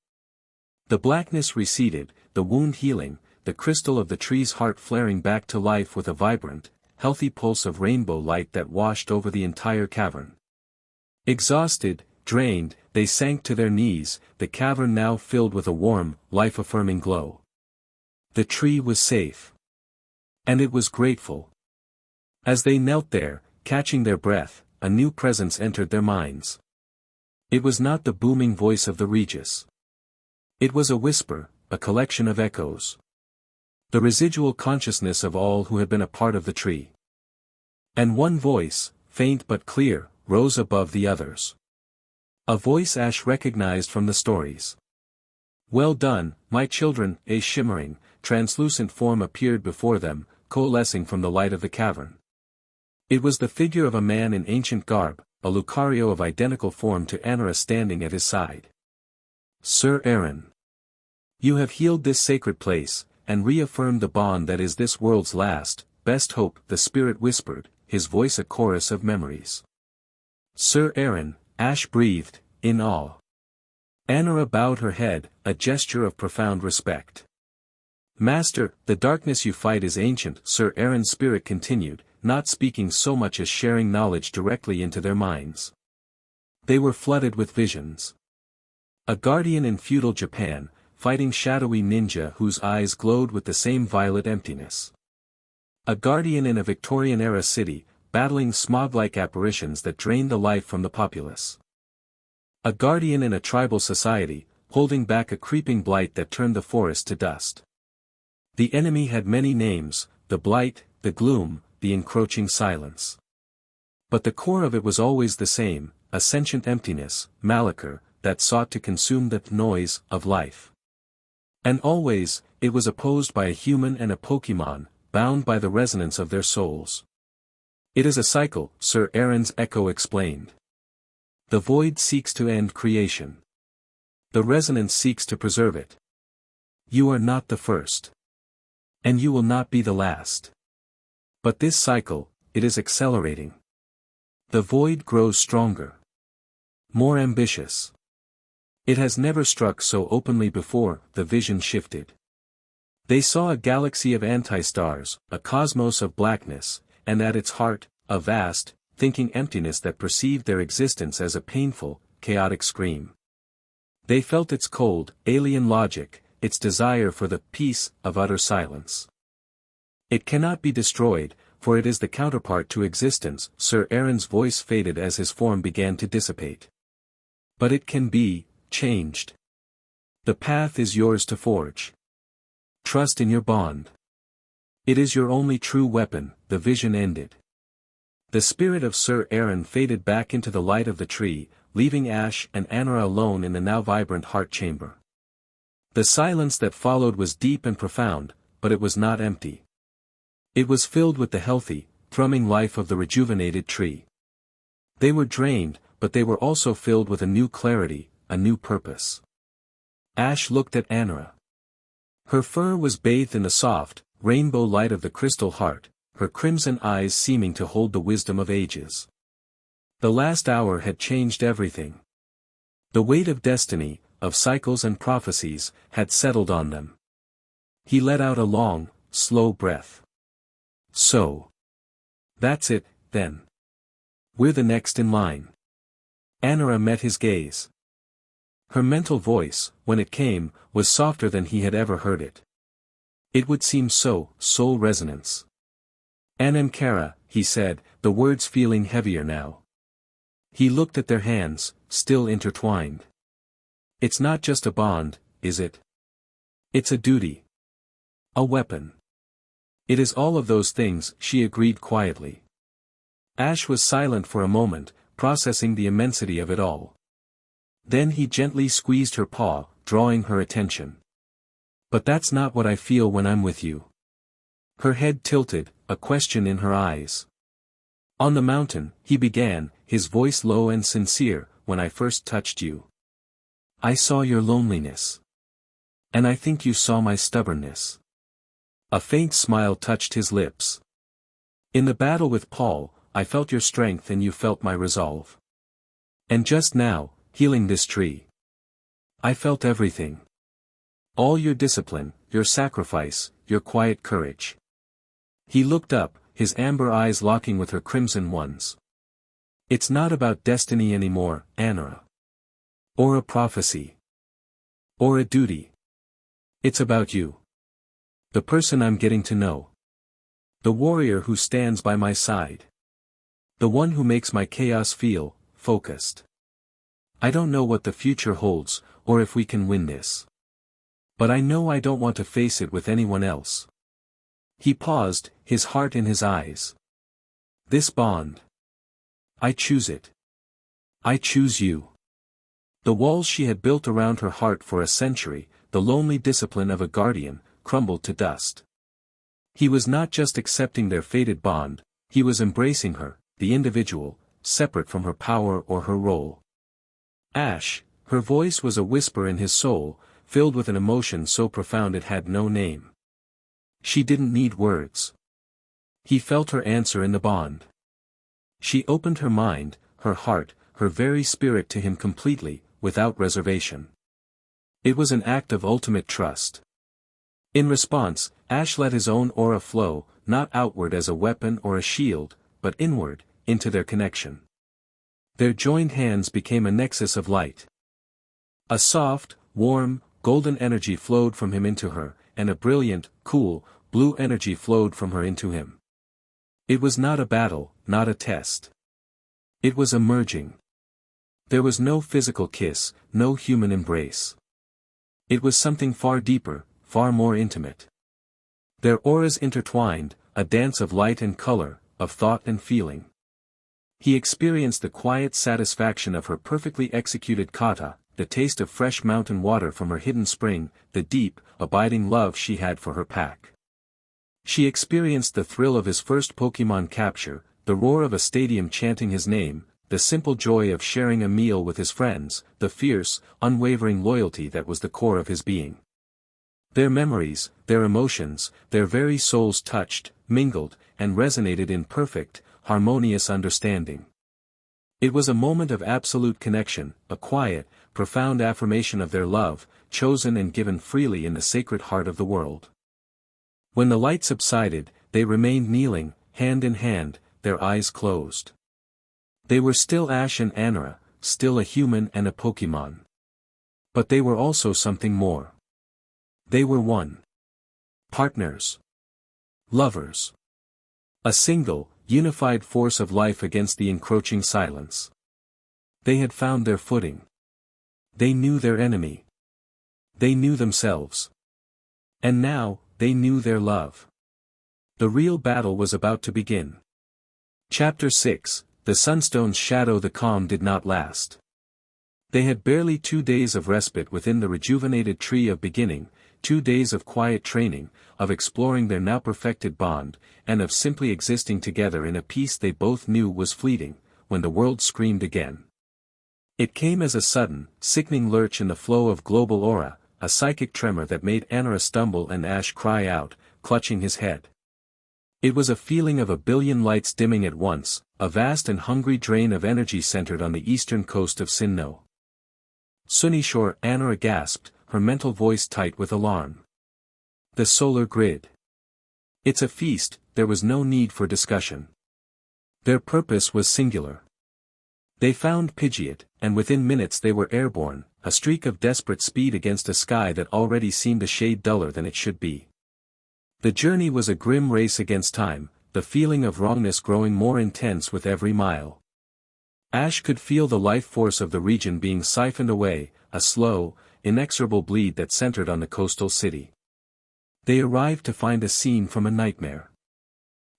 Speaker 1: The blackness receded, the wound healing, the crystal of the tree's heart flaring back to life with a vibrant, healthy pulse of rainbow light that washed over the entire cavern. Exhausted, drained, they sank to their knees, the cavern now filled with a warm, life-affirming glow. The tree was safe. And it was grateful. As they knelt there, catching their breath, a new presence entered their minds. It was not the booming voice of the Regis. It was a whisper, a collection of echoes. The residual consciousness of all who had been a part of the tree. And one voice, faint but clear, rose above the others. A voice Ash recognized from the stories. "Well done, my children." A shimmering, translucent form appeared before them, coalescing from the light of the cavern. It was the figure of a man in ancient garb, a Lucario of identical form to Anora standing at his side. "Sir Aaron. You have healed this sacred place, and reaffirmed the bond that is this world's last, best hope," the spirit whispered, his voice a chorus of memories. "Sir Aaron," Ash breathed, in awe. Anora bowed her head, a gesture of profound respect. "Master, the darkness you fight is ancient," Sir Aaron's spirit continued, not speaking so much as sharing knowledge directly into their minds. They were flooded with visions. A guardian in feudal Japan, fighting shadowy ninja whose eyes glowed with the same violet emptiness. A guardian in a Victorian-era city, battling smog-like apparitions that drained the life from the populace. A guardian in a tribal society, holding back a creeping blight that turned the forest to dust. The enemy had many names, the blight, the gloom, the encroaching silence. But the core of it was always the same, a sentient emptiness, malachor, that sought to consume the noise of life. And always, it was opposed by a human and a Pokemon, bound by the resonance of their souls. "It is a cycle," Sir Aaron's echo explained. "The void seeks to end creation. The resonance seeks to preserve it. You are not the first. And you will not be the last. But this cycle, it is accelerating. The void grows stronger. More ambitious. It has never struck so openly before." The vision shifted. They saw a galaxy of anti-stars, a cosmos of blackness, and at its heart, a vast, thinking emptiness that perceived their existence as a painful, chaotic scream. They felt its cold, alien logic, its desire for the peace of utter silence. "It cannot be destroyed, for it is the counterpart to existence." Sir Aaron's voice faded as his form began to dissipate. "But it can be changed. The path is yours to forge. Trust in your bond. It is your only true weapon." The vision ended. The spirit of Sir Aaron faded back into the light of the tree, leaving Ash and Anora alone in the now vibrant heart chamber. The silence that followed was deep and profound, but it was not empty. It was filled with the healthy, thrumming life of the rejuvenated tree. They were drained, but they were also filled with a new clarity, a new purpose. Ash looked at Anora. Her fur was bathed in the soft, rainbow light of the crystal heart, her crimson eyes seeming to hold the wisdom of ages. The last hour had changed everything. The weight of destiny, of cycles and prophecies, had settled on them. He let out a long, slow breath. "So. That's it, then. We're the next in line." Anora met his gaze. Her mental voice, when it came, was softer than he had ever heard it. It would seem so, soul resonance. "Anamkara," he said, the words feeling heavier now. He looked at their hands, still intertwined. "It's not just a bond, is it? It's a duty. A weapon." "It is all of those things," she agreed quietly. Ash was silent for a moment, processing the immensity of it all. Then he gently squeezed her paw, drawing her attention. "But that's not what I feel when I'm with you." Her head tilted, a question in her eyes. "On the mountain," he began, his voice low and sincere, "when I first touched you, I saw your loneliness. And I think you saw my stubbornness." A faint smile touched his lips. "In the battle with Paul, I felt your strength and you felt my resolve. And just now, healing this tree, I felt everything. All your discipline, your sacrifice, your quiet courage." He looked up, his amber eyes locking with her crimson ones. "It's not about destiny anymore, Anora. Or a prophecy. Or a duty. It's about you. The person I'm getting to know. The warrior who stands by my side. The one who makes my chaos feel focused. I don't know what the future holds, or if we can win this. But I know I don't want to face it with anyone else. He paused, his heart in his eyes. This bond. I choose it. I choose you. The walls she had built around her heart for a century, the lonely discipline of a guardian, crumbled to dust. He was not just accepting their fated bond, he was embracing her, the individual, separate from her power or her role. Ash, her voice was a whisper in his soul, filled with an emotion so profound it had no name. She didn't need words. He felt her answer in the bond. She opened her mind, her heart, her very spirit to him completely, without reservation. It was an act of ultimate trust. In response, Ash let his own aura flow, not outward as a weapon or a shield, but inward, into their connection. Their joined hands became a nexus of light. A soft, warm, golden energy flowed from him into her, and a brilliant, cool, blue energy flowed from her into him. It was not a battle, not a test. It was a merging. There was no physical kiss, no human embrace. It was something far deeper, far more intimate. Their auras intertwined, a dance of light and color, of thought and feeling. He experienced the quiet satisfaction of her perfectly executed kata, the taste of fresh mountain water from her hidden spring, the deep, abiding love she had for her pack. She experienced the thrill of his first Pokémon capture, the roar of a stadium chanting his name, the simple joy of sharing a meal with his friends, the fierce, unwavering loyalty that was the core of his being. Their memories, their emotions, their very souls touched, mingled, and resonated in perfect, harmonious understanding. It was a moment of absolute connection, a quiet, profound affirmation of their love, chosen and given freely in the sacred heart of the world. When the light subsided, they remained kneeling, hand in hand, their eyes closed. They were still Ash and Anara, still a human and a Pokémon. But they were also something more. They were one. Partners. Lovers. A single, unified force of life against the encroaching silence. They had found their footing. They knew their enemy. They knew themselves. And now, they knew their love. The real battle was about to begin. Chapter 6, The Sunstone's Shadow. The calm did not last. They had barely 2 days of respite within the rejuvenated tree of beginning, 2 days of quiet training, of exploring their now perfected bond, and of simply existing together in a peace they both knew was fleeting, when the world screamed again. It came as a sudden, sickening lurch in the flow of global aura, a psychic tremor that made Anara stumble and Ash cry out, clutching his head. It was a feeling of a billion lights dimming at once, a vast and hungry drain of energy centered on the eastern coast of Sinnoh. Sunnishore, Anara gasped, her mental voice tight with alarm. The solar grid. It's a feast, there was no need for discussion. Their purpose was singular. They found Pidgeot, and within minutes they were airborne, a streak of desperate speed against a sky that already seemed a shade duller than it should be. The journey was a grim race against time, the feeling of wrongness growing more intense with every mile. Ash could feel the life force of the region being siphoned away, a slow, inexorable bleed that centered on the coastal city. They arrived to find a scene from a nightmare.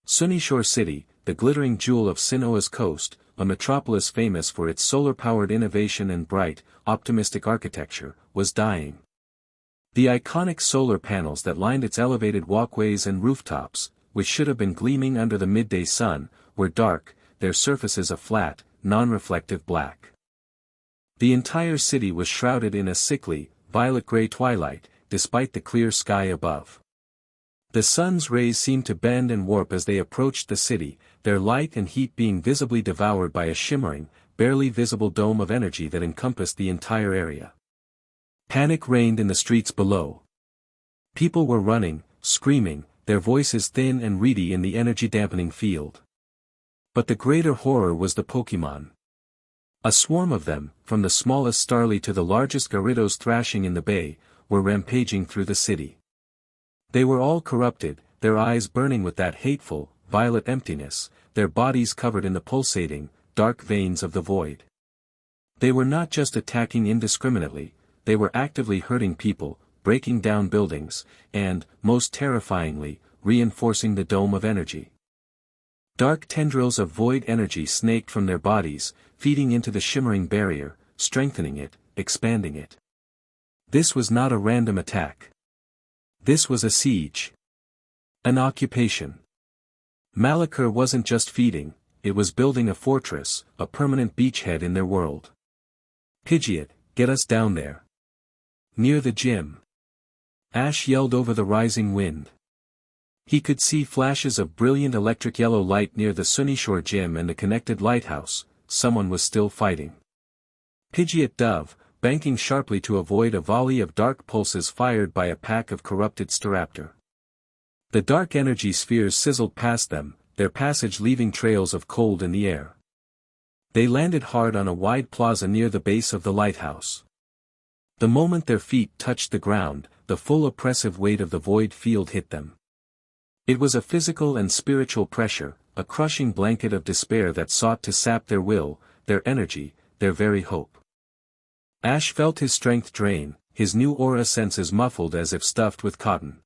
Speaker 1: Sunnishore City, the glittering jewel of Sinnoh's coast, a metropolis famous for its solar-powered innovation and bright, optimistic architecture, was dying. The iconic solar panels that lined its elevated walkways and rooftops, which should have been gleaming under the midday sun, were dark, their surfaces a flat, non-reflective black. The entire city was shrouded in a sickly, violet-gray twilight, despite the clear sky above. The sun's rays seemed to bend and warp as they approached the city, their light and heat being visibly devoured by a shimmering, barely visible dome of energy that encompassed the entire area. Panic reigned in the streets below. People were running, screaming, their voices thin and reedy in the energy-dampening field. But the greater horror was the Pokémon. A swarm of them, from the smallest starly to the largest garridos thrashing in the bay, were rampaging through the city. They were all corrupted, their eyes burning with that hateful, violet emptiness, their bodies covered in the pulsating, dark veins of the void. They were not just attacking indiscriminately, they were actively hurting people, breaking down buildings, and, most terrifyingly, reinforcing the dome of energy. Dark tendrils of void energy snaked from their bodies, feeding into the shimmering barrier, strengthening it, expanding it. This was not a random attack. This was a siege. An occupation. Malachor wasn't just feeding, it was building a fortress, a permanent beachhead in their world. Pidgeot, get us down there. Near the gym. Ash yelled over the rising wind. He could see flashes of brilliant electric yellow light near the Sunnyshoar gym and the connected lighthouse. Someone was still fighting. Pidgeot dove, banking sharply to avoid a volley of dark pulses fired by a pack of corrupted Staraptor. The dark energy spheres sizzled past them, their passage leaving trails of cold in the air. They landed hard on a wide plaza near the base of the lighthouse. The moment their feet touched the ground, the full oppressive weight of the void field hit them. It was a physical and spiritual pressure, a crushing blanket of despair that sought to sap their will, their energy, their very hope. Ash felt his strength drain, his new aura senses muffled as if stuffed with cotton.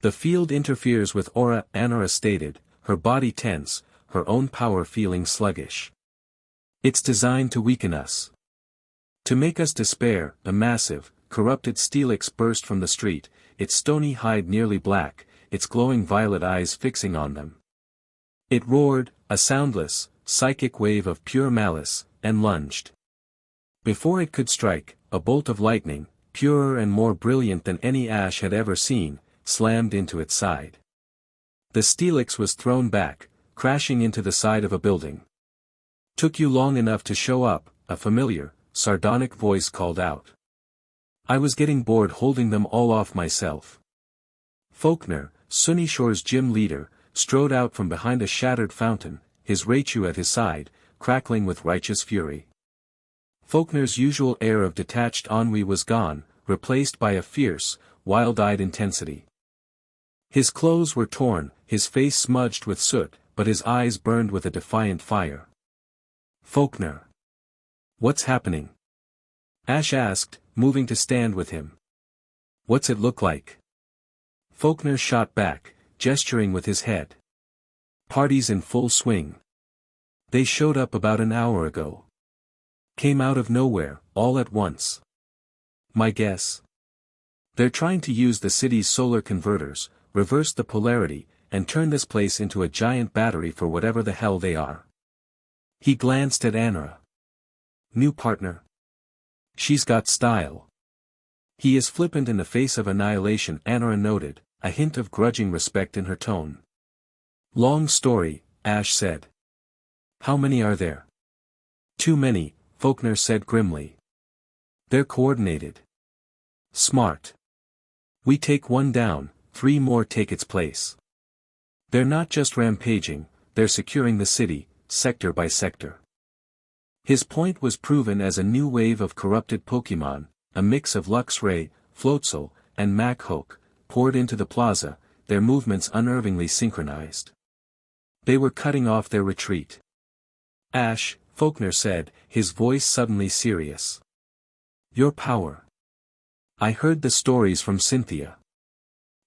Speaker 1: The field interferes with aura, Anora stated, her body tense, her own power feeling sluggish. It's designed to weaken us. To make us despair. A massive, corrupted Steelix burst from the street, its stony hide nearly black, its glowing violet eyes fixing on them. It roared, a soundless, psychic wave of pure malice, and lunged. Before it could strike, a bolt of lightning, purer and more brilliant than any Ash had ever seen, slammed into its side. The Steelix was thrown back, crashing into the side of a building. "Took you long enough to show up," a familiar, sardonic voice called out. "I was getting bored holding them all off myself." Faulkner, Sunnyshoar's gym leader, strode out from behind a shattered fountain, his Raichu at his side, crackling with righteous fury. Faulkner's usual air of detached ennui was gone, replaced by a fierce, wild-eyed intensity. His clothes were torn, his face smudged with soot, but his eyes burned with a defiant fire. "Faulkner. What's happening?" Ash asked, moving to stand with him. "What's it look like?" Faulkner shot back, gesturing with his head. "Party's in full swing. They showed up about an hour ago. Came out of nowhere, all at once. My guess? They're trying to use the city's solar converters, reverse the polarity, and turn this place into a giant battery for whatever the hell they are." He glanced at Anora. "New partner? She's got style." "He is flippant in the face of annihilation," Anora noted, a hint of grudging respect in her tone. "Long story," Ash said. "How many are there?" "Too many," Faulkner said grimly. "They're coordinated. Smart. We take one down, 3 more take its place. They're not just rampaging, they're securing the city, sector by sector." His point was proven as a new wave of corrupted Pokémon, a mix of Luxray, Floatzel, and Machop, poured into the plaza, their movements unnervingly synchronized. They were cutting off their retreat. "Ash," Faulkner said, his voice suddenly serious. "Your power. I heard the stories from Cynthia.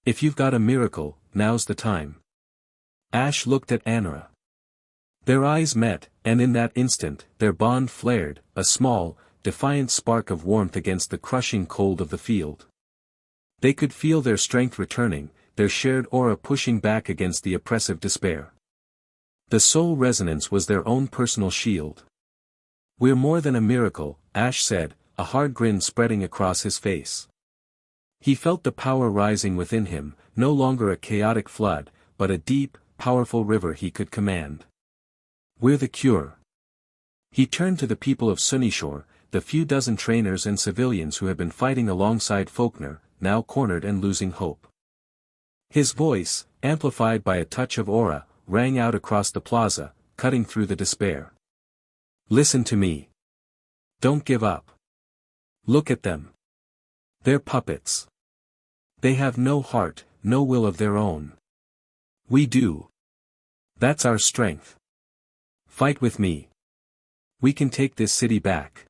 Speaker 1: If you've got a miracle, now's the time." Ash looked at Anora. Their eyes met, and in that instant, their bond flared, a small, defiant spark of warmth against the crushing cold of the field. They could feel their strength returning, their shared aura pushing back against the oppressive despair. The soul resonance was their own personal shield. "We're more than a miracle," Ash said, a hard grin spreading across his face. He felt the power rising within him, no longer a chaotic flood, but a deep, powerful river he could command. "We're the cure." He turned to the people of Sunnyshoar, the few dozen trainers and civilians who had been fighting alongside Faulkner, now cornered and losing hope. His voice, amplified by a touch of aura, rang out across the plaza, cutting through the despair. "Listen to me. Don't give up. Look at them. They're puppets. They have no heart, no will of their own. We do. That's our strength. Fight with me. We can take this city back.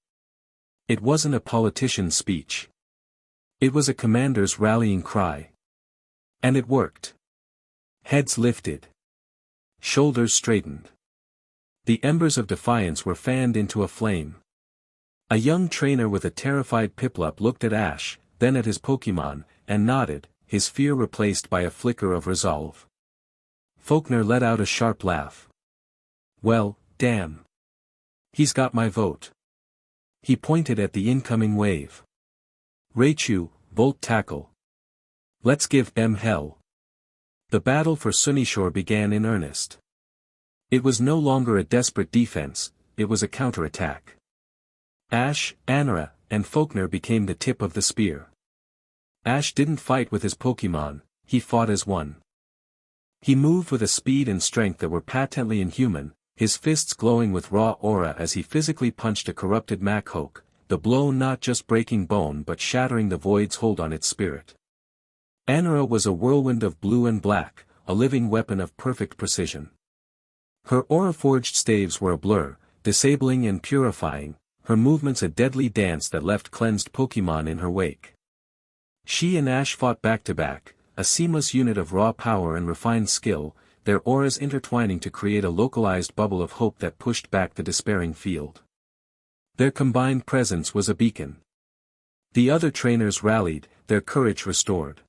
Speaker 1: It wasn't a politician's speech. It was a commander's rallying cry. And it worked. Heads lifted. Shoulders straightened. The embers of defiance were fanned into a flame. A young trainer with a terrified Piplup looked at Ash, then at his Pokémon, and nodded, his fear replaced by a flicker of resolve. Faulkner let out a sharp laugh. Well, damn. He's got my vote. He pointed at the incoming wave. Raichu, Volt Tackle. Let's give them hell. The battle for Sunnyshore began in earnest. It was no longer a desperate defense, it was a counterattack. Ash, Anara, and Faulkner became the tip of the spear. Ash didn't fight with his Pokémon, he fought as one. He moved with a speed and strength that were patently inhuman, his fists glowing with raw aura as he physically punched a corrupted Machoke, the blow not just breaking bone but shattering the void's hold on its spirit. Anara was a whirlwind of blue and black, a living weapon of perfect precision. Her aura-forged staves were a blur, disabling and purifying, her movements a deadly dance that left cleansed Pokémon in her wake. She and Ash fought back-to-back, a seamless unit of raw power and refined skill, their auras intertwining to create a localized bubble of hope that pushed back the despairing field. Their combined presence was a beacon. The other trainers rallied, their courage restored.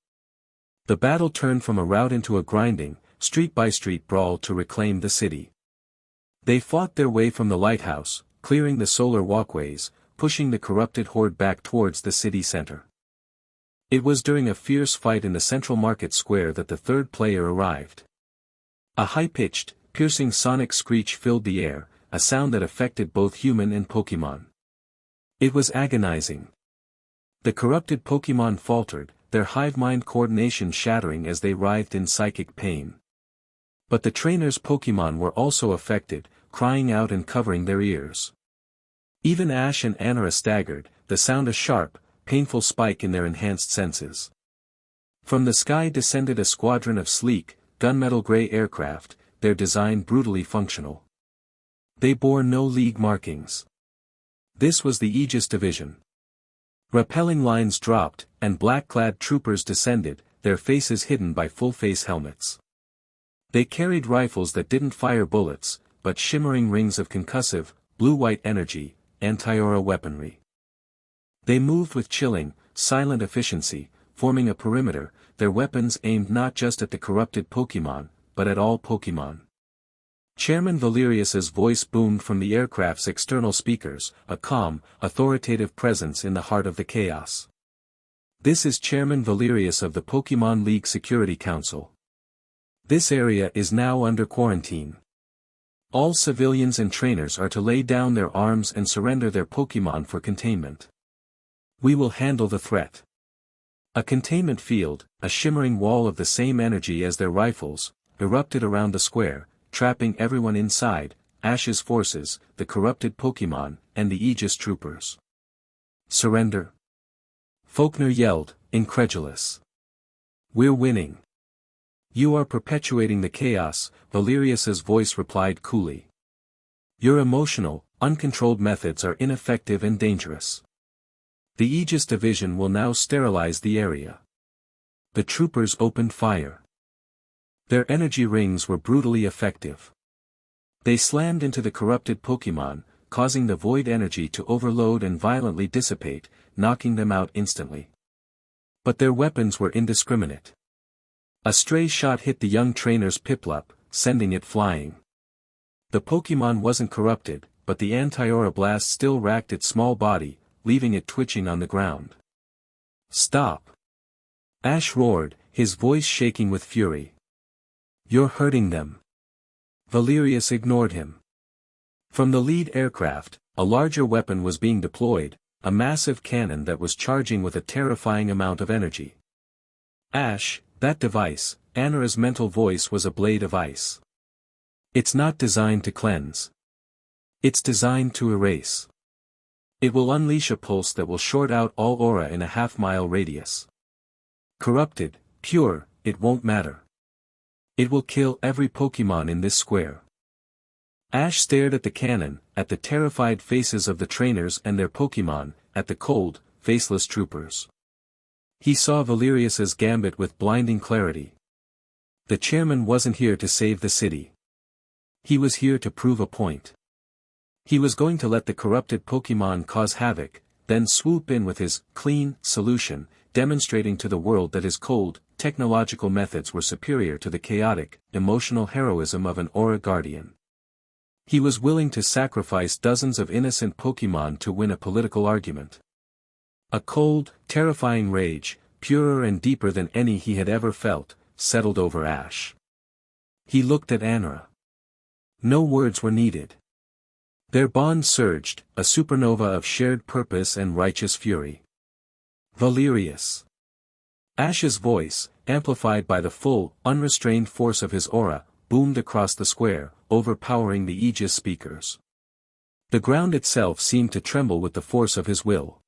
Speaker 1: The battle turned from a rout into a grinding, street-by-street brawl to reclaim the city. They fought their way from the lighthouse, clearing the solar walkways, pushing the corrupted horde back towards the city center. It was during a fierce fight in the central market square that the third player arrived. A high-pitched, piercing sonic screech filled the air, a sound that affected both human and Pokémon. It was agonizing. The corrupted Pokémon faltered, their hive-mind coordination shattering as they writhed in psychic pain. But the trainers' Pokémon were also affected, crying out and covering their ears. Even Ash and Anara staggered, the sound a sharp, painful spike in their enhanced senses. From the sky descended a squadron of sleek, gunmetal gray aircraft, their design brutally functional. They bore no league markings. This was the Aegis Division. Rappelling lines dropped, and black-clad troopers descended, their faces hidden by full-face helmets. They carried rifles that didn't fire bullets, but shimmering rings of concussive, blue-white energy, anti-aura weaponry. They moved with chilling, silent efficiency, forming a perimeter, their weapons aimed not just at the corrupted Pokémon, but at all Pokémon. Chairman Valerius's voice boomed from the aircraft's external speakers, a calm, authoritative presence in the heart of the chaos. This is Chairman Valerius of the Pokémon League Security Council. This area is now under quarantine. All civilians and trainers are to lay down their arms and surrender their Pokémon for containment. We will handle the threat. A containment field, a shimmering wall of the same energy as their rifles, erupted around the square, trapping everyone inside, Ash's forces, the corrupted Pokémon, and the Aegis troopers. Surrender? Faulkner yelled, incredulous. We're winning. You are perpetuating the chaos, Valerius's voice replied coolly. Your emotional, uncontrolled methods are ineffective and dangerous. The Aegis Division will now sterilize the area. The troopers opened fire. Their energy rings were brutally effective. They slammed into the corrupted Pokémon, causing the void energy to overload and violently dissipate, knocking them out instantly. But their weapons were indiscriminate. A stray shot hit the young trainer's Piplup, sending it flying. The Pokémon wasn't corrupted, but the anti-aura blast still racked its small body, leaving it twitching on the ground. Stop! Ash roared, his voice shaking with fury. You're hurting them. Valerius ignored him. From the lead aircraft, a larger weapon was being deployed, a massive cannon that was charging with a terrifying amount of energy. Ash, that device, Anara's mental voice was a blade of ice. It's not designed to cleanse. It's designed to erase. It will unleash a pulse that will short out all aura in a half-mile radius. Corrupted, pure, it won't matter. It will kill every Pokemon in this square. Ash stared at the cannon, at the terrified faces of the trainers and their Pokemon, at the cold, faceless troopers. He saw Valerius's gambit with blinding clarity. The chairman wasn't here to save the city. He was here to prove a point. He was going to let the corrupted Pokemon cause havoc, then swoop in with his clean solution, demonstrating to the world that his cold, technological methods were superior to the chaotic, emotional heroism of an Aura Guardian. He was willing to sacrifice dozens of innocent Pokemon to win a political argument. A cold, terrifying rage, purer and deeper than any he had ever felt, settled over Ash. He looked at Anara. No words were needed. Their bond surged, a supernova of shared purpose and righteous fury. Valerius. Ash's voice, amplified by the full, unrestrained force of his aura, boomed across the square, overpowering the Aegis speakers. The ground itself seemed to tremble with the force of his will.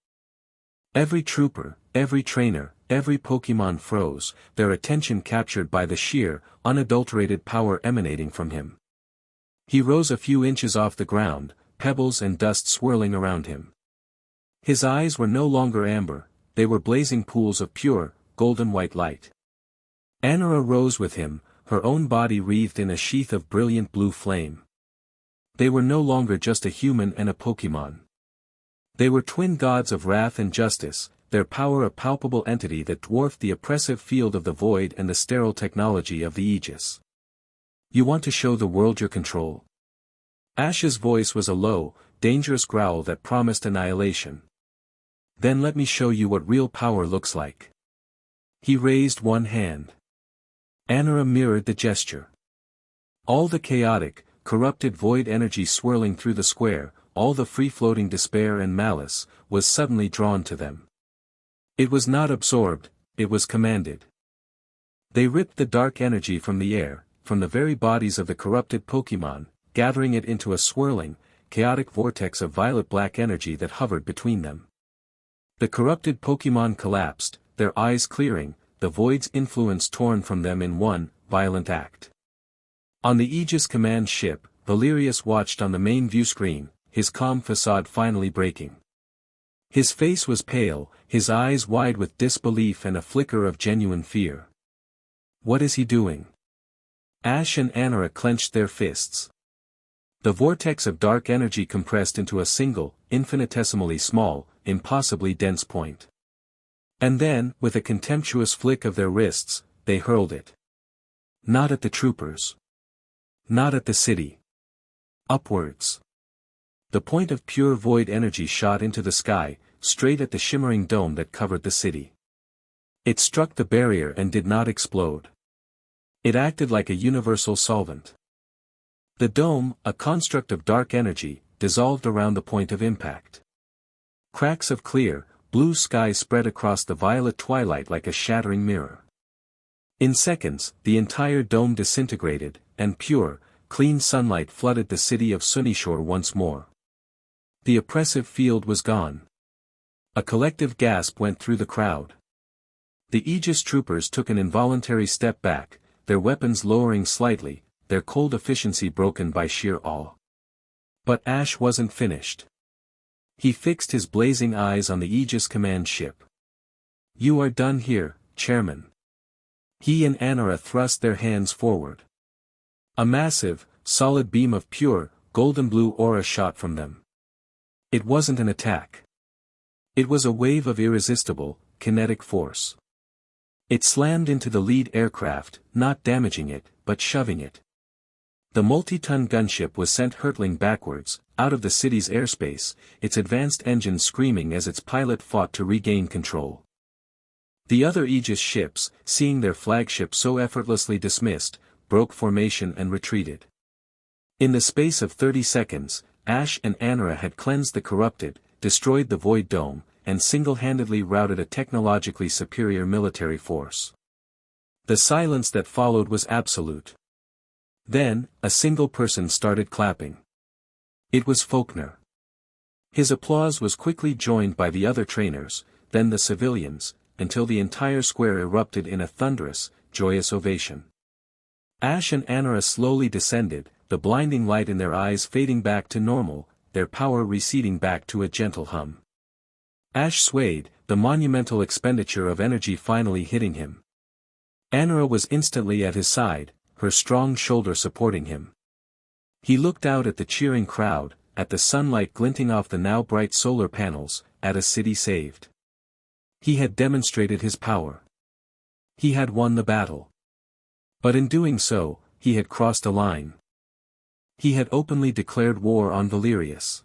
Speaker 1: Every trooper, every trainer, every Pokemon froze, their attention captured by the sheer, unadulterated power emanating from him. He rose a few inches off the ground, pebbles and dust swirling around him. His eyes were no longer amber, they were blazing pools of pure, golden white light. Anara rose with him, her own body wreathed in a sheath of brilliant blue flame. They were no longer just a human and a Pokemon. They were twin gods of wrath and justice, their power a palpable entity that dwarfed the oppressive field of the void and the sterile technology of the Aegis. You want to show the world your control? Ash's voice was a low, dangerous growl that promised annihilation. Then let me show you what real power looks like. He raised one hand. Anara mirrored the gesture. All the chaotic, corrupted void energy swirling through the square, all the free-floating despair and malice, was suddenly drawn to them. It was not absorbed, it was commanded. They ripped the dark energy from the air, from the very bodies of the corrupted Pokemon, gathering it into a swirling, chaotic vortex of violet-black energy that hovered between them. The corrupted Pokemon collapsed, their eyes clearing, the void's influence torn from them in one, violent act. On the Aegis command ship, Valerius watched on the main view screen, his calm facade finally breaking. His face was pale, his eyes wide with disbelief and a flicker of genuine fear. What is he doing? Ash and Anara clenched their fists. The vortex of dark energy compressed into a single, infinitesimally small, impossibly dense point. And then, with a contemptuous flick of their wrists, they hurled it. Not at the troopers. Not at the city. Upwards. The point of pure void energy shot into the sky, straight at the shimmering dome that covered the city. It struck the barrier and did not explode. It acted like a universal solvent. The dome, a construct of dark energy, dissolved around the point of impact. Cracks of clear, blue sky spread across the violet twilight like a shattering mirror. In seconds, the entire dome disintegrated, and pure, clean sunlight flooded the city of Sunnyshoar once more. The oppressive field was gone. A collective gasp went through the crowd. The Aegis troopers took an involuntary step back, their weapons lowering slightly, their cold efficiency broken by sheer awe. But Ash wasn't finished. He fixed his blazing eyes on the Aegis command ship. You are done here, Chairman. He and Anara thrust their hands forward. A massive, solid beam of pure, golden blue aura shot from them. It wasn't an attack. It was a wave of irresistible, kinetic force. It slammed into the lead aircraft, not damaging it, but shoving it. The multi-ton gunship was sent hurtling backwards, out of the city's airspace, its advanced engines screaming as its pilot fought to regain control. The other Aegis ships, seeing their flagship so effortlessly dismissed, broke formation and retreated. In the space of 30 seconds, Ash and Anara had cleansed the corrupted, destroyed the Void Dome, and single-handedly routed a technologically superior military force. The silence that followed was absolute. Then, a single person started clapping. It was Faulkner. His applause was quickly joined by the other trainers, then the civilians, until the entire square erupted in a thunderous, joyous ovation. Ash and Anara slowly descended, the blinding light in their eyes fading back to normal, their power receding back to a gentle hum. Ash swayed, the monumental expenditure of energy finally hitting him. Anara was instantly at his side, her strong shoulder supporting him. He looked out at the cheering crowd, at the sunlight glinting off the now bright solar panels, at a city saved. He had demonstrated his power. He had won the battle. But in doing so, he had crossed a line. He had openly declared war on Valerius.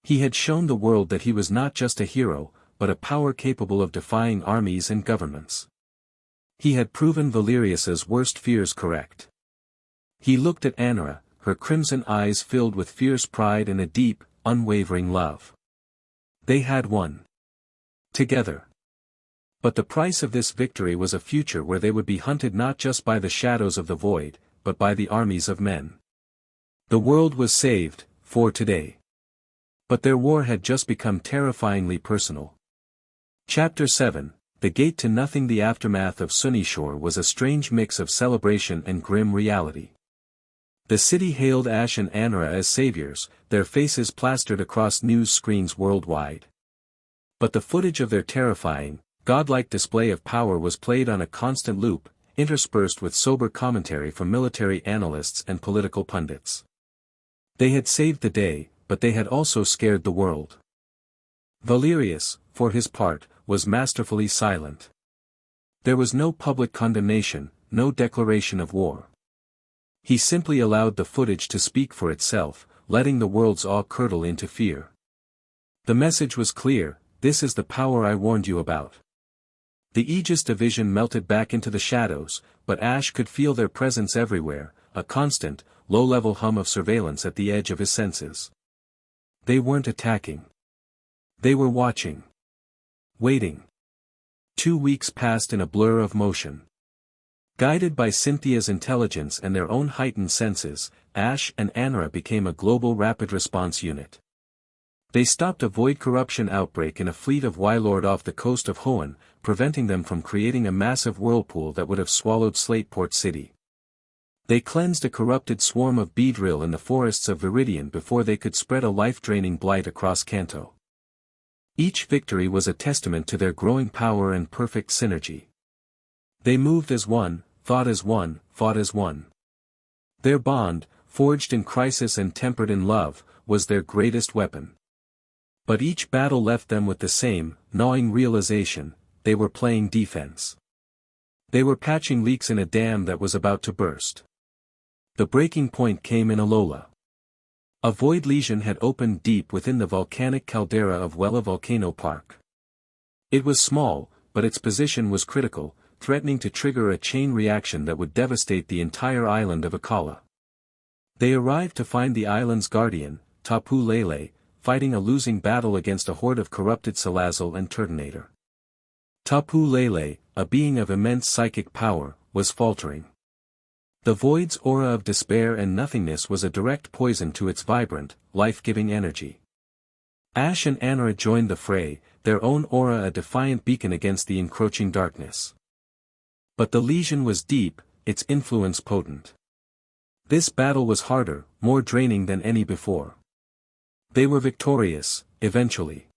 Speaker 1: He had shown the world that he was not just a hero, but a power capable of defying armies and governments. He had proven Valerius's worst fears correct. He looked at Anara, her crimson eyes filled with fierce pride and a deep, unwavering love. They had won. Together. But the price of this victory was a future where they would be hunted not just by the shadows of the void, but by the armies of men. The world was saved, for today. But their war had just become terrifyingly personal. Chapter 7, The Gate to Nothing. The aftermath of Sunnyshoar was a strange mix of celebration and grim reality. The city hailed Ash and Anara as saviors, their faces plastered across news screens worldwide. But the footage of their terrifying, godlike display of power was played on a constant loop, interspersed with sober commentary from military analysts and political pundits. They had saved the day, but they had also scared the world. Valerius, for his part, was masterfully silent. There was no public condemnation, no declaration of war. He simply allowed the footage to speak for itself, letting the world's awe curdle into fear. The message was clear: this is the power I warned you about. The Aegis division melted back into the shadows, but Ash could feel their presence everywhere, a constant, low-level hum of surveillance at the edge of his senses. They weren't attacking. They were watching. Waiting. 2 weeks passed in a blur of motion. Guided by Cynthia's intelligence and their own heightened senses, Ash and Anara became a global rapid response unit. They stopped a void corruption outbreak in a fleet of Wylord off the coast of Hoenn, preventing them from creating a massive whirlpool that would have swallowed Slateport City. They cleansed a corrupted swarm of Beedrill in the forests of Viridian before they could spread a life-draining blight across Kanto. Each victory was a testament to their growing power and perfect synergy. They moved as one, thought as one, fought as one. Their bond, forged in crisis and tempered in love, was their greatest weapon. But each battle left them with the same, gnawing realization: they were playing defense. They were patching leaks in a dam that was about to burst. The breaking point came in Alola. A void lesion had opened deep within the volcanic caldera of Wella Volcano Park. It was small, but its position was critical, threatening to trigger a chain reaction that would devastate the entire island of Akala. They arrived to find the island's guardian, Tapu Lele, fighting a losing battle against a horde of corrupted Salazzle and Turtonator. Tapu Lele, a being of immense psychic power, was faltering. The void's aura of despair and nothingness was a direct poison to its vibrant, life-giving energy. Ash and Anara joined the fray, their own aura a defiant beacon against the encroaching darkness. But the lesion was deep, its influence potent. This battle was harder, more draining than any before. They were victorious, eventually.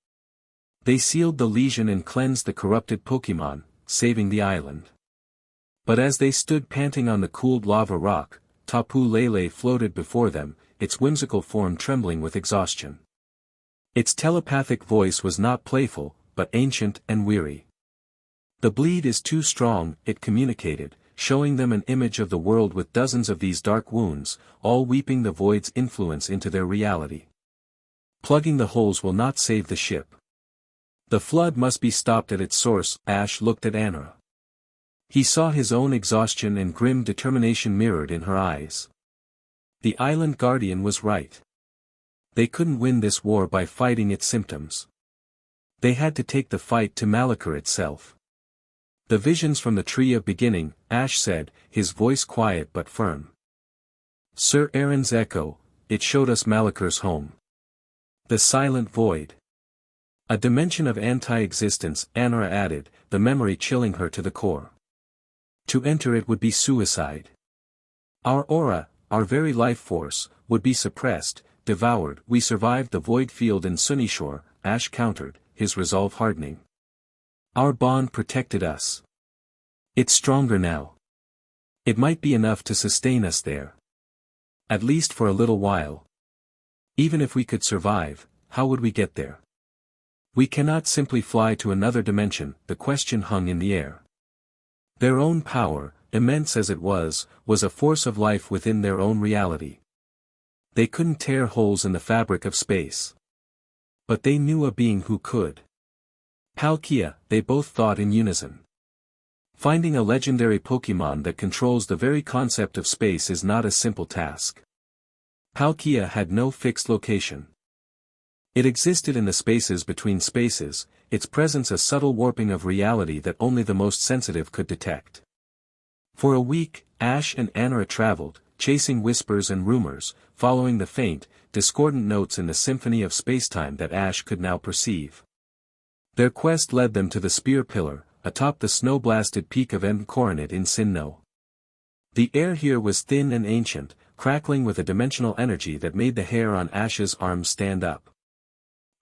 Speaker 1: They sealed the lesion and cleansed the corrupted Pokémon, saving the island. But as they stood panting on the cooled lava rock, Tapu Lele floated before them, its whimsical form trembling with exhaustion. Its telepathic voice was not playful, but ancient and weary. "The bleed is too strong," it communicated, showing them an image of the world with dozens of these dark wounds, all weeping the void's influence into their reality. "Plugging the holes will not save the ship. The flood must be stopped at its source." Ash looked at Anara. He saw his own exhaustion and grim determination mirrored in her eyes. The island guardian was right. They couldn't win this war by fighting its symptoms. They had to take the fight to Malachor itself. "The visions from the Tree of Beginning," Ash said, his voice quiet but firm. "Sir Aaron's echo, it showed us Malachor's home. The silent void. A dimension of anti-existence, Anara added, the memory chilling her to the core. To enter it would be suicide. Our aura, our very life force, would be suppressed, devoured. We survived the void field in Sunnishore, Ash countered, his resolve hardening. Our bond protected us. It's stronger now. It might be enough to sustain us there. At least for a little while. Even if we could survive, how would we get there? We cannot simply fly to another dimension, the question hung in the air. Their own power, immense as it was a force of life within their own reality. They couldn't tear holes in the fabric of space. But they knew a being who could. Palkia, they both thought in unison. Finding a legendary Pokémon that controls the very concept of space is not a simple task. Palkia had no fixed location. It existed in the spaces between spaces, its presence a subtle warping of reality that only the most sensitive could detect. For a week, Ash and Anara traveled, chasing whispers and rumors, following the faint, discordant notes in the symphony of spacetime that Ash could now perceive. Their quest led them to the Spear Pillar, atop the snow-blasted peak of Coronet in Sinnoh. The air here was thin and ancient, crackling with a dimensional energy that made the hair on Ash's arms stand up.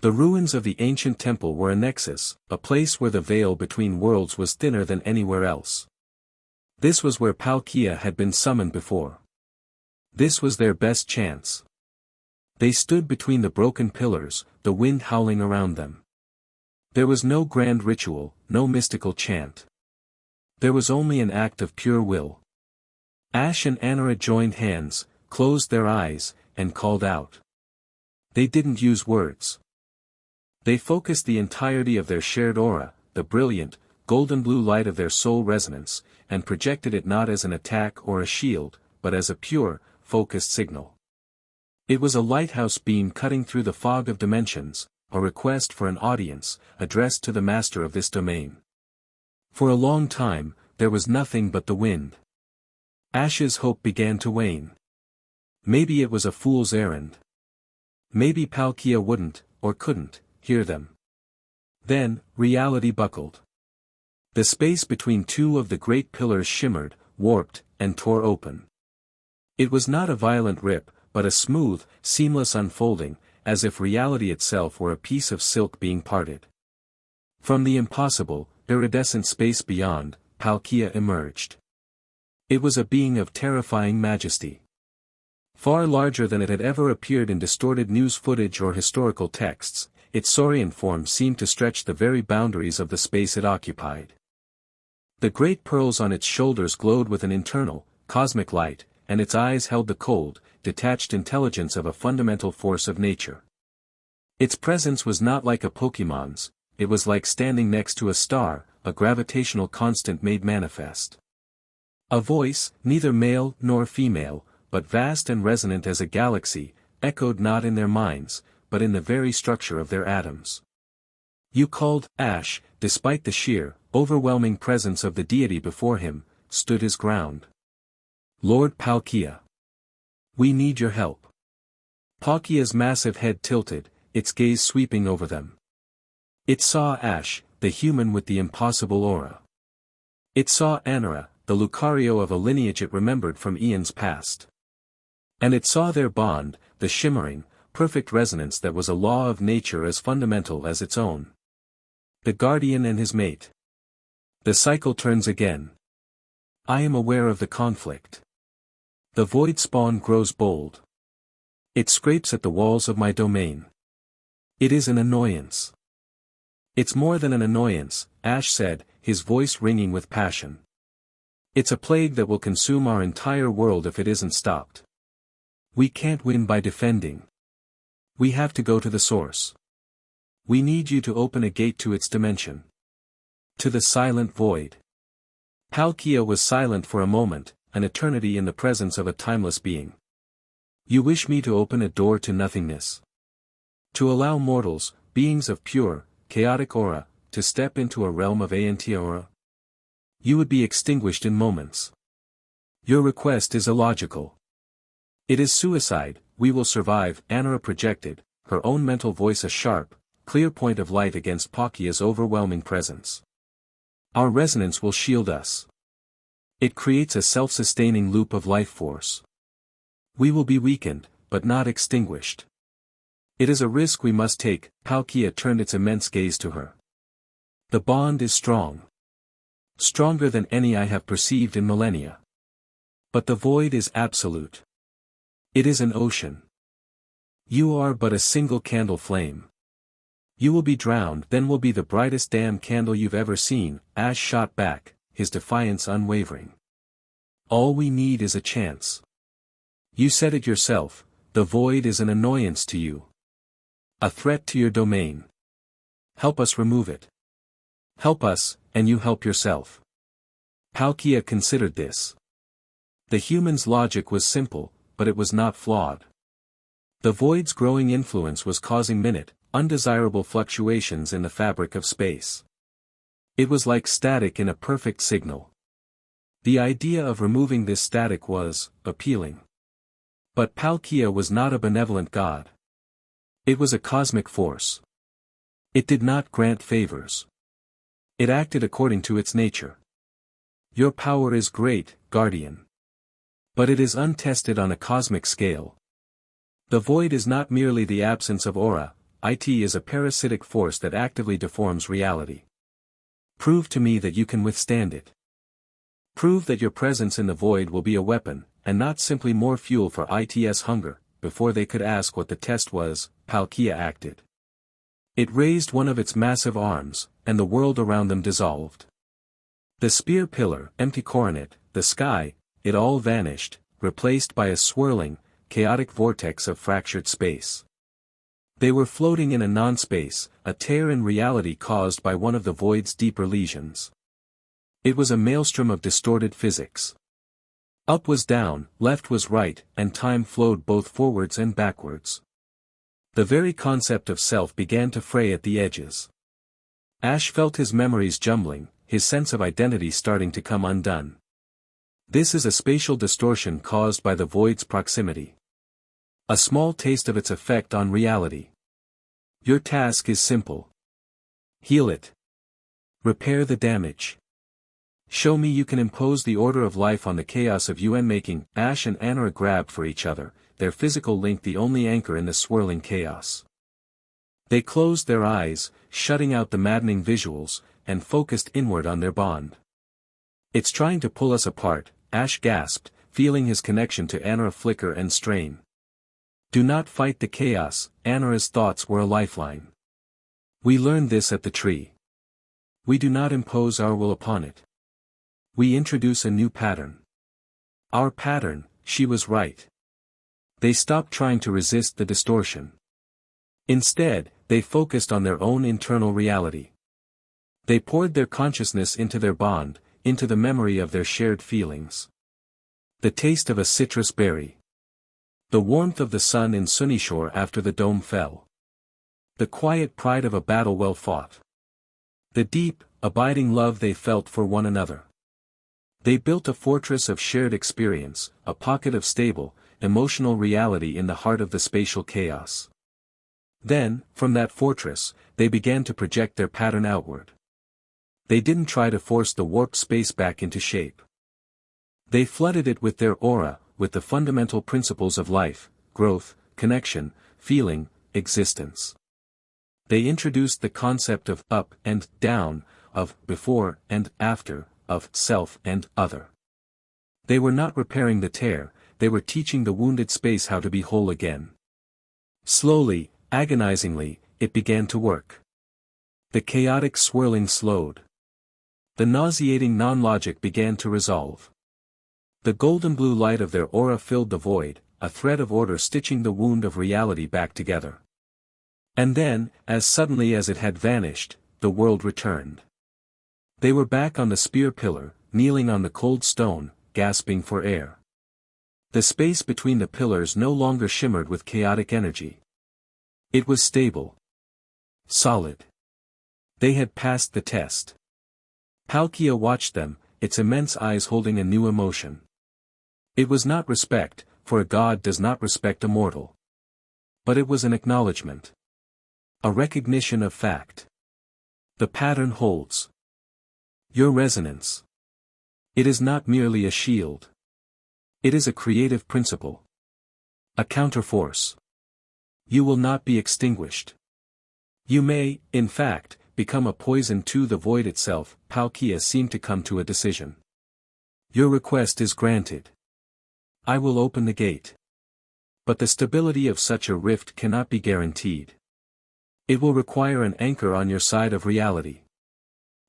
Speaker 1: The ruins of the ancient temple were a nexus, a place where the veil between worlds was thinner than anywhere else. This was where Palkia had been summoned before. This was their best chance. They stood between the broken pillars, the wind howling around them. There was no grand ritual, no mystical chant. There was only an act of pure will. Ash and Anara joined hands, closed their eyes, and called out. They didn't use words. They focused the entirety of their shared aura, the brilliant, golden blue light of their soul resonance, and projected it not as an attack or a shield, but as a pure, focused signal. It was a lighthouse beam cutting through the fog of dimensions, a request for an audience, addressed to the master of this domain. For a long time, there was nothing but the wind. Ash's hope began to wane. Maybe it was a fool's errand. Maybe Palkia wouldn't, or couldn't, hear them. Then, reality buckled. The space between two of the great pillars shimmered, warped, and tore open. It was not a violent rip, but a smooth, seamless unfolding, as if reality itself were a piece of silk being parted. From the impossible, iridescent space beyond, Palkia emerged. It was a being of terrifying majesty. Far larger than it had ever appeared in distorted news footage or historical texts, its saurian form seemed to stretch the very boundaries of the space it occupied. The great pearls on its shoulders glowed with an internal, cosmic light, and its eyes held the cold, detached intelligence of a fundamental force of nature. Its presence was not like a Pokémon's, it was like standing next to a star, a gravitational constant made manifest. A voice, neither male nor female, but vast and resonant as a galaxy, echoed not in their minds, but in the very structure of their atoms. You called. Ash, despite the sheer, overwhelming presence of the deity before him, stood his ground. Lord Palkia. We need your help. Palkia's massive head tilted, its gaze sweeping over them. It saw Ash, the human with the impossible aura. It saw Anara, the Lucario of a lineage it remembered from eons past. And it saw their bond, the shimmering, perfect resonance that was a law of nature as fundamental as its own. The guardian and his mate. The cycle turns again. I am aware of the conflict. The void spawn grows bold. It scrapes at the walls of my domain. It is an annoyance. It's more than an annoyance, Ash said, his voice ringing with passion. It's a plague that will consume our entire world if it isn't stopped. We can't win by defending. We have to go to the source. We need you to open a gate to its dimension. To the silent void. Palkia was silent for a moment, an eternity in the presence of a timeless being. You wish me to open a door to nothingness? To allow mortals, beings of pure, chaotic aura, to step into a realm of Aeontia aura? You would be extinguished in moments. Your request is illogical. It is suicide. We will survive, Anara projected, her own mental voice a sharp, clear point of light against Palkia's overwhelming presence. Our resonance will shield us. It creates a self-sustaining loop of life force. We will be weakened, but not extinguished. It is a risk we must take. Palkia turned its immense gaze to her. The bond is strong. Stronger than any I have perceived in millennia. But the void is absolute. It is an ocean. You are but a single candle flame. You will be drowned, then will be the brightest damn candle you've ever seen. Ash shot back, his defiance unwavering. All we need is a chance. You said it yourself, the void is an annoyance to you. A threat to your domain. Help us remove it. Help us, and you help yourself. Palkia considered this. The human's logic was simple, but it was not flawed. The void's growing influence was causing undesirable fluctuations in the fabric of space. It was like static in a perfect signal. The idea of removing this static was appealing. But Palkia was not a benevolent god. It was a cosmic force. It did not grant favors. It acted according to its nature. Your power is great, Guardian. But it is untested on a cosmic scale. The void is not merely the absence of aura, it is a parasitic force that actively deforms reality. Prove to me that you can withstand it. Prove that your presence in the void will be a weapon, and not simply more fuel for its hunger. Before they could ask what the test was, Palkia acted. It raised one of its massive arms, and the world around them dissolved. The spear pillar, empty coronet, the sky, it all vanished, replaced by a swirling, chaotic vortex of fractured space. They were floating in a non-space, a tear in reality caused by one of the void's deeper lesions. It was a maelstrom of distorted physics. Up was down, left was right, and time flowed both forwards and backwards. The very concept of self began to fray at the edges. Ash felt his memories jumbling, his sense of identity starting to come undone. This is a spatial distortion caused by the void's proximity. A small taste of its effect on reality. Your task is simple. Heal it. Repair the damage. Show me you can impose the order of life on the chaos of UN making. Ash and Anora grabbed for each other, their physical link the only anchor in the swirling chaos. They closed their eyes, shutting out the maddening visuals, and focused inward on their bond. It's trying to pull us apart, Ash gasped, feeling his connection to Anora flicker and strain. Do not fight the chaos, Anora's thoughts were a lifeline. We learned this at the tree. We do not impose our will upon it. We introduce a new pattern. Our pattern, she was right. They stopped trying to resist the distortion. Instead, they focused on their own internal reality. They poured their consciousness into their bond, into the memory of their shared feelings. The taste of a citrus berry. The warmth of the sun in Sunnishore after the dome fell. The quiet pride of a battle well fought. The deep, abiding love they felt for one another. They built a fortress of shared experience, a pocket of stable, emotional reality in the heart of the spatial chaos. Then, from that fortress, they began to project their pattern outward. They didn't try to force the warped space back into shape. They flooded it with their aura, with the fundamental principles of life, growth, connection, feeling, existence. They introduced the concept of up and down, of before and after, of self and other. They were not repairing the tear, they were teaching the wounded space how to be whole again. Slowly, agonizingly, it began to work. The chaotic swirling slowed. The nauseating non-logic began to resolve. The golden blue light of their aura filled the void, a thread of order stitching the wound of reality back together. And then, as suddenly as it had vanished, the world returned. They were back on the spear pillar, kneeling on the cold stone, gasping for air. The space between the pillars no longer shimmered with chaotic energy. It was stable. Solid. They had passed the test. Palkia watched them, its immense eyes holding a new emotion. It was not respect, for a god does not respect a mortal. But it was an acknowledgement. A recognition of fact. The pattern holds. Your resonance. It is not merely a shield. It is a creative principle. A counterforce. You will not be extinguished. You may, in fact, become a poison to the void itself. Palkia seemed to come to a decision. Your request is granted. I will open the gate. But the stability of such a rift cannot be guaranteed. It will require an anchor on your side of reality.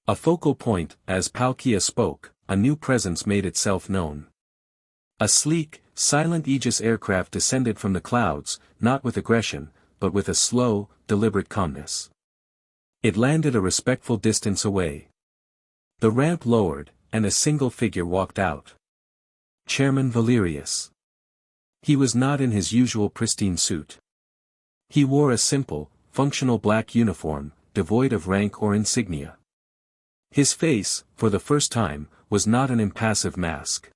Speaker 1: A focal point. As Palkia spoke, a new presence made itself known. A sleek, silent Aegis aircraft descended from the clouds, not with aggression, but with a slow, deliberate calmness. It landed a respectful distance away. The ramp lowered, and a single figure walked out. Chairman Valerius. He was not in his usual pristine suit. He wore a simple, functional black uniform, devoid of rank or insignia. His face, for the first time, was not an impassive mask.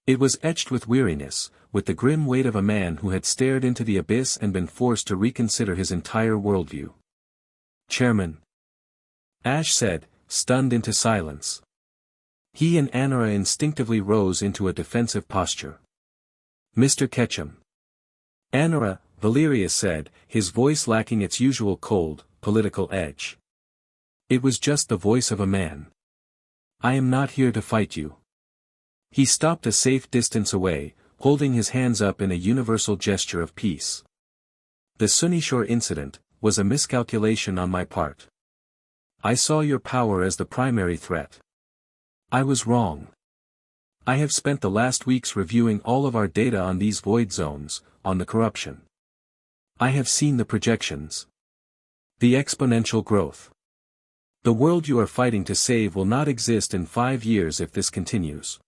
Speaker 1: It was etched with weariness, with the grim weight of a man who had stared into the abyss and been forced to reconsider his entire worldview. Chairman. Ash said, stunned into silence. He and Anara instinctively rose into a defensive posture. Mr. Ketchum. Anara, Valerius said, his voice lacking its usual cold, political edge. It was just the voice of a man. I am not here to fight you. He stopped a safe distance away, holding his hands up in a universal gesture of peace. The Sunnishore incident was a miscalculation on my part. I saw your power as the primary threat. I was wrong. I have spent the last weeks reviewing all of our data on these void zones, on the corruption. I have seen the projections. The exponential growth. The world you are fighting to save will not exist in 5 years if this continues.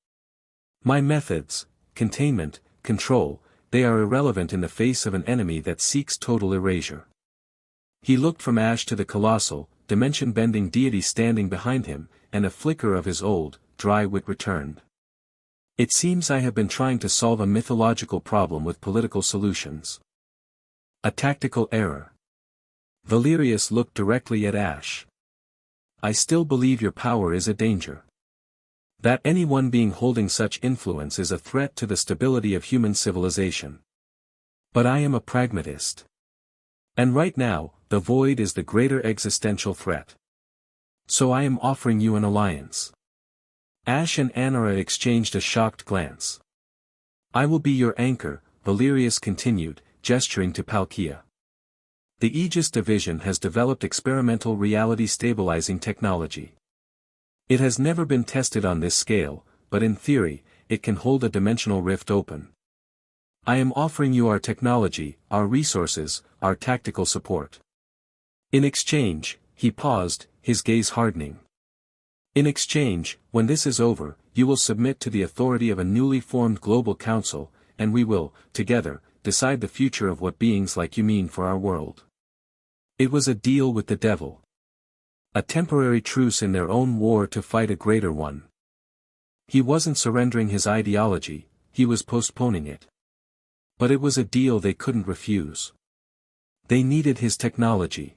Speaker 1: My methods, containment, control, they are irrelevant in the face of an enemy that seeks total erasure. He looked from Ash to the colossal, dimension-bending deity standing behind him, and a flicker of his old, dry wit returned. It seems I have been trying to solve a mythological problem with political solutions. A tactical error. Valerius looked directly at Ash. I still believe your power is a danger. That any one being holding such influence is a threat to the stability of human civilization. But I am a pragmatist. And right now, the void is the greater existential threat. So I am offering you an alliance. Ash and Anara exchanged a shocked glance. I will be your anchor, Valerius continued, gesturing to Palkia. The Aegis division has developed experimental reality stabilizing technology. It has never been tested on this scale, but in theory, it can hold a dimensional rift open. I am offering you our technology, our resources, our tactical support. In exchange, he paused, his gaze hardening. In exchange, when this is over, you will submit to the authority of a newly formed global council, and we will, together, decide the future of what beings like you mean for our world. It was a deal with the devil. A temporary truce in their own war to fight a greater one. He wasn't surrendering his ideology, he was postponing it. But it was a deal they couldn't refuse. They needed his technology.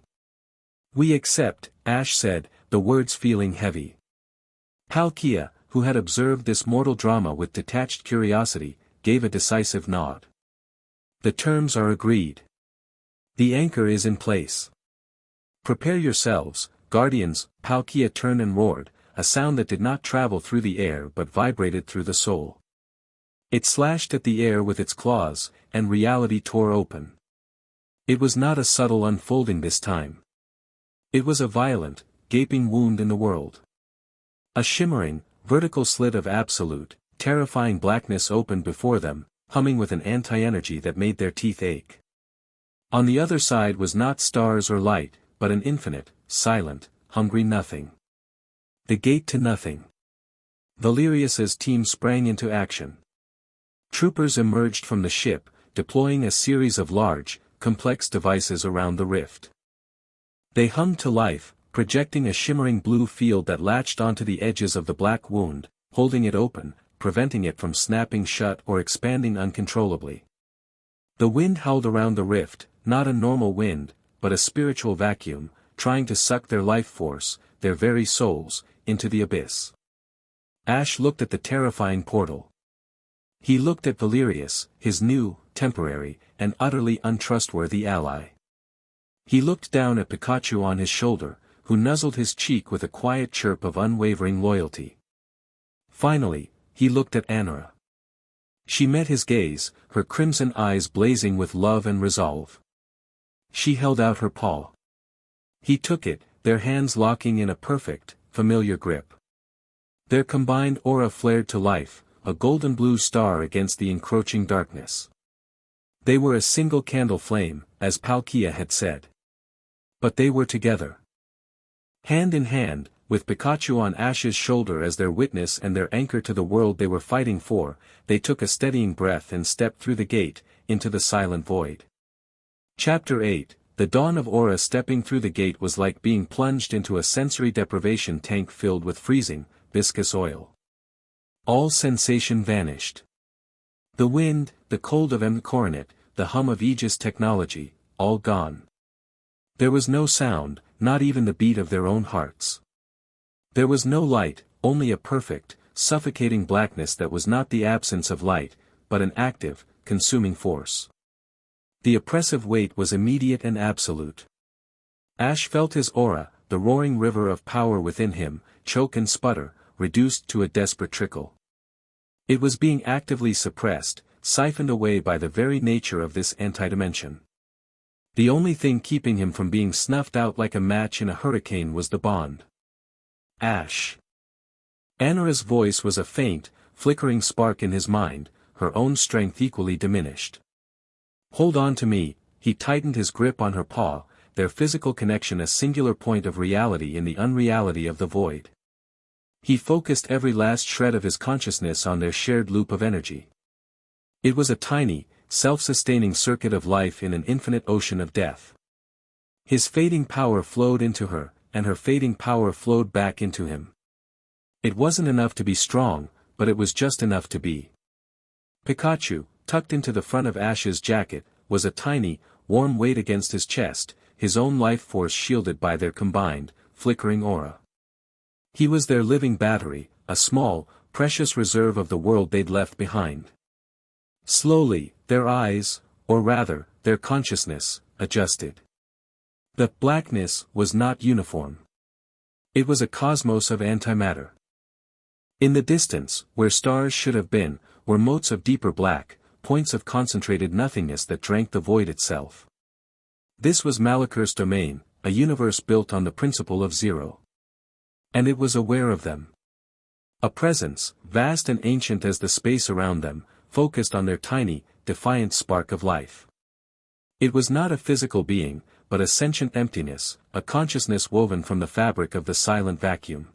Speaker 1: We accept, Ash said, the words feeling heavy. Palkia, who had observed this mortal drama with detached curiosity, gave a decisive nod. The terms are agreed. The anchor is in place. Prepare yourselves, Guardians. Palkia turned and roared, a sound that did not travel through the air but vibrated through the soul. It slashed at the air with its claws, and reality tore open. It was not a subtle unfolding this time. It was a violent, gaping wound in the world. A shimmering, vertical slit of absolute, terrifying blackness opened before them, humming with an anti-energy that made their teeth ache. On the other side was not stars or light, but an infinite, silent, hungry nothing. The gate to nothing. Valerius's team sprang into action. Troopers emerged from the ship, deploying a series of large, complex devices around the rift. They hummed to life, projecting a shimmering blue field that latched onto the edges of the black wound, holding it open, preventing it from snapping shut or expanding uncontrollably. The wind howled around the rift, not a normal wind, but a spiritual vacuum, trying to suck their life force, their very souls, into the abyss. Ash looked at the terrifying portal. He looked at Valerius, his new, temporary, and utterly untrustworthy ally. He looked down at Pikachu on his shoulder, who nuzzled his cheek with a quiet chirp of unwavering loyalty. Finally, he looked at Anora. She met his gaze, her crimson eyes blazing with love and resolve. She held out her paw. He took it, their hands locking in a perfect, familiar grip. Their combined aura flared to life, a golden blue star against the encroaching darkness. They were a single candle flame, as Palkia had said. But they were together. Hand in hand, with Pikachu on Ash's shoulder as their witness and their anchor to the world they were fighting for, they took a steadying breath and stepped through the gate, into the silent void. Chapter 8, The dawn of Aura. Stepping through the gate was like being plunged into a sensory deprivation tank filled with freezing, viscous oil. All sensation vanished. The wind, the cold of M. Coronet, the hum of Aegis technology, all gone. There was no sound, not even the beat of their own hearts. There was no light, only a perfect, suffocating blackness that was not the absence of light, but an active, consuming force. The oppressive weight was immediate and absolute. Ash felt his aura, the roaring river of power within him, choke and sputter, reduced to a desperate trickle. It was being actively suppressed, siphoned away by the very nature of this antidimension. The only thing keeping him from being snuffed out like a match in a hurricane was the bond. Ash. Anora's voice was a faint, flickering spark in his mind, her own strength equally diminished. Hold on to me, he tightened his grip on her paw, their physical connection a singular point of reality in the unreality of the void. He focused every last shred of his consciousness on their shared loop of energy. It was a tiny, self-sustaining circuit of life in an infinite ocean of death. His fading power flowed into her, and her fading power flowed back into him. It wasn't enough to be strong, but it was just enough to be. Pikachu, tucked into the front of Ash's jacket, was a tiny, warm weight against his chest, his own life force shielded by their combined, flickering aura. He was their living battery, a small, precious reserve of the world they'd left behind. Slowly, their eyes, or rather, their consciousness, adjusted. The blackness was not uniform. It was a cosmos of antimatter. In the distance, where stars should have been, were motes of deeper black, points of concentrated nothingness that drank the void itself. This was Malakur's domain, a universe built on the principle of zero. And it was aware of them. A presence, vast and ancient as the space around them, focused on their tiny, defiant spark of life. It was not a physical being, but a sentient emptiness, a consciousness woven from the fabric of the silent vacuum.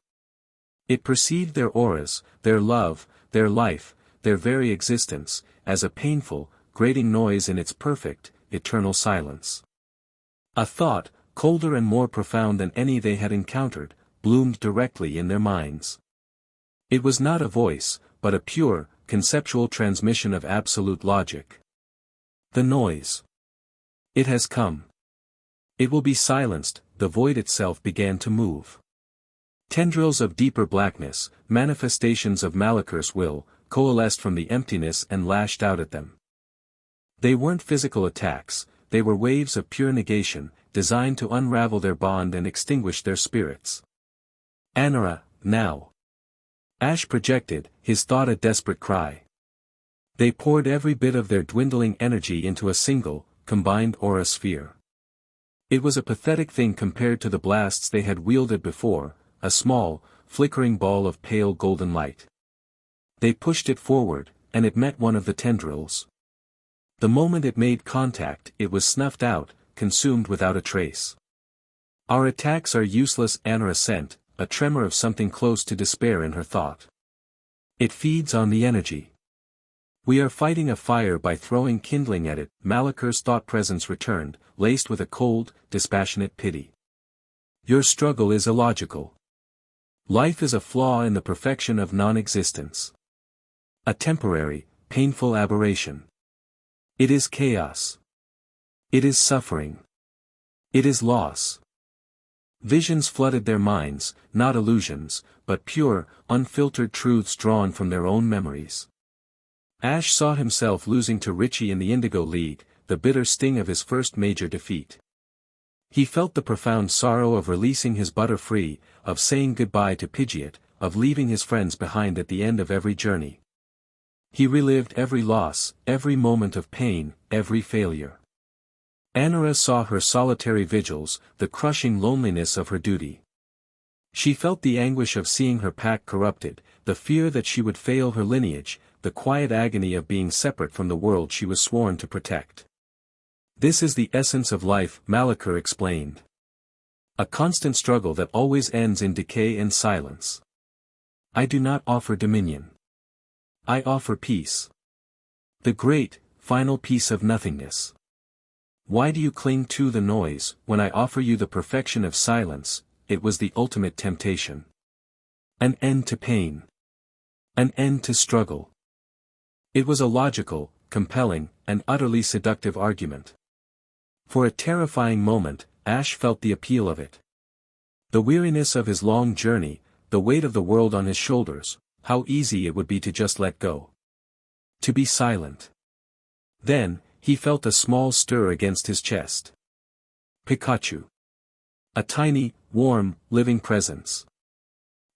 Speaker 1: It perceived their auras, their love, their life, their very existence, as a painful, grating noise in its perfect, eternal silence. A thought, colder and more profound than any they had encountered, bloomed directly in their minds. It was not a voice, but a pure, conceptual transmission of absolute logic. The noise. It has come. It will be silenced. The void itself began to move. Tendrils of deeper blackness, manifestations of Malakur's will, coalesced from the emptiness and lashed out at them. They weren't physical attacks, they were waves of pure negation, designed to unravel their bond and extinguish their spirits. Anora, now. Ash projected, his thought a desperate cry. They poured every bit of their dwindling energy into a single, combined aura sphere. It was a pathetic thing compared to the blasts they had wielded before, a small, flickering ball of pale golden light. They pushed it forward, and it met one of the tendrils. The moment it made contact, it was snuffed out, consumed without a trace. Our attacks are useless, Anora sent, a tremor of something close to despair in her thought. It feeds on the energy. We are fighting a fire by throwing kindling at it. Malakur's thought presence returned, laced with a cold, dispassionate pity. Your struggle is illogical. Life is a flaw in the perfection of non-existence. A temporary, painful aberration. It is chaos. It is suffering. It is loss. Visions flooded their minds, not illusions, but pure, unfiltered truths drawn from their own memories. Ash saw himself losing to Richie in the Indigo League, the bitter sting of his first major defeat. He felt the profound sorrow of releasing his butter free, of saying goodbye to Pidgeot, of leaving his friends behind at the end of every journey. He relived every loss, every moment of pain, every failure. Anora saw her solitary vigils, the crushing loneliness of her duty. She felt the anguish of seeing her pack corrupted, the fear that she would fail her lineage, the quiet agony of being separate from the world she was sworn to protect. This is the essence of life, Malachor explained. A constant struggle that always ends in decay and silence. I do not offer dominion. I offer peace. The great, final peace of nothingness. Why do you cling to the noise, when I offer you the perfection of silence? It was the ultimate temptation. An end to pain. An end to struggle. It was a logical, compelling, and utterly seductive argument. For a terrifying moment, Ash felt the appeal of it. The weariness of his long journey, the weight of the world on his shoulders, how easy it would be to just let go. To be silent. Then, he felt a small stir against his chest. Pikachu. A tiny, warm, living presence.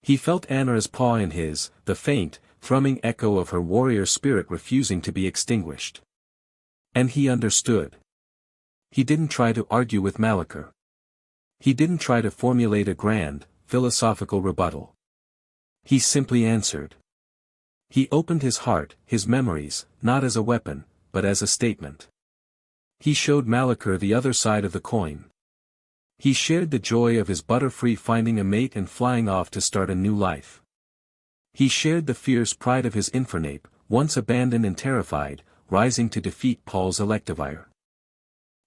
Speaker 1: He felt Anora's paw in his, the faint, thrumming echo of her warrior spirit refusing to be extinguished. And he understood. He didn't try to argue with Malachor. He didn't try to formulate a grand, philosophical rebuttal. He simply answered. He opened his heart, his memories, not as a weapon, but as a statement. He showed Malachor the other side of the coin. He shared the joy of his Butterfree finding a mate and flying off to start a new life. He shared the fierce pride of his Infernape, once abandoned and terrified, rising to defeat Paul's Electivire.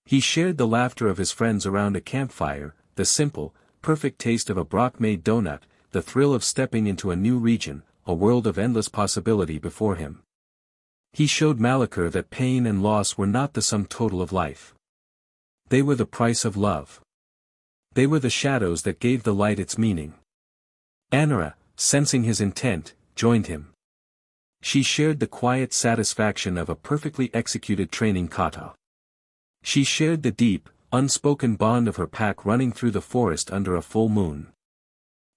Speaker 1: He shared the laughter of his friends around a campfire, the simple, perfect taste of a Brock-made donut, the thrill of stepping into a new region, a world of endless possibility before him. He showed Malachor that pain and loss were not the sum total of life. They were the price of love. They were the shadows that gave the light its meaning. Anora, sensing his intent, joined him. She shared the quiet satisfaction of a perfectly executed training kata. She shared the deep, unspoken bond of her pack running through the forest under a full moon.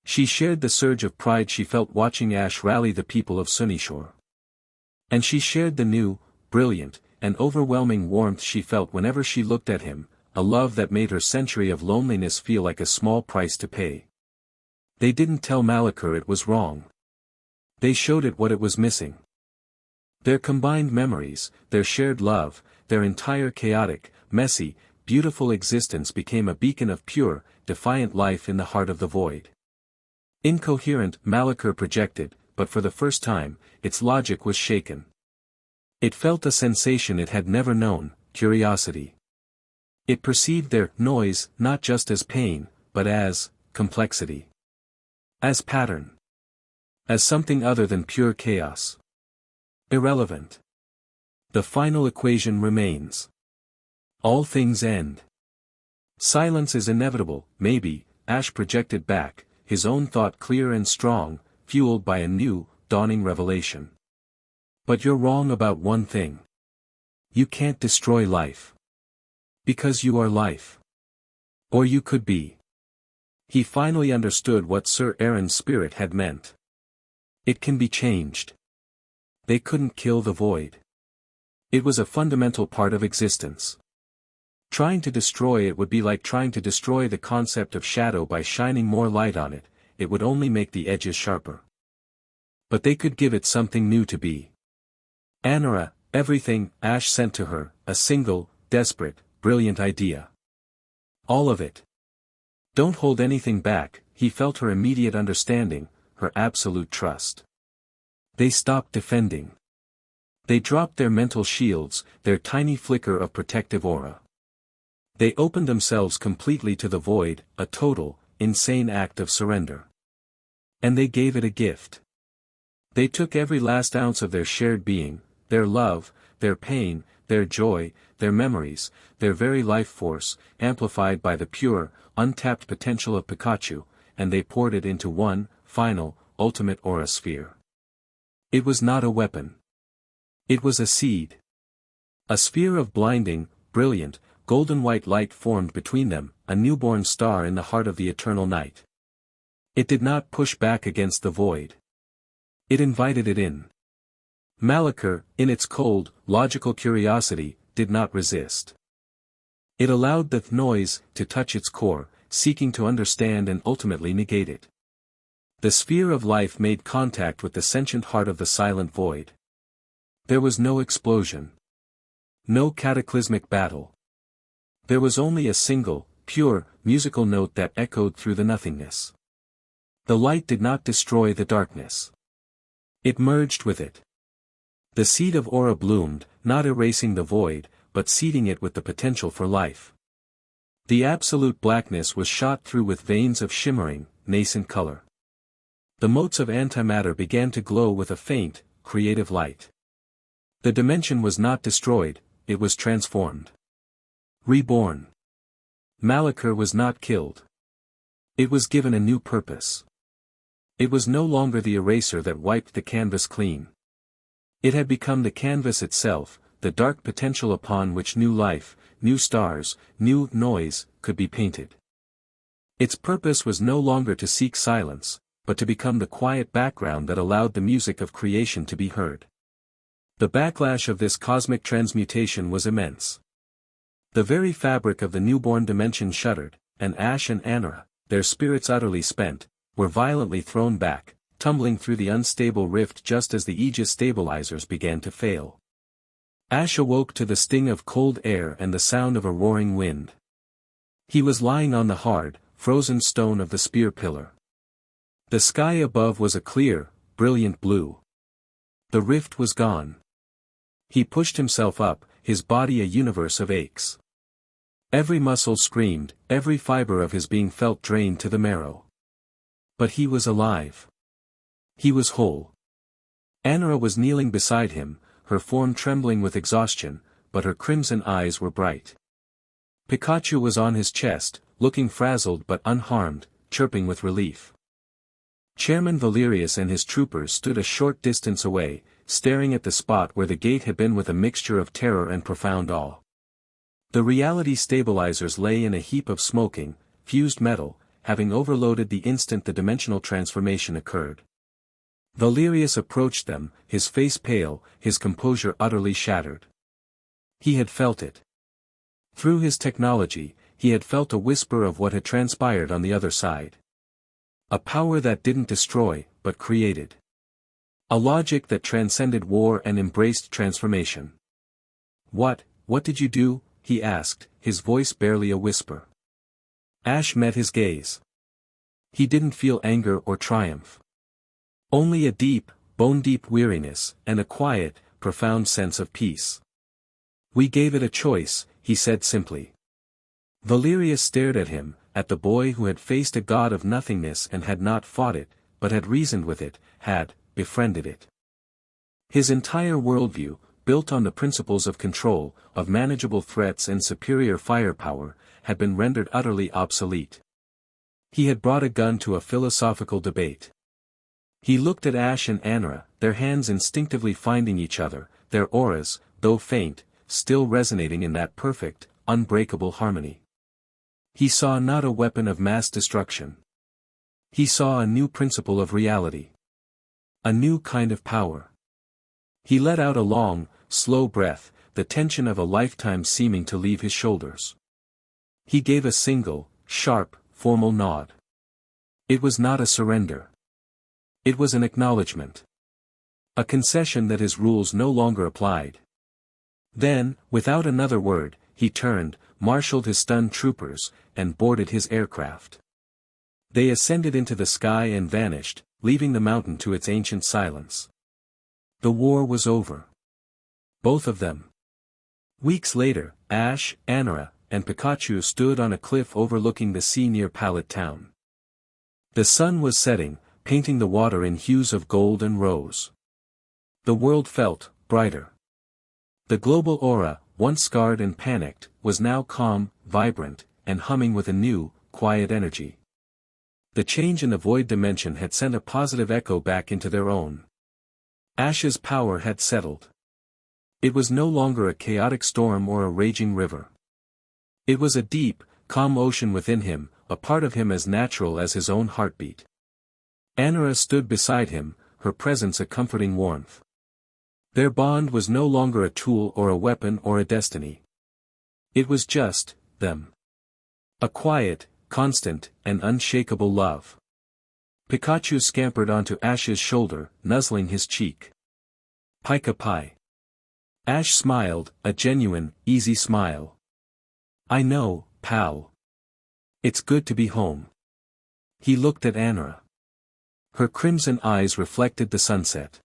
Speaker 1: She shared the surge of pride she felt watching Ash rally the people of Sunnyshoire. And she shared the new, brilliant, and overwhelming warmth she felt whenever she looked at him, a love that made her century of loneliness feel like a small price to pay. They didn't tell Malachor it was wrong. They showed it what it was missing. Their combined memories, their shared love, their entire chaotic, messy, beautiful existence became a beacon of pure, defiant life in the heart of the void. Incoherent, Malachor projected, but for the first time, its logic was shaken. It felt a sensation it had never known, curiosity. It perceived their noise not just as pain, but as complexity. As pattern. As something other than pure chaos. Irrelevant. The final equation remains. All things end. Silence is inevitable, maybe, Ash projected back, his own thought clear and strong, fueled by a new, dawning revelation. But you're wrong about one thing. You can't destroy life. Because you are life. Or you could be. He finally understood what Sir Aaron's spirit had meant. It can be changed. They couldn't kill the void. It was a fundamental part of existence. Trying to destroy it would be like trying to destroy the concept of shadow by shining more light on it, it would only make the edges sharper. But they could give it something new to be. Anora, everything Ash sent to her, a single, desperate, brilliant idea. All of it. Don't hold anything back, he felt her immediate understanding, her absolute trust. They stopped defending. They dropped their mental shields, their tiny flicker of protective aura. They opened themselves completely to the void, a total, insane act of surrender. And they gave it a gift. They took every last ounce of their shared being, their love, their pain, their joy, their memories, their very life force, amplified by the pure, untapped potential of Pikachu, and they poured it into one, final, ultimate aura sphere. It was not a weapon. It was a seed. A sphere of blinding, brilliant, golden-white light formed between them, a newborn star in the heart of the eternal night. It did not push back against the void. It invited it in. Malachor, in its cold, logical curiosity, did not resist. It allowed the noise to touch its core, seeking to understand and ultimately negate it. The sphere of life made contact with the sentient heart of the silent void. There was no explosion. No cataclysmic battle. There was only a single, pure, musical note that echoed through the nothingness. The light did not destroy the darkness. It merged with it. The seed of aura bloomed, not erasing the void, but seeding it with the potential for life. The absolute blackness was shot through with veins of shimmering, nascent color. The motes of antimatter began to glow with a faint, creative light. The dimension was not destroyed, it was transformed. Reborn. Malachor was not killed. It was given a new purpose. It was no longer the eraser that wiped the canvas clean. It had become the canvas itself, the dark potential upon which new life, new stars, new noise, could be painted. Its purpose was no longer to seek silence, but to become the quiet background that allowed the music of creation to be heard. The backlash of this cosmic transmutation was immense. The very fabric of the newborn dimension shuddered, and Ash and Anara, their spirits utterly spent, were violently thrown back, tumbling through the unstable rift just as the Aegis stabilizers began to fail. Ash awoke to the sting of cold air and the sound of a roaring wind. He was lying on the hard, frozen stone of the spear pillar. The sky above was a clear, brilliant blue. The rift was gone. He pushed himself up, his body a universe of aches. Every muscle screamed, every fiber of his being felt drained to the marrow. But he was alive. He was whole. Anara was kneeling beside him, her form trembling with exhaustion, but her crimson eyes were bright. Pikachu was on his chest, looking frazzled but unharmed, chirping with relief. Chairman Valerius and his troopers stood a short distance away, staring at the spot where the gate had been with a mixture of terror and profound awe. The reality stabilizers lay in a heap of smoking, fused metal, having overloaded the instant the dimensional transformation occurred. Valerius approached them, his face pale, his composure utterly shattered. He had felt it. Through his technology, he had felt a whisper of what had transpired on the other side. A power that didn't destroy, but created. A logic that transcended war and embraced transformation. What did you do?" he asked, his voice barely a whisper. Ash met his gaze. He didn't feel anger or triumph. Only a deep, bone-deep weariness, and a quiet, profound sense of peace. "We gave it a choice," he said simply. Valerius stared at him, at the boy who had faced a god of nothingness and had not fought it, but had reasoned with it, had befriended it. His entire worldview, built on the principles of control, of manageable threats and superior firepower, had been rendered utterly obsolete. He had brought a gun to a philosophical debate. He looked at Ash and Anara, their hands instinctively finding each other, their auras, though faint, still resonating in that perfect, unbreakable harmony. He saw not a weapon of mass destruction. He saw a new principle of reality. A new kind of power. He let out a long, slow breath, the tension of a lifetime seeming to leave his shoulders. He gave a single, sharp, formal nod. It was not a surrender. It was an acknowledgement. A concession that his rules no longer applied. Then, without another word, he turned, marshaled his stunned troopers, and boarded his aircraft. They ascended into the sky and vanished, leaving the mountain to its ancient silence. The war was over. Both of them. Weeks later, Ash, Anara, and Pikachu stood on a cliff overlooking the sea near Pallet Town. The sun was setting, painting the water in hues of gold and rose. The world felt brighter. The global aura, once scarred and panicked, was now calm, vibrant, and humming with a new, quiet energy. The change in the void dimension had sent a positive echo back into their own. Ash's power had settled. It was no longer a chaotic storm or a raging river. It was a deep, calm ocean within him, a part of him as natural as his own heartbeat. Anura stood beside him, her presence a comforting warmth. Their bond was no longer a tool or a weapon or a destiny. It was just, them. A quiet, constant, and unshakable love. Pikachu scampered onto Ash's shoulder, nuzzling his cheek. Pika Pi. Ash smiled, a genuine, easy smile. I know, pal. It's good to be home. He looked at Anura. Her crimson eyes reflected the sunset.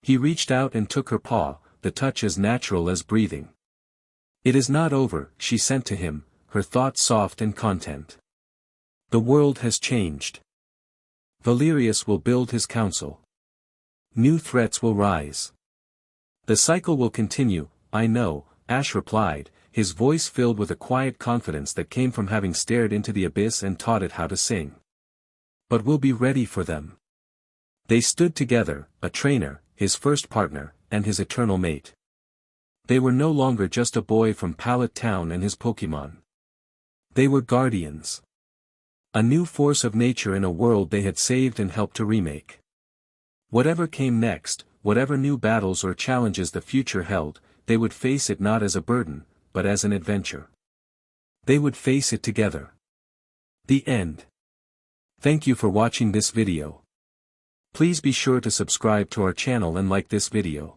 Speaker 1: He reached out and took her paw, the touch as natural as breathing. It is not over, she sent to him, her thoughts soft and content. The world has changed. Valerius will build his council. New threats will rise. The cycle will continue, I know, Ash replied, his voice filled with a quiet confidence that came from having stared into the abyss and taught it how to sing. But we'll be ready for them. They stood together, a trainer, his first partner, and his eternal mate. They were no longer just a boy from Pallet Town and his Pokémon. They were guardians. A new force of nature in a world they had saved and helped to remake. Whatever came next, whatever new battles or challenges the future held, they would face it not as a burden, but as an adventure. They would face it together. The end. Thank you for watching this video. Please be sure to subscribe to our channel and like this video.